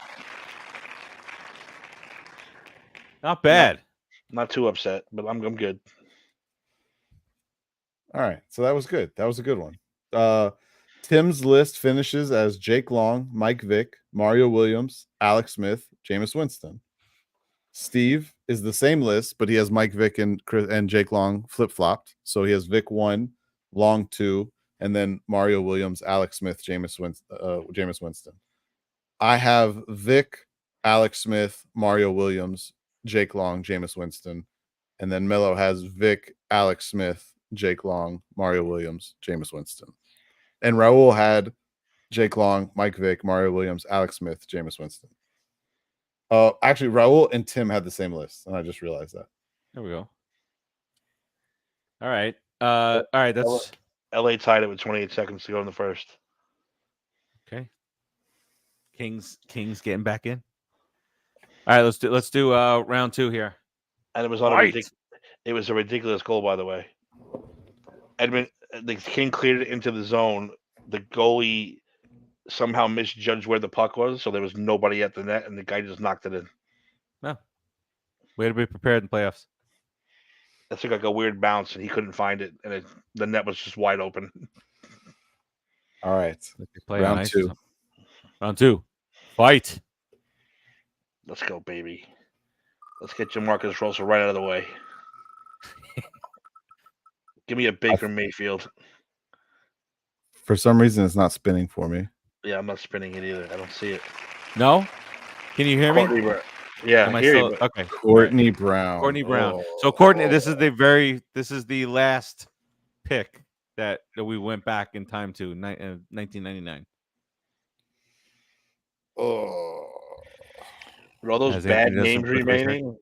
S1: Not bad.
S2: Not too upset, but I'm good.
S4: All right. So that was good. That was a good one. Tim's list finishes as Jake Long, Mike Vick, Mario Williams, Alex Smith, Jameis Winston. Steve is the same list, but he has Mike Vick and Jake Long flip-flopped. So he has Vick 1, Long 2, and then Mario Williams, Alex Smith, Jameis Winston. I have Vick, Alex Smith, Mario Williams, Jake Long, Jameis Winston. And then Mello has Vick, Alex Smith, Jake Long, Mario Williams, Jameis Winston. And Raul had Jake Long, Mike Vick, Mario Williams, Alex Smith, Jameis Winston. Actually, Raul and Tim had the same list, and I just realized that.
S1: There we go. All right. All right. That's
S2: LA tied it with 28 seconds to go in the first.
S1: Okay. Kings getting back in. All right. Let's do round 2 here.
S2: And it was it was a ridiculous goal, by the way. The King cleared it into the zone. The goalie somehow misjudged where the puck was, so there was nobody at the net, and the guy just knocked it in.
S1: No. Way to be prepared in playoffs.
S2: That took like a weird bounce, and he couldn't find it, and the net was just wide open.
S4: All right.
S1: Round 2. Round 2. Fight.
S2: Let's go, baby. Let's get Jamarcus Russell right out of the way. Give me a Baker Mayfield.
S4: For some reason, it's not spinning for me.
S2: Yeah, I'm not spinning it either. I don't see it.
S1: No? Can you hear me?
S2: Yeah, I hear you.
S1: Okay.
S4: Courtney Brown.
S1: Courtney Brown. So Courtney, this is the last pick that we went back in time to 1999.
S2: Oh. With all those bad names remaining,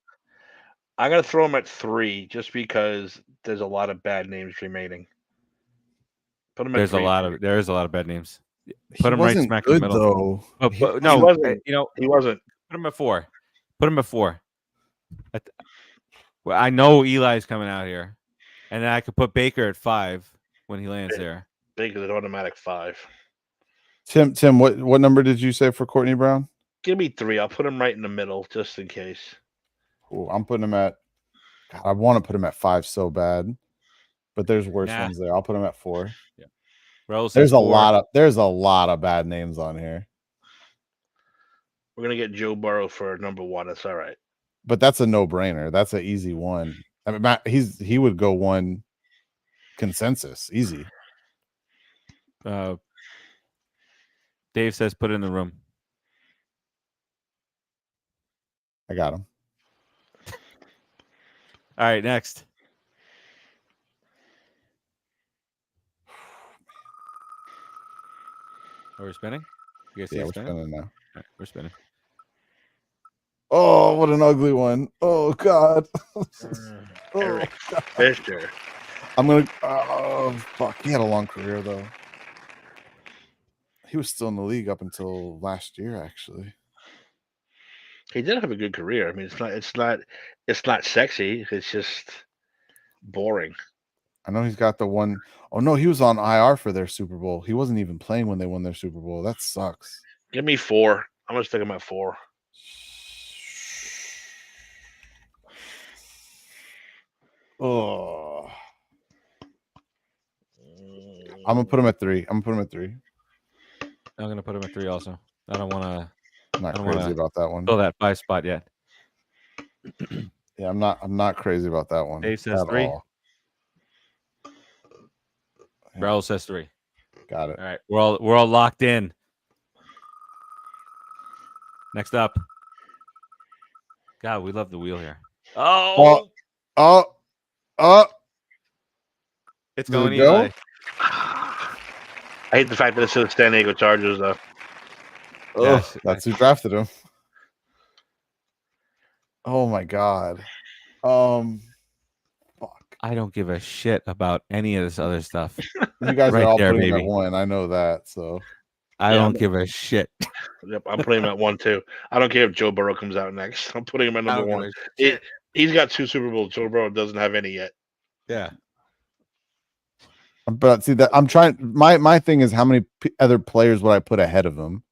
S2: I'm gonna throw him at 3 just because there's a lot of bad names remaining. Put him at
S1: There's
S2: 3.
S1: there is a lot of bad names.
S4: Put him right smack in the middle.
S1: But no,
S2: he wasn't.
S1: Put him at 4. Put him at 4. Well, I know Eli's coming out here, and then I could put Baker at 5 when he lands there.
S2: Baker's an automatic 5.
S4: Tim, what number did you say for Courtney Brown?
S2: Give me 3. I'll put him right in the middle just in case.
S4: Cool. I'm putting him at. God, I want to put him at 5 so bad. but there's worse ones there. I'll put him at 4.
S1: Yeah. Raul
S4: There's
S1: says
S4: a
S1: 4.
S4: lot of bad names on here.
S2: We're gonna get Joe Burrow for number 1. That's all right.
S4: But that's a no-brainer. That's an easy one. I mean, he would go 1 consensus, easy.
S1: Dave says put it in the room.
S4: I got him.
S1: All right, next. Are we spinning? You guys see
S4: We're
S1: spinning?
S4: spinning now.
S1: All right, we're spinning.
S4: Oh, what an ugly one. Oh, God.
S2: Eric Fisher.
S4: I'm going to... Oh, fuck. He had a long career, though. He was still in the league up until last year, actually.
S2: He did have a good career. I mean, it's not sexy. It's just boring.
S4: I know he's got the one... Oh, no, he was on IR for their Super Bowl. He wasn't even playing when they won their Super Bowl. That sucks.
S2: Give me 4. I'm going to stick him at 4.
S4: Oh, I'm gonna put him at 3. I'm gonna put him at 3
S1: also. I don't want to.
S4: I'm not crazy about that one.
S1: Fill that 5 spot yet.
S4: Yeah, I'm not crazy about that one.
S1: Dave says 3. Raul says 3.
S4: Got it.
S1: All right, we're all locked in. Next up. God, we love the wheel here.
S4: Oh.
S1: It's going
S2: Eli. I hate the fact that it's the San Diego Chargers, though.
S4: Yes, that's who drafted him. Oh my God. Fuck.
S1: I don't give a shit about any of this other stuff.
S4: You guys
S1: right
S4: are all
S1: there,
S4: putting
S1: baby.
S4: him at 1. I know that. So
S1: I don't give a shit.
S2: Yep, I'm putting him at 1 too. I don't care if Joe Burrow comes out next. I'm putting him at number 1. He's got 2 Super Bowls. Joe Burrow doesn't have any yet.
S1: Yeah.
S4: But see that I'm trying. My thing is how many other players would I put ahead of him?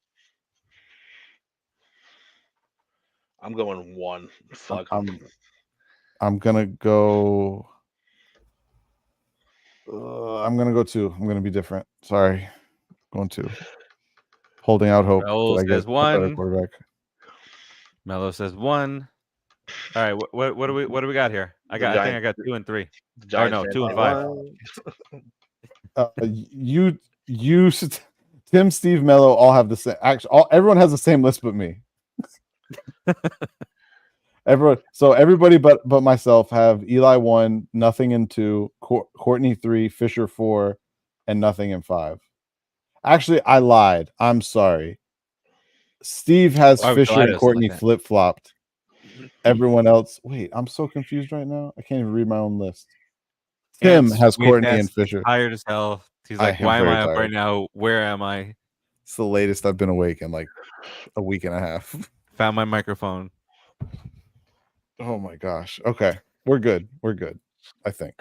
S2: I'm going 1. Fuck.
S4: I'm gonna go. I'm gonna go 2. I'm gonna be different. Sorry, going 2. Holding out hope.
S1: Raul says 1.
S4: Quarterback.
S1: Mello says 1. All right, what do we got here? I think I got 2 and 3. Or no, 2 and 5.
S4: You Tim, Steve, Mello all have the same. Actually, everyone has the same list, but me. Everybody but myself have Eli 1, nothing in 2, Courtney 3, Fisher 4, and nothing in 5. Actually, I lied. I'm sorry. Steve has Fisher and Courtney flip-flopped. Everyone else. Wait, I'm so confused right now. I can't even read my own list. Tim has Courtney and Fisher.
S1: Tired as hell. He's like, why am I up right now? Where am I?
S4: It's the latest I've been awake in like a week and a half.
S1: Found my microphone.
S4: Oh my gosh. Okay. We're good. I think.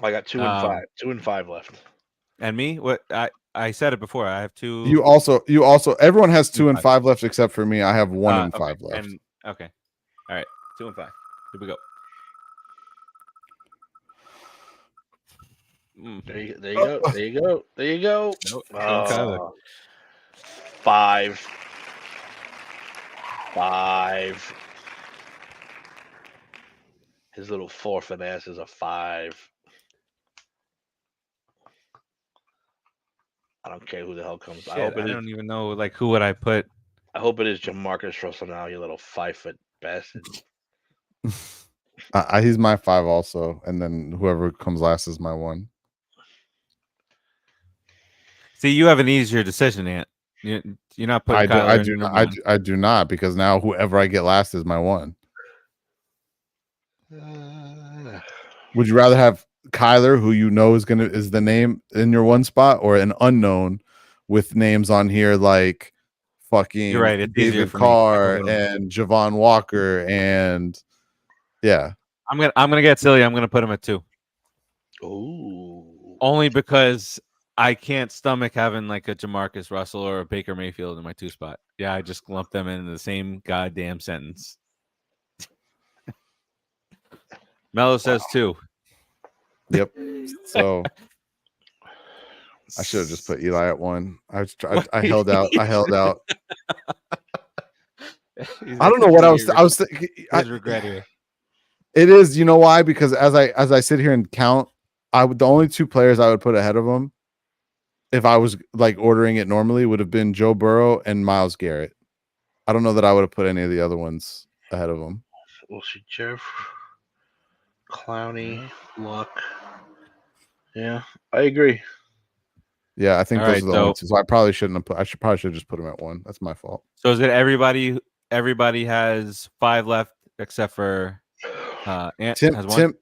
S2: I got 2 and 5. 2 and 5 left.
S1: And me? What I said it before. I have 2.
S4: You also everyone has 2 and 5 left except for me. I have 1 and 5 left.
S1: Okay. All right. 2 and 5. Here we go.
S2: There you go.
S1: Nope.
S2: 5. His little 4 finesse is a 5. I don't care who the hell comes.
S1: Shit, I don't even know. Like, who would I put?
S2: I hope it is Jamarcus Russell now, you little 5-foot bastard.
S4: He's my 5 also, and then whoever comes last is my 1.
S1: See, you have an easier decision, Ant. You're not putting.
S4: I do not, because now whoever I get last is my 1. Would you rather have Kyler, who you know is the name in your 1 spot, or an unknown with names on here like fucking
S1: You're right, it's
S4: David Carr and Javon Walker and yeah.
S1: I'm gonna get silly. I'm gonna put him at 2.
S2: Ooh.
S1: Only because I can't stomach having like a Jamarcus Russell or a Baker Mayfield in my 2 spot. Yeah, I just lumped them into the same goddamn sentence. Mello says 2.
S4: Yep. So I should have just put Eli at 1. I held out. I held out. I don't know what I was thinking.
S1: His regret here.
S4: It is, you know why? Because as I sit here and count, the only 2 players I would put ahead of him, if I was like ordering it normally, would have been Joe Burrow and Myles Garrett. I don't know that I would have put any of the other ones ahead of him.
S2: We'll see, Jeff, Clowney, Luck. Yeah, I agree.
S4: Yeah, I think
S1: All
S4: those
S1: right,
S4: are the only 2. So I probably shouldn't have put. I probably should have just put him at 1. That's my fault.
S1: So is it everybody? Everybody has 5 left except for Ant has 1.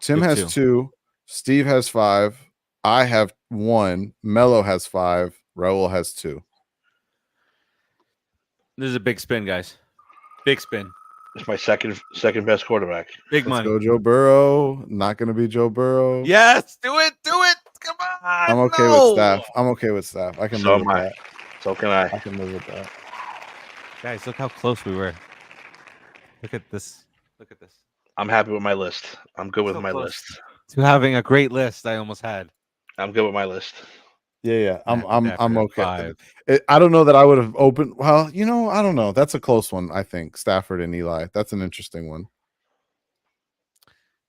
S4: Tim has 2. Steve has 5. I have 1. Mello has 5. Raul has 2.
S1: This is a big spin, guys. Big spin.
S2: It's my second best quarterback.
S1: Big
S4: Let's
S1: money.
S4: go Joe Burrow. Not going to be Joe Burrow.
S1: Yes, do it. Come on.
S4: I'm okay with staff. I can live with that.
S2: So can I.
S4: I can live with that.
S1: Guys, look how close we were. Look at this.
S2: I'm happy with my list. I'm good with
S1: So
S2: my
S1: close.
S2: list.
S1: To having a great list I almost had.
S2: I'm good with my list.
S4: Yeah. I'm okay.
S1: 5.
S4: I don't know that I would have opened. Well, I don't know. That's a close one. I think Stafford and Eli. That's an interesting one.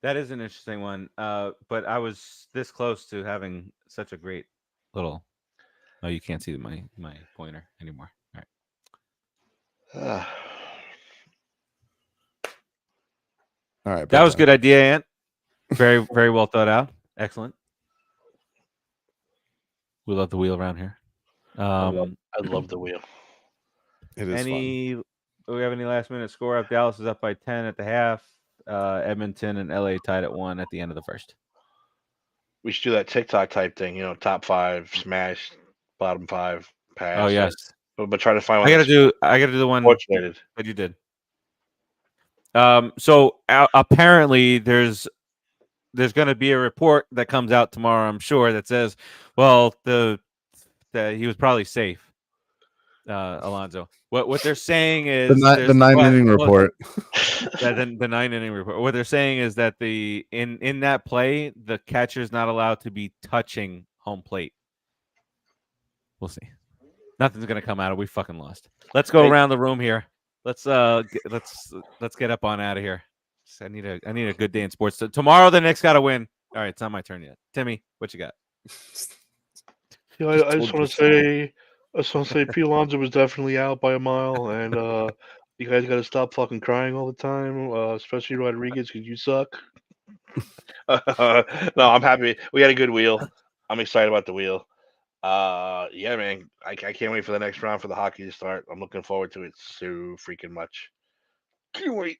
S1: That is an interesting one. But I was this close to having such a great little. Oh, you can't see my pointer anymore. All right.
S4: All right.
S1: That was a good idea, Ant. Very, very well thought out. Excellent. We love the wheel around here.
S2: I love the wheel.
S4: It is fun.
S1: Do we have any last minute score up? Dallas is up by 10 at the half. Edmonton and LA tied at 1 at the end of the first.
S2: We should do that TikTok type thing, top 5, smash, bottom 5, pass.
S1: Oh yes.
S2: But try to find one.
S1: I gotta do the one
S2: fortunate
S1: that you did. So apparently there's going to be a report that comes out tomorrow, I'm sure, that says, well, he was probably safe, Alonzo. What they're saying is
S4: the 9-inning report.
S1: The 9-inning report. What they're saying is that in that play, the catcher's not allowed to be touching home plate. We'll see. Nothing's gonna come out of. We fucking lost. Let's go around the room here. Let's get up on out of here. I need a good day in sports. So tomorrow the Knicks got to win. All right, it's not my turn yet. Timmy, what you got?
S2: I just want to say P. Alonso was definitely out by a mile, and you guys got to stop fucking crying all the time, especially Rodriguez, because you suck. No, I'm happy. We had a good wheel. I'm excited about the wheel. Yeah, man. I can't wait for the next round for the hockey to start. I'm looking forward to it so freaking much. Can't wait.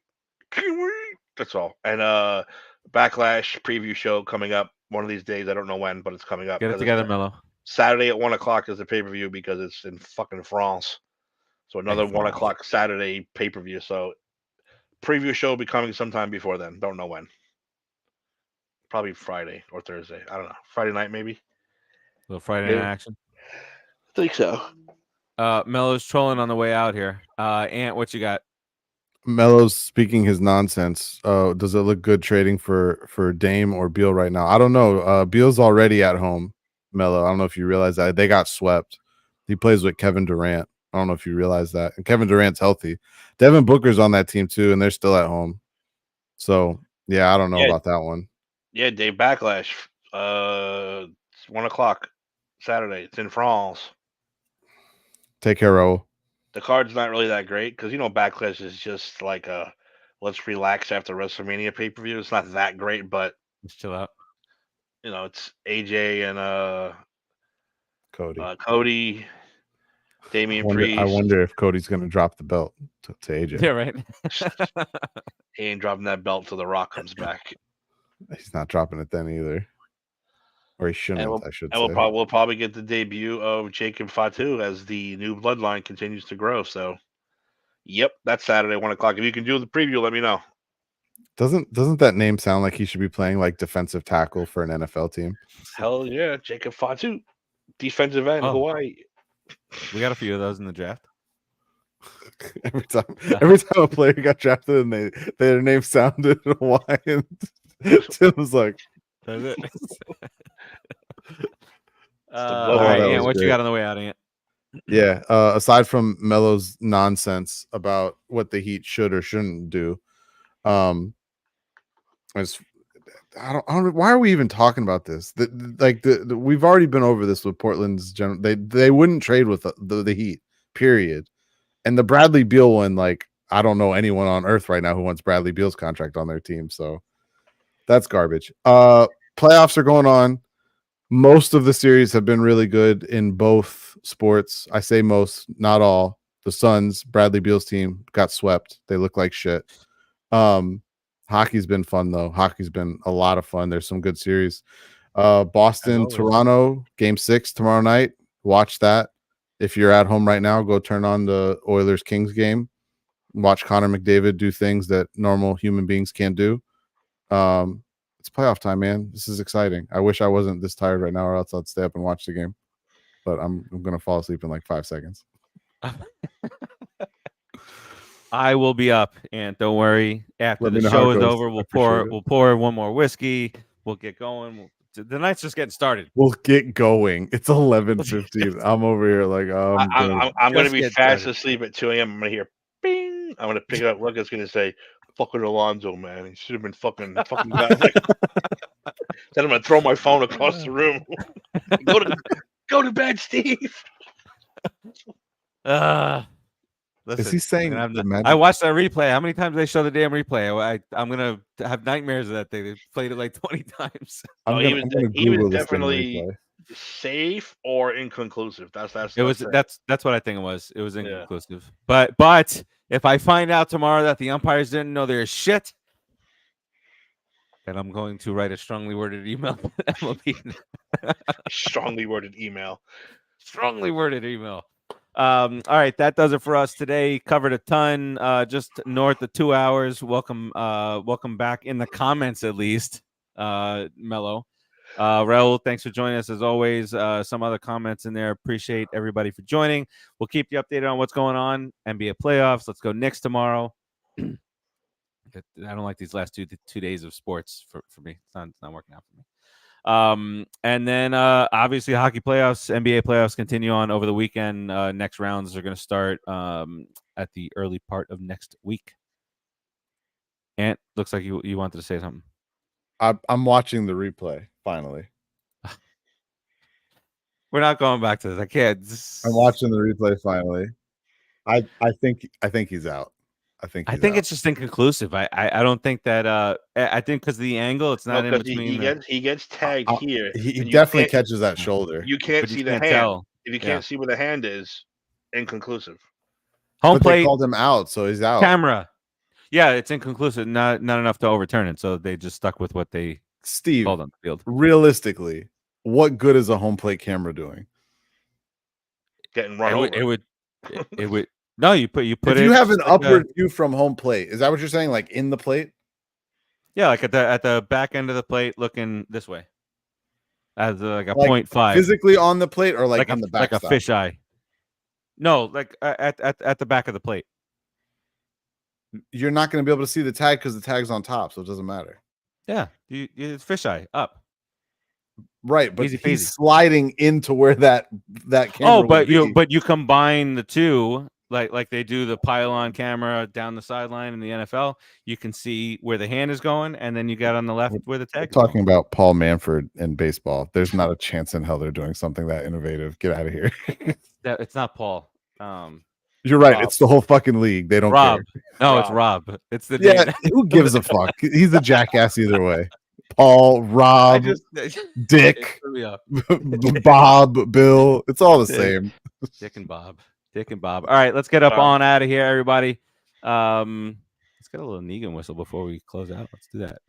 S2: That's all. And Backlash preview show coming up one of these days. I don't know when, but it's coming up.
S1: Get it together, Mello.
S2: Saturday at 1 o'clock is the pay-per-view because it's in fucking France. So another 1 o'clock Saturday pay-per-view. So preview show will be coming sometime before then. Don't know when. Probably Friday or Thursday. I don't know. Friday night maybe.
S1: A little Friday night action.
S2: I think so.
S1: Mello's trolling on the way out here. Ant, what you got?
S4: Melo's speaking his nonsense. Does it look good trading for Dame or Beal right now? I don't know. Beal's already at home. Melo, I don't know if you realize that they got swept. He plays with Kevin Durant. I don't know if you realize that. And Kevin Durant's healthy. Devin Booker's on that team too, and they're still at home. So yeah, I don't know about that one.
S2: Yeah, Dave Backlash. It's 1 o'clock Saturday. It's in France.
S4: Take care, Raul.
S2: The card's not really that great because Backlash is just like a let's relax after WrestleMania pay-per-view. It's not that great, but
S1: just chill out.
S2: It's AJ and
S4: Cody,
S2: Damian Priest.
S4: I wonder if Cody's going to drop the belt to AJ.
S1: Yeah, right.
S2: He ain't dropping that belt till The Rock comes back.
S4: He's not dropping it then either. Or he shouldn't, I should say.
S2: We'll probably get the debut of Jacob Fatu as the new bloodline continues to grow. So, yep, that's Saturday, 1 o'clock. If you can do the preview, let me know.
S4: Doesn't that name sound like he should be playing like defensive tackle for an NFL team?
S2: Hell yeah, Jacob Fatu, defensive end, Hawaii.
S1: We got a few of those in the draft.
S4: Every time a player got drafted and their name sounded Hawaiian. Tim was like,
S1: That's it.
S2: blowout.
S1: All right,
S4: That
S1: Ant,
S4: was
S1: what you
S4: great.
S1: got on the way out, Ant?
S4: Yeah. Aside from Melo's nonsense about what the Heat should or shouldn't do, I don't. Why are we even talking about this? We've already been over this with Portland's general. They wouldn't trade with the Heat. Period. And the Bradley Beal one, like, I don't know anyone on earth right now who wants Bradley Beal's contract on their team. So that's garbage. Playoffs are going on. Most of the series have been really good in both sports. I say most, not all. The Suns, Bradley Beal's team, got swept. They look like shit. Hockey's been fun, though. Hockey's been a lot of fun. There's some good series. Boston, Toronto, Game 6 tomorrow night. Watch that. If you're at home right now, go turn on the Oilers-Kings game. Watch Connor McDavid do things that normal human beings can't do. It's playoff time, man. This is exciting. I wish I wasn't this tired right now, or else I'd stay up and watch the game. But I'm gonna fall asleep in like 5 seconds.
S1: I will be up, and don't worry. After the show is over, we'll pour one more whiskey. We'll get going. The night's just getting started.
S4: We'll get going. It's 11:15. I'm over here like
S2: I'm gonna be fast asleep at 2 a.m. I'm gonna hear bing. I'm gonna pick it up. Look, it's gonna say fucking Alonzo, man. He should have been fucking guy. Then I'm gonna throw my phone across the room. Go to bed, Steve.
S1: Listen,
S4: is he saying
S1: I watched that replay. How many times they show the damn replay? I'm gonna have nightmares of that thing. They played it like 20 times.
S2: He was definitely safe or inconclusive. That's what
S1: I think it was. It was inconclusive. Yeah. But if I find out tomorrow that the umpires didn't know their shit, then I'm going to write a strongly worded email to MLB.
S2: Strongly worded email.
S1: Strongly worded email. All right, that does it for us today. Covered a ton, just north of 2 hours. Welcome back in the comments, at least, Mello. Raul, thanks for joining us as always. Some other comments in there. Appreciate everybody for joining. We'll keep you updated on what's going on. NBA playoffs. Let's go Knicks tomorrow. I don't like these last two days of sports for me. It's not working out for me. And then obviously hockey playoffs, NBA playoffs continue on over the weekend. Next rounds are going to start at the early part of next week. Ant, looks like you wanted to say something.
S4: I'm watching the replay finally.
S1: We're not going back to this. I can't.
S4: I'm watching the replay finally. I think he's out. I think
S1: it's just inconclusive. I don't think that. I think because the angle, it's not in between.
S2: He gets tagged here.
S4: He definitely catches that shoulder.
S2: You can't see the hand. Tell. If you can't see where the hand is, inconclusive.
S1: Home plate.
S4: They called him out, so he's out.
S1: Camera. Yeah, it's inconclusive. Not enough to overturn it. So they just stuck with what they called on the field.
S4: Realistically, what good is a home plate camera doing?
S2: Getting run over.
S1: It would. No, you put
S4: if you have an upward view from home plate, is that what you're saying? Like in the plate?
S1: Yeah, like at the back end of the plate, looking this way, as like a 0.5,
S4: physically on the plate, or like on the back,
S1: like a fisheye. No, like at the back of the plate.
S4: You're not going to be able to see the tag because the tag's on top, so it doesn't matter.
S1: Yeah, it's fisheye up.
S4: Right, but he's sliding into where that camera.
S1: Oh, but you combine the two. Like they do the pylon camera down the sideline in the NFL, you can see where the hand is going, and then you got on the left where the tag is
S4: talking going. About Paul Manfred and baseball. There's not a chance in hell they're doing something that innovative. Get out of here.
S1: It's not Paul.
S4: You're right. Rob. It's the whole fucking league. They don't
S1: Rob.
S4: care.
S1: No, it's Rob. It's the
S4: who gives a fuck? He's a jackass either way. Paul, Rob, Dick, Bob, Bill. It's all the same.
S1: Dick and Bob. All right, let's get up on out of here, everybody. Let's get a little Negan whistle before we close out. Let's do that.